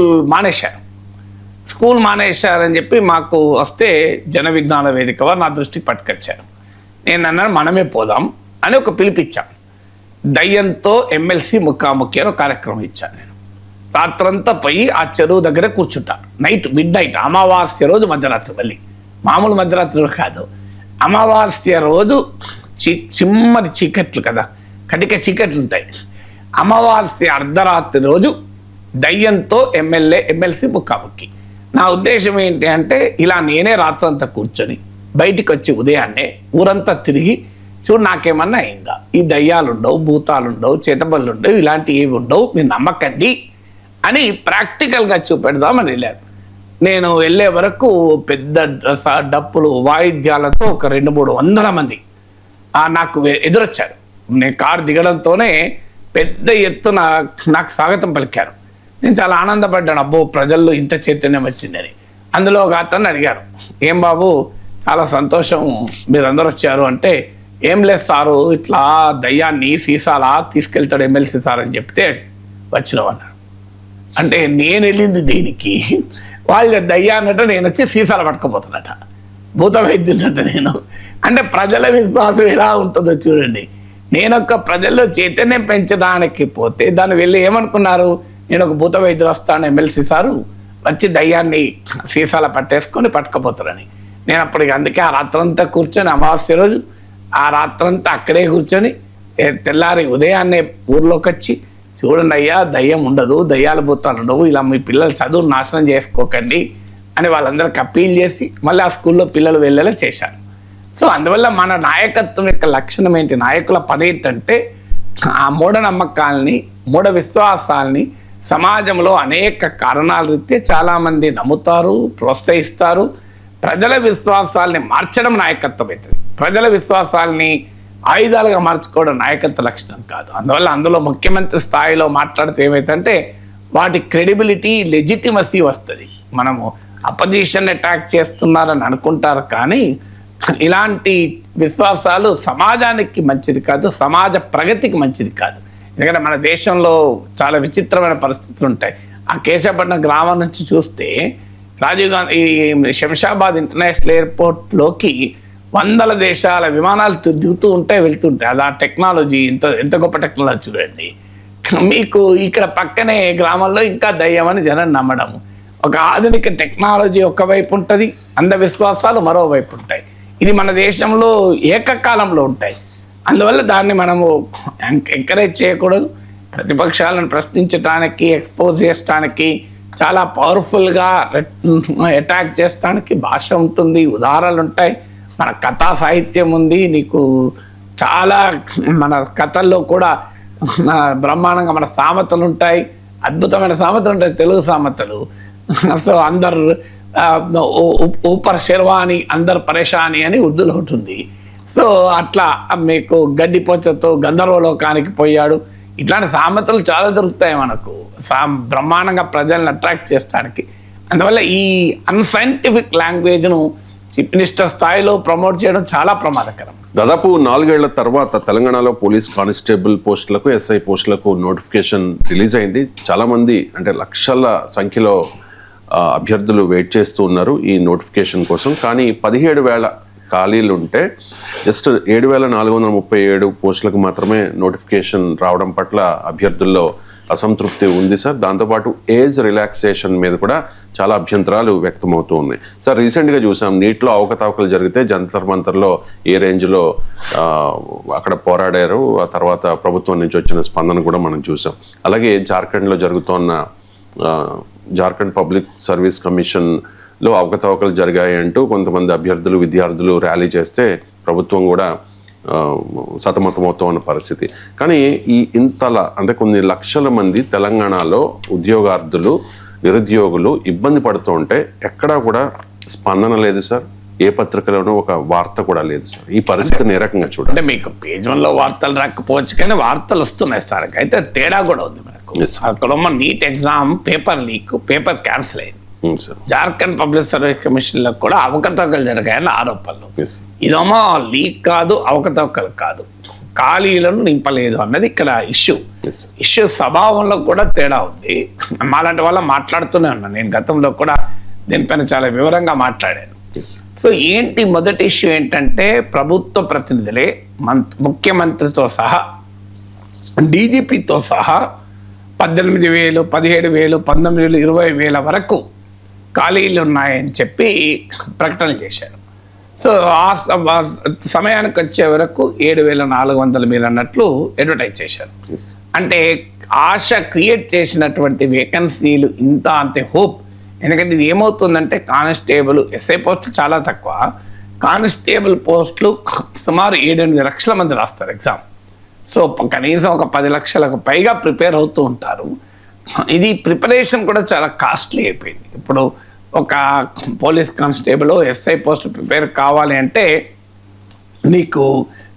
మానేశారని చెప్పి మాకు వస్తే జన విజ్ఞాన వేదిక వారు నా దృష్టికి పట్టుకొచ్చారు. నేను అన్నాను మనమే పోదాం అని ఒక పిలిపించాను. దయ్యంతో ఎమ్మెల్సీ ముఖాముఖి అని ఒక కార్యక్రమం ఇచ్చాను. నేను రాత్రంతా పోయి ఆ చెరువు దగ్గర కూర్చుంటాను. మిడ్ నైట్ అమావాస్య రోజు మధ్యరాత్రి, మళ్ళీ మామూలు మధ్యరాత్రులు కాదు, అమావాస్య రోజు చిమ్మని చీకట్లు కదా, కటిక చీకట్లు ఉంటాయి. అమావాస్య అర్ధరాత్రి రోజు దయ్యంతో ఎమ్మెల్సీ ముఖాముఖి. నా ఉద్దేశం ఏంటి అంటే, ఇలా నేనే రాత్రంతా కూర్చొని బయటికి వచ్చి ఉదయాన్నే ఊరంతా తిరిగి చూడు నాకేమన్నా అయిందా, ఈ దయ్యాలు ఉండవు, భూతాలు ఉండవు, చేతబళ్ళు ఉండవు, ఇలాంటివి ఏవి ఉండవు, మీరు నమ్మకండి అని ప్రాక్టికల్గా చూపెడదామని వెళ్ళాను. నేను వెళ్ళే వరకు పెద్ద డప్పులు వాయిద్యాలతో ఒక 200-300 మంది నాకు ఎదురొచ్చారు. నేను కారు దిగడంతోనే పెద్ద ఎత్తున నాకు స్వాగతం పలికారు. నేను చాలా ఆనందపడ్డాను, అబ్బో ప్రజల్లో ఇంత చైతన్యం వచ్చిందని. అందులో ఒక అతన్ని అడిగాను, ఏం బాబు చాలా సంతోషం మీరందరూ వచ్చారు అంటే, ఏం లేదు సారు, ఇట్లా దయ్యాన్ని సీసాలా తీసుకెళ్తాడు ఎమ్మెల్సీ సార్ అని చెప్తే వచ్చినావు అన్నారు. అంటే నేను వెళ్ళింది దీనికి, వాళ్ళ దయ్యాన్నట నేను వచ్చి సీసాలు పట్టుకపోతున్నట, భూత వైద్యున్నట నేను. అంటే ప్రజల విశ్వాసం ఎలా ఉంటుందో చూడండి. నేనొక్క ప్రజల్లో చైతన్యం పెంచడానికి పోతే దాన్ని వెళ్ళి ఏమనుకున్నారు, నేను ఒక భూత వైద్యులు వస్తాను ఎమ్మెల్సీ సారు వచ్చి దయ్యాన్ని సీసాల పట్టేసుకొని పట్టుకపోతారని. నేను అప్పటికి అందుకే ఆ రాత్రంతా కూర్చొని, అమావాస్య రోజు ఆ రాత్రంతా అక్కడే కూర్చొని తెల్లారి ఉదయాన్నే ఊర్లోకి వచ్చి, చూడండి అయ్యా దయ్యం ఉండదు, దయ్యాల భూతాలు ఉండవు, ఇలా మీ పిల్లలు చదువును నాశనం చేసుకోకండి అని వాళ్ళందరికీ అప్పీల్ చేసి మళ్ళీ ఆ స్కూల్లో పిల్లలు వెళ్ళేలా చేశారు. సో అందువల్ల మన నాయకత్వం యొక్క లక్షణం ఏంటి, నాయకుల పని ఏంటంటే ఆ మూఢనమ్మకాల్ని, మూఢ విశ్వాసాల్ని సమాజంలో అనేక కారణాల రీత్యా చాలామంది నమ్ముతారు, ప్రోత్సహిస్తారు. ప్రజల విశ్వాసాల్ని మార్చడం నాయకత్వం అవుతుంది. ప్రజల విశ్వాసాల్ని ఆయుధాలుగా మార్చుకోవడం నాయకత్వ లక్షణం కాదు. అందువల్ల అందులో ముఖ్యమంత్రి స్థాయిలో మాట్లాడితే ఏమైతుందంటే వాటి క్రెడిబిలిటీ, లెజిటిమసీ వస్తుంది. మనము అపోజిషన్ అటాక్ చేస్తున్నారని అనుకుంటారు, కానీ ఇలాంటి విశ్వాసాలు సమాజానికి మంచిది కాదు, సమాజ ప్రగతికి మంచిది కాదు. ఎందుకంటే మన దేశంలో చాలా విచిత్రమైన పరిస్థితులు ఉంటాయి. ఆ కేశవపట్నం గ్రామం నుంచి చూస్తే రాజీవ్ గాంధీ శంషాబాద్ ఇంటర్నేషనల్ ఎయిర్పోర్ట్లోకి 100 దేశాల విమానాలు దిగుతూ ఉంటాయి, వెళ్తుంటాయి. అది ఆ టెక్నాలజీ ఎంత గొప్ప టెక్నాలజీ చూడండి. మీకు ఇక్కడ పక్కనే గ్రామంలో ఇంకా దయ్యం అని జనం నమ్మడం. ఒక ఆధునిక టెక్నాలజీ ఒకవైపు ఉంటుంది, అంధవిశ్వాసాలు మరోవైపు ఉంటాయి. ఇది మన దేశంలో ఏకకాలంలో ఉంటాయి. అందువల్ల దాన్ని మనము ఎంకరేజ్ చేయకూడదు. ప్రతిపక్షాలను ప్రశ్నించడానికి, ఎక్స్పోజ్ చేయడానికి, చాలా పవర్ఫుల్గా అటాక్ చేయడానికి భాష ఉంటుంది, ఉదాహరణలు ఉంటాయి, మన కథా సాహిత్యం ఉంది. నీకు చాలా మన కథల్లో కూడా బ్రహ్మాండంగా మన సామెతలు ఉంటాయి, అద్భుతమైన సామెతలు ఉంటాయి, తెలుగు సామెతలు. సో అందరు ఊపర్ శర్వాని అందరు పరేషాని అని ఉర్దూలో ఉంటుంది. సో అట్లా మీకు గడ్డిపోచతో గంధర్వలోకానికి పోయాడు, ఇట్లాంటి సామెతలు చాలా దొరుకుతాయి మనకు బ్రహ్మాండంగా ప్రజల్ని అట్రాక్ట్ చేయడానికి. అందువల్ల ఈ అన్సైంటిఫిక్ లాంగ్వేజ్ను చీఫ్ మినిస్టర్ స్థాయిలో ప్రమోట్ చేయడం చాలా ప్రమాదకరం. దాదాపు 4 ఏళ్ల తర్వాత తెలంగాణలో పోలీస్ కానిస్టేబుల్ పోస్టులకు, ఎస్ఐ పోస్టులకు నోటిఫికేషన్ రిలీజ్ అయింది. చాలామంది అంటే లక్షల సంఖ్యలో అభ్యర్థులు వెయిట్ చేస్తూ ఉన్నారు ఈ నోటిఫికేషన్ కోసం. కానీ 17,000 ఖాళీలు ఉంటే జస్ట్ 7,437 పోస్టులకు మాత్రమే నోటిఫికేషన్ రావడం పట్ల అభ్యర్థుల్లో అసంతృప్తి ఉంది సార్. దాంతోపాటు ఏజ్ రిలాక్సేషన్ మీద కూడా చాలా అభ్యంతరాలు వ్యక్తమవుతూ ఉన్నాయి. సార్ రీసెంట్గా చూసాం నీట్లో అవకతవకలు జరిగితే జంతర్ మంతర్లో ఏ రేంజ్లో అక్కడ పోరాడారు, ఆ తర్వాత ప్రభుత్వం నుంచి వచ్చిన స్పందన కూడా మనం చూసాం. అలాగే జార్ఖండ్లో జరుగుతున్న జార్ఖండ్ పబ్లిక్ సర్వీస్ కమిషన్లో అవకతవకలు జరిగాయి అంటూ కొంతమంది అభ్యర్థులు, విద్యార్థులు ర్యాలీ చేస్తే ప్రభుత్వం కూడా సతమతమవుతూ ఉన్న పరిస్థితి. కానీ ఇంతలా అంటే కొన్ని లక్షల మంది తెలంగాణలో ఉద్యోగార్థులు, నిరుద్యోగులు ఇబ్బంది పడుతూ ఉంటే ఎక్కడా కూడా స్పందన లేదు సార్. ఏ పత్రికలోనూ ఒక వార్త కూడా లేదు సార్. ఈ పరిస్థితిని ఏ రకంగా చూడండి? అంటే మీకు పేజ్ 1లో వార్తలు రాకపోవచ్చు కానీ వార్తలు వస్తున్నాయి సార్. అయితే తేడా కూడా ఉంది మనకు. Yes, sir. అక్కడ NEET exam paper leak, paper cancel అయింది. Sir. Jharkhand public service commission లో కూడా అవకతవకలు జరిగాయని ఆరోపణలు. Yes. ఇదేమో లీక్ కాదు, అవకతవకలు కాదు, ఖాళీలను నింపలేదు అన్నది ఇక్కడ ఇష్యూ. Yes. ఇష్యూ స్వభావంలో కూడా తేడా ఉంది. మాలాంటి వాళ్ళ మాట్లాడుతూనే ఉన్నాను. నేను గతంలో కూడా దీనిపైన చాలా వివరంగా మాట్లాడాను. Yes. సో ఏంటి మొదటి ఇష్యూ ఏంటంటే ప్రభుత్వ ప్రతినిధులే ముఖ్యమంత్రితో సహా డీజీపీతో సహా 18,000, 17,000, 19,000, 20,000 వరకు ఖాళీలు ఉన్నాయని చెప్పి ప్రకటనలు చేశారు. సో ఆ సమయానికి వచ్చే వరకు 7,400 మీరు అన్నట్లు అడ్వర్టైజ్ చేశారు. Yes. అంటే ఆశ క్రియేట్ చేసినటువంటి వేకెన్సీలు ఇంత అంటే హోప్. ఎందుకంటే ఇది ఏమవుతుందంటే కానిస్టేబుల్, ఎస్ఐ పోస్టులు చాలా తక్కువ, కానిస్టేబుల్ పోస్టులు సుమారు 7-8 లక్షల మంది రాస్తారు ఎగ్జామ్. సో కనీసం ఒక 10 లక్షలకు పైగా ప్రిపేర్ అవుతూ ఉంటారు. ఇది ప్రిపరేషన్ కూడా చాలా కాస్ట్లీ అయిపోయింది. ఇప్పుడు ఒక police constable, SI post prepare కావాలి అంటే నీకు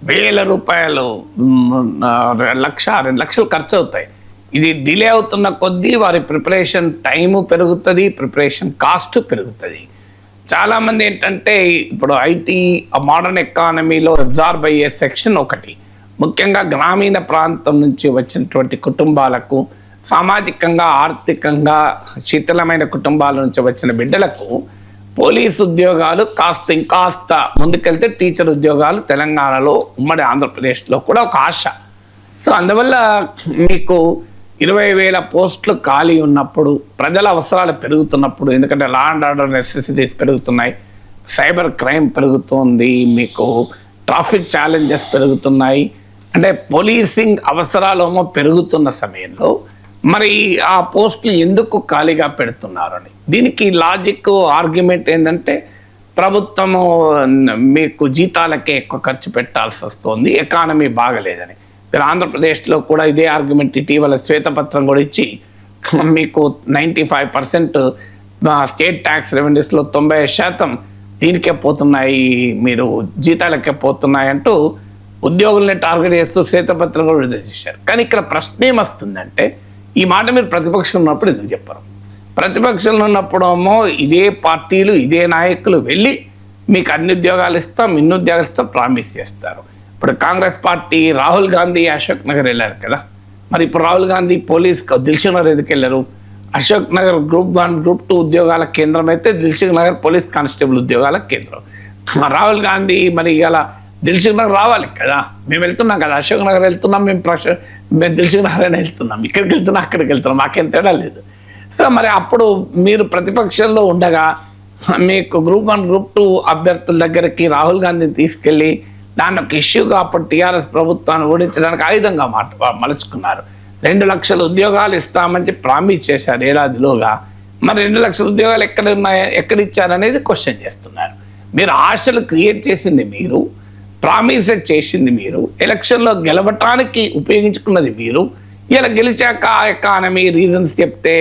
1,000 రూపాయలు, 1,00,000, 2 లక్షలు ఖర్చు అవుతాయి. ఇది డిలే అవుతున్న కొద్దీ వారి ప్రిపరేషన్ టైము పెరుగుతుంది, ప్రిపరేషన్ కాస్ట్ పెరుగుతుంది. చాలామంది ఏంటంటే ఇప్పుడు ఐటీ మోడర్న్ ఎకానమీలో అబ్జార్బ్ అయ్యే సెక్షన్ ఒకటి, ముఖ్యంగా గ్రామీణ ప్రాంతం నుంచి వచ్చినటువంటి కుటుంబాలకు, సామాజికంగా ఆర్థికంగా శిథిలమైన కుటుంబాల నుంచి వచ్చిన బిడ్డలకు పోలీసు ఉద్యోగాలు ఇంకాస్త ముందుకెళ్తే టీచర్ ఉద్యోగాలు తెలంగాణలో, ఉమ్మడి ఆంధ్రప్రదేశ్లో కూడా ఒక ఆశ. సో అందువల్ల మీకు 20,000 పోస్టులు ఖాళీ ఉన్నప్పుడు, ప్రజల అవసరాలు పెరుగుతున్నప్పుడు, ఎందుకంటే లా అండ్ ఆర్డర్ నెసెసిటీస్ పెరుగుతున్నాయి, సైబర్ క్రైమ్ పెరుగుతుంది, మీకు ట్రాఫిక్ ఛాలెంజెస్ పెరుగుతున్నాయి, అంటే పోలీసింగ్ అవసరాలేమో పెరుగుతున్న సమయంలో మరి ఆ పోస్టులు ఎందుకు ఖాళీగా పెడుతున్నారని దీనికి లాజిక్ ఆర్గ్యుమెంట్ ఏంటంటే ప్రభుత్వము మీకు జీతాలకే ఎక్కువ ఖర్చు పెట్టాల్సి వస్తుంది, ఎకానమీ బాగలేదని. మీరు ఆంధ్రప్రదేశ్లో కూడా ఇదే ఆర్గ్యుమెంట్ ఇటీవల శ్వేతపత్రం కూడా ఇచ్చి మీకు 95% స్టేట్ ట్యాక్స్ రెవెన్యూస్లో 90% దీనికే పోతున్నాయి, మీరు జీతాలకే పోతున్నాయి అంటూ ఉద్యోగుల్ని టార్గెట్ చేస్తూ శ్వేతపత్రం కూడా విడుదల చేశారు. కానీ ఇక్కడ ప్రశ్న ఏమొస్తుందంటే ఈ మాట మీరు ప్రతిపక్షంలో ఉన్నప్పుడు ఎందుకు చెప్పరు? ప్రతిపక్షంలో ఉన్నప్పుడేమో ఇదే పార్టీలు, ఇదే నాయకులు వెళ్ళి మీకు అన్ని ఉద్యోగాలు ఇస్తాం, ఇన్ని ఉద్యోగాలు ఇస్తాం ప్రామిస్ చేస్తారు. ఇప్పుడు కాంగ్రెస్ పార్టీ రాహుల్ గాంధీ అశోక్ నగర్ వెళ్ళారు కదా, మరి ఇప్పుడు రాహుల్ గాంధీ పోలీస్ దిల్సుఖ్ నగర్ ఎందుకు వెళ్ళారు? అశోక్ నగర్ గ్రూప్ 1, గ్రూప్ 2 ఉద్యోగాల కేంద్రం అయితే దిల్సుఖ్ నగర్ పోలీస్ కానిస్టేబుల్ ఉద్యోగాల కేంద్రం. రాహుల్ గాంధీ మరి ఇలా దిల్సుఖ్ నగర్ రావాలి కదా, మేము వెళ్తున్నాం కదా, అశోక్ నగర్ వెళ్తున్నాం, మేము దిల్సుఖ్ నగర్ అయినా వెళ్తున్నాం, ఇక్కడికి వెళ్తున్నాం, అక్కడికి వెళ్తున్నాం, మాకేం తేడా లేదు. సో మరి అప్పుడు మీరు ప్రతిపక్షంలో ఉండగా మీకు గ్రూప్ 1, గ్రూప్ 2 అభ్యర్థుల దగ్గరికి రాహుల్ గాంధీని తీసుకెళ్ళి దాన్ని ఒక ఇష్యూగా అప్పుడు టీఆర్ఎస్ ప్రభుత్వాన్ని ఓడించడానికి ఆయుధంగా మలుచుకున్నారు. 2 లక్షల ఉద్యోగాలు ఇస్తామని ప్రామిస్ చేశారు ఏడాదిలోగా. మరి 2 లక్షల ఉద్యోగాలు ఎక్కడ ఉన్నాయి, ఎక్కడ ఇచ్చారనేది క్వశ్చన్ చేస్తున్నారు. మీరు ఆశలు క్రియేట్ చేసింది మీరు, ప్రామిస్ చేసింది మీరు, ఎలక్షన్లో గెలవటానికి ఉపయోగించుకున్నది మీరు. ఇలా గెలిచాక ఎకానమీ రీజన్స్ చెప్తే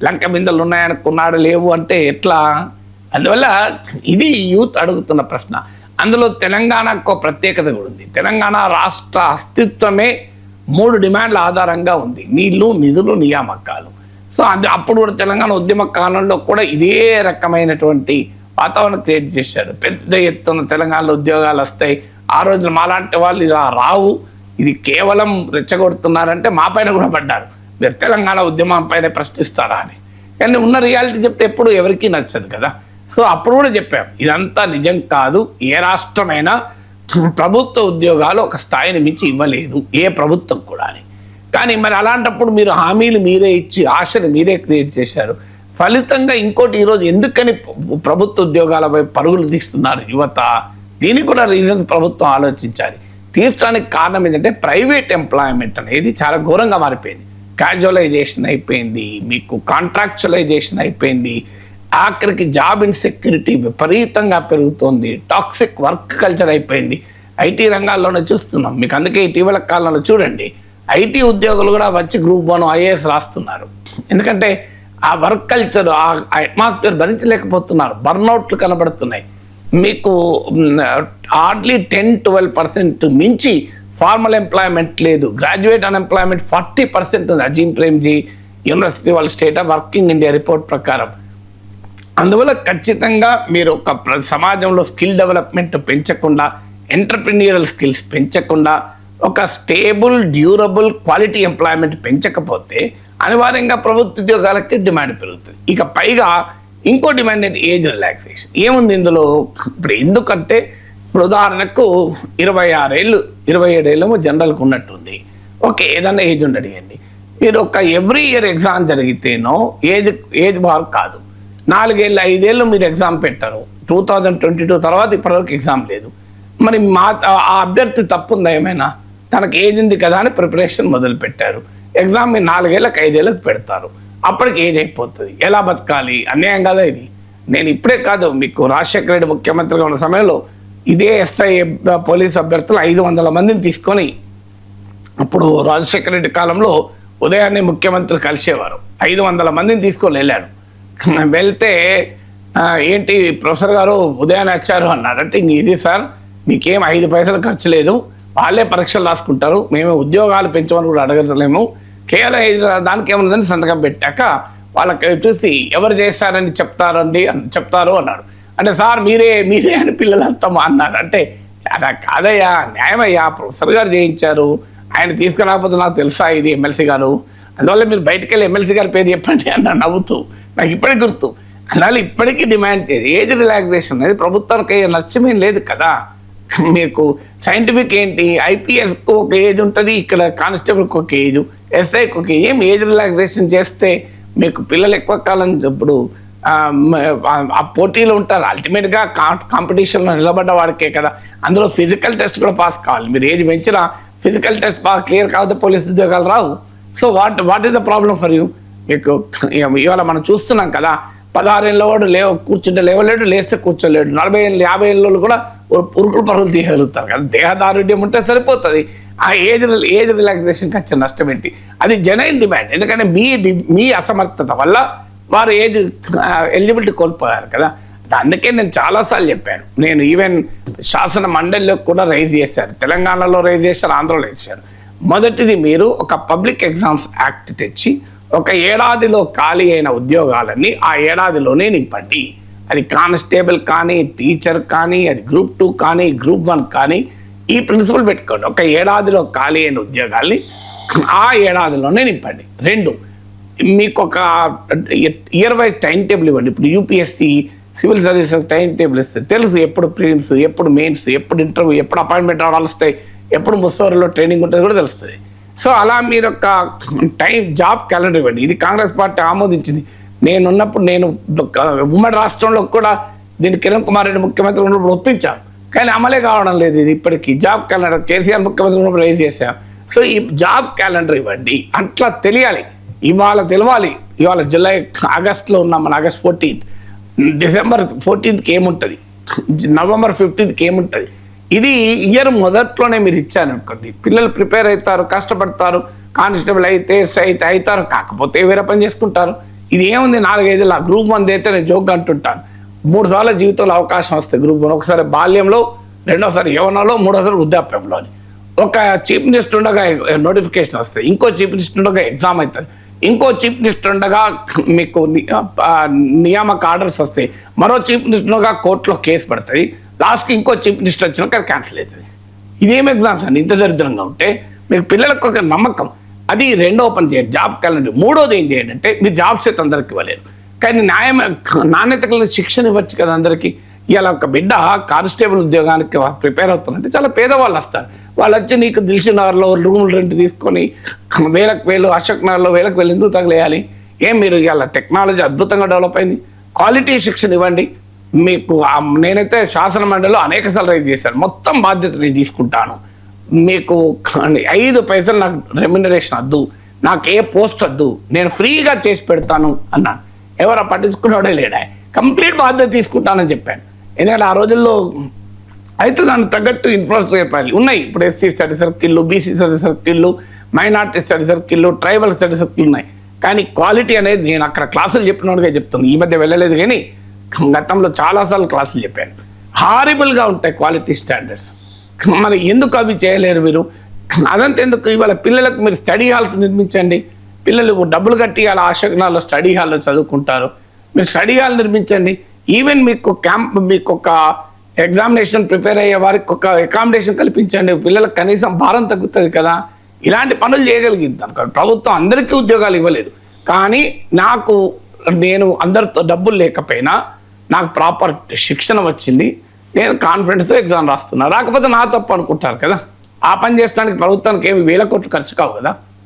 లంక బిందెలు ఉన్నాయనుకున్నాడు, లేవు అంటే ఎట్లా? అందువల్ల ఇది యూత్ అడుగుతున్న ప్రశ్న. అందులో తెలంగాణకు ప్రత్యేకత కూడా ఉంది. తెలంగాణ రాష్ట్ర అస్తిత్వమే 3 డిమాండ్ల ఆధారంగా ఉంది: నీళ్లు, నిధులు, నియామకాలు. సో అప్పుడు కూడా తెలంగాణ ఉద్యమ కాలంలో కూడా ఇదే రకమైనటువంటి వాతావరణం క్రియేట్ చేశారు. పెద్ద ఎత్తున తెలంగాణలో ఉద్యోగాలు వస్తాయి. ఆ రోజున మాలాంటి వాళ్ళు ఇలా రావు, ఇది కేవలం రెచ్చగొడుతున్నారంటే మా పైన కూడా పడ్డారు, మీరు తెలంగాణ ఉద్యమం పైన ప్రశ్నిస్తారా అని. కానీ ఉన్న రియాలిటీ చెప్తే ఎప్పుడు ఎవరికీ నచ్చదు కదా. సో అప్పుడు కూడా చెప్పాం ఇదంతా నిజం కాదు, ఏ రాష్ట్రమైనా ప్రభుత్వ ఉద్యోగాలు ఒక స్థాయిని మించి ఇవ్వలేదు, ఏ ప్రభుత్వం కూడా అని. కానీ మరి అలాంటప్పుడు మీరు హామీలు మీరే ఇచ్చి ఆశలు మీరే క్రియేట్ చేశారు. ఫలితంగా ఇంకోటి ఈరోజు ఎందుకని ప్రభుత్వ ఉద్యోగాల వైపు పరుగులు తీస్తున్నారు యువత? దీనికి కూడా రీజన్స్ ప్రభుత్వం ఆలోచించాలి. తీర్చడానికి కారణం ఏంటంటే ప్రైవేట్ ఎంప్లాయ్మెంట్ అనేది చాలా ఘోరంగా మారిపోయింది. క్యాజువలైజేషన్ అయిపోయింది, మీకు కాంట్రాక్చువలైజేషన్ అయిపోయింది, ఆఖరికి జాబ్ ఇన్సెక్యూరిటీ విపరీతంగా పెరుగుతోంది, టాక్సిక్ వర్క్ కల్చర్ అయిపోయింది. ఐటీ రంగాల్లోనే చూస్తున్నాం మీకు. అందుకే ఇటీవల కాలంలో చూడండి ఐటీ ఉద్యోగులు కూడా వచ్చి గ్రూప్ 1 ఐఏఎస్ రాస్తున్నారు. ఎందుకంటే ఆ వర్క్ కల్చర్, ఆ అట్మాస్ఫియర్ భరించలేకపోతున్నారు, బర్న్అవుట్లు కనబడుతున్నాయి. మీకు హార్డ్లీ 10-12% మించి ఫార్మల్ ఎంప్లాయ్మెంట్ లేదు. గ్రాడ్యుయేట్ అన్ఎంప్లాయ్మెంట్ 40% ఉంది. అజీం ప్రేమ్జీ యూనివర్సిటీ వాళ్ళ state of working India report ప్రకారం. అందువల్ల ఖచ్చితంగా మీరు ఒక సమాజంలో స్కిల్ డెవలప్మెంట్ పెంచకుండా, ఎంటర్ప్రెన్యూరల్ స్కిల్స్ పెంచకుండా, ఒక స్టేబుల్ డ్యూరబుల్ క్వాలిటీ ఎంప్లాయ్మెంట్ పెంచకపోతే అనివార్యంగా ప్రభుత్వ ఉద్యోగాలకి డిమాండ్ పెరుగుతుంది. ఇక పైగా ఇంకో డిమాండ్ ఏంటి? Age relaxation. ఏముంది ఇందులో? ఇప్పుడు ఎందుకంటే ఇప్పుడు ఉదాహరణకు 26 ఏళ్ళు 27 ఏళ్ళేమో జనరల్కి ఉన్నట్టుంది. ఓకే, ఏదన్నా ఏజ్ ఉండడియండి. మీరు ఒక ఎవ్రీ ఇయర్ ఎగ్జామ్ జరిగితేనో ఏజ్ బార్ కాదు. 4 ఏళ్ళు 5 ఏళ్ళు మీరు ఎగ్జామ్ పెట్టారు. 2022 తర్వాత ఇప్పటివరకు ఎగ్జామ్ లేదు. మరి ఆ అభ్యర్థి తప్పు ఉందా ఏమైనా? తనకు ఏజ్ ఉంది కదా అని ప్రిపరేషన్ మొదలు పెట్టారు. ఎగ్జామ్ మీరు 4 ఏళ్ళకి 5 ఏళ్ళకి పెడతారు. అప్పటికి ఏజ్ అయిపోతుంది. ఎలా బతకాలి? అన్యాయం కదా ఇది. నేను ఇప్పుడే కాదు, మీకు రాజశేఖర రెడ్డి ముఖ్యమంత్రిగా ఉన్న సమయంలో ఇదే ఎస్ఐ పోలీస్ అభ్యర్థులు 500 మందిని తీసుకొని, అప్పుడు రాజశేఖర రెడ్డి కాలంలో ఉదయాన్నే ముఖ్యమంత్రి కలిసేవారు. 500 మందిని తీసుకొని వెళ్ళాడు. వెళ్తే ఏంటి ప్రొఫెసర్ గారు ఉదయాన్నే వచ్చారు అన్నారు. అంటే ఇది సార్ మీకేం 5 పైసలు ఖర్చు లేదు, వాళ్ళే పరీక్షలు రాసుకుంటారు, మేము ఉద్యోగాలు పెంచమని కూడా అడగలేము, కేవలం దానికి ఏమన్నదని సంతకం పెట్టాక వాళ్ళకి చూసి ఎవరు చేస్తారని చెప్తారు అన్నాడు. అంటే సార్ మీరే అని పిల్లలంతా అన్నారు. అంటే చాలా కాదయ్యా, న్యాయమయ్యా, ప్రొఫెసర్ గారు చేయించారు, ఆయన తీసుకురాకపోతే నాకు తెలుసా ఇది ఎమ్మెల్సీ గారు, అందువల్ల మీరు బయటకు వెళ్ళి ఎమ్మెల్సీ గారి పేరు చెప్పండి అన్న నవ్వుతూ. నాకు ఇప్పటికి గుర్తు. అందువల్ల ఇప్పటికీ డిమాండ్ చేయదు. ఏజ్ రిలాక్సేషన్ అనేది ప్రభుత్వానికి నచ్చమేం లేదు కదా. మీకు సైంటిఫిక్ ఏంటి? ఐపీఎస్కి ఒక ఏజ్ ఉంటుంది, ఇక్కడ కానిస్టేబుల్కి ఒక ఏజ్, ఎస్ఐకి ఒక ఏం ఏజ్ రిలాక్సేషన్ చేస్తే మీకు పిల్లలు ఎక్కువ కాలం ఇప్పుడు ఆ పోటీలో ఉంటారు. అల్టిమేట్గా కాంపిటీషన్లో నిలబడ్డ వాడికే కదా. అందులో ఫిజికల్ టెస్ట్ కూడా పాస్ కావాలి. మీరు ఏజ్ పెంచినా ఫిజికల్ టెస్ట్ బాగా క్లియర్ కాకపోతే పోలీస్ ఉద్యోగాలు రావు. So what is the problem for you? మీకు ఇవాళ మనం చూస్తున్నాం కదా, 16 ఏళ్ళ వాడు కూర్చుంటే లేవలేడు, లేస్తే కూర్చోలేడు. 40 ఏళ్ళు 50 ఏళ్ళు కూడా ఉరుకులు పరుగులు తీయగలుగుతారు కదా. దేహదారుఢ్యం ఉంటే సరిపోతుంది. ఆ ఏజ్ రిలాక్సేషన్కి వచ్చే నష్టం ఏంటి? అది జెన్యూన్ డిమాండ్. ఎందుకంటే మీ అసమర్థత వల్ల వారు ఏజ్ ఎలిజిబిలిటీ కోల్పోయారు కదా. అందుకే నేను చాలాసార్లు చెప్పాను. నేను ఈవెన్ శాసన మండలిలో కూడా రైజ్ చేశాను, తెలంగాణలో రైజ్ చేశారు, ఆంధ్రలో చేశారు. మొదటిది మీరు ఒక పబ్లిక్ ఎగ్జామ్స్ యాక్ట్ తెచ్చి ఒక ఏడాదిలో ఖాళీ అయిన ఉద్యోగాలన్నీ ఆ ఏడాదిలోనే నింపండి. అది కానిస్టేబుల్ కానీ, టీచర్ కానీ, అది Group 2 కానీ, Group 1 కానీ, ఈ ప్రిన్సిపల్ పెట్టుకోండి. ఒక ఏడాదిలో ఖాళీ అయిన ఉద్యోగాల్ని ఆ ఏడాదిలోనే నింపండి. 2, మీకు ఒక ఇయర్ వైజ్ టైం టేబుల్ ఇవ్వండి. ఇప్పుడు UPSC civil services time table ఇస్తే తెలుసు ఎప్పుడు ప్రిలిమ్స్, ఎప్పుడు మెయిన్స్, ఎప్పుడు ఇంటర్వ్యూ, ఎప్పుడు అపాయింట్మెంట్ రావడాలు వస్తాయి, ఎప్పుడు ముస్సోరిలో ట్రైనింగ్ ఉంటుంది కూడా తెలుస్తుంది. సో అలా మీరు ఒక జాబ్ క్యాలెండర్ ఇవ్వండి. ఇది కాంగ్రెస్ పార్టీ ఆమోదించింది. నేనున్నప్పుడు నేను ఉమ్మడి రాష్ట్రంలో కూడా దీన్ని కిరణ్ కుమార్ రెడ్డి ముఖ్యమంత్రి ఉన్నప్పుడు ఒప్పించాను, కానీ అమలే కావడం లేదు. ఇది ఇప్పటికీ జాబ్ క్యాలెండర్ కేసీఆర్ ముఖ్యమంత్రి ఉన్నప్పుడు రైజ్ చేశాం. సో ఈ జాబ్ క్యాలెండర్ ఇవ్వండి, అట్లా తెలియాలి. ఇవాళ తెలవాలి. ఇవాళ ఆగస్టులో ఉన్నాం, మన ఆగస్ట్ 14th, డిసెంబర్ 14th ఏముంటుంది, నవంబర్ 15th ఏముంటుంది. ఇది ఇయర్ మొదట్లోనే మీరు ఇచ్చారు అనుకోండి, పిల్లలు ప్రిపేర్ అవుతారు, కష్టపడతారు, కానిస్టేబుల్ అయితే ఎస్ఐ అయితే అవుతారు, కాకపోతే వేరే పని చేసుకుంటారు. ఇది ఏముంది 4-5 ఏళ్ళ Group 1 అయితే నేను జోక్గా అంటుంటాను, 3 సార్లు జీవితంలో అవకాశం వస్తాయి. Group 1 ఒకసారి బాల్యంలో, రెండోసారి యవనంలో, మూడోసారి వృద్ధాప్యంలో. ఒక చీఫ్ మినిస్టర్ ఉండగా నోటిఫికేషన్ వస్తుంది, ఇంకో చీఫ్ మినిస్టర్ ఉండగా ఎగ్జామ్ అవుతుంది, ఇంకో చీఫ్ మినిస్టర్ ఉండగా మీకు నియామక ఆర్డర్స్ వస్తాయి, మరో చీఫ్ మినిస్టర్ ఉండగా కోర్టులో కేసు పడుతుంది, లాస్ట్కి ఇంకో చీఫ్ మినిస్టర్ వచ్చినాక క్యాన్సిల్ అవుతుంది. ఇదేం ఎగ్జామ్స్ అండి? ఇంత దరిద్రంగా ఉంటే మీకు పిల్లలకు ఒక నమ్మకం. అది 2వ ఓపెన్ చేయండి, జాబ్ క్యాలెండర్. 3వది ఏం చేయండి అంటే మీరు జాబ్స్ అయితే అందరికీ ఇవ్వలేరు, కానీ నాణ్యత కలిగిన శిక్షణ ఇవ్వచ్చు కదా అందరికీ. ఇలా ఒక బిడ్డ కానిస్టేబుల్ ఉద్యోగానికి ప్రిపేర్ అవుతారంటే చాలా పేదవాళ్ళు వస్తారు. వాళ్ళు వచ్చి నీకు దిల్సుఖ్నగర్లో రూములు రెంట్ తీసుకొని 1000 అశోక్ నగర్లో 1000 ఎందుకు తగలేయాలి? మీరు ఇలా టెక్నాలజీ అద్భుతంగా డెవలప్ అయింది. క్వాలిటీ శిక్షణ ఇవ్వండి. మీకు నేనైతే శాసన మండలిలో అనేకసార్లు రైజ్ చేశాను, మొత్తం బాధ్యత నేను తీసుకుంటాను, మీకు 5 పైసలు నాకు రెమ్యునరేషన్ వద్దు, నాకు ఏ పోస్ట్ వద్దు, నేను ఫ్రీగా చేసి పెడతాను అన్నాను. ఎవరు పట్టించుకున్నాడే లేడా? కంప్లీట్ బాధ్యత తీసుకుంటానని చెప్పాను. ఎందుకంటే ఆ రోజుల్లో అయితే దానికి తగ్గట్టు ఇన్ఫ్రాస్ట్రక్చర్ ఉన్నాయి. ఇప్పుడు ఎస్సీ స్టడీ సర్కిళ్ళు, బీసీ స్టడీ సర్కిళ్ళు, మైనార్టీ స్టడీ సర్కిళ్ళు, ట్రైబల్ స్టడీ సర్కిల్ ఉన్నాయి. కానీ క్వాలిటీ అనేది నేను అక్కడ క్లాసులు చెప్పినట్టుగా చెప్తాను. ఈ మధ్య వెళ్ళలేదు కానీ గతంలో చాలాసార్లు క్లాసులు చెప్పాను. హారిబుల్గా ఉంటాయి క్వాలిటీ స్టాండర్డ్స్. మరి ఎందుకు అవి చేయలేరు మీరు? అదంతా ఎందుకు? ఇవాళ పిల్లలకు మీరు స్టడీ హాల్స్ నిర్మించండి. పిల్లలు డబ్బులు కట్టి అలా ఆశగ్నాల్లో స్టడీ హాల్లో చదువుకుంటారు. మీరు స్టడీ హాల్ నిర్మించండి. ఈవెన్ మీకు మీకు ఒక ఎగ్జామినేషన్ ప్రిపేర్ అయ్యే వారికి ఒక అకామిడేషన్ కల్పించండి. పిల్లలకు కనీసం భారం తగ్గుతుంది కదా. ఇలాంటి పనులు చేయగలిగింది అనుకో. ప్రభుత్వం అందరికీ ఉద్యోగాలు ఇవ్వలేదు, కానీ నేను అందరితో డబ్బులు లేకపోయినా నాకు ప్రాపర్ శిక్షణ వచ్చింది, నేను కాన్ఫిడెన్స్తో ఎగ్జామ్ రాస్తున్నా. రాకపోతే నా తప్పు అనుకుంటారు కదా. ఆ పని చేసడానికి ప్రభుత్వానికి ఏమి 1000 కోట్లు ఖర్చు కావు కదా.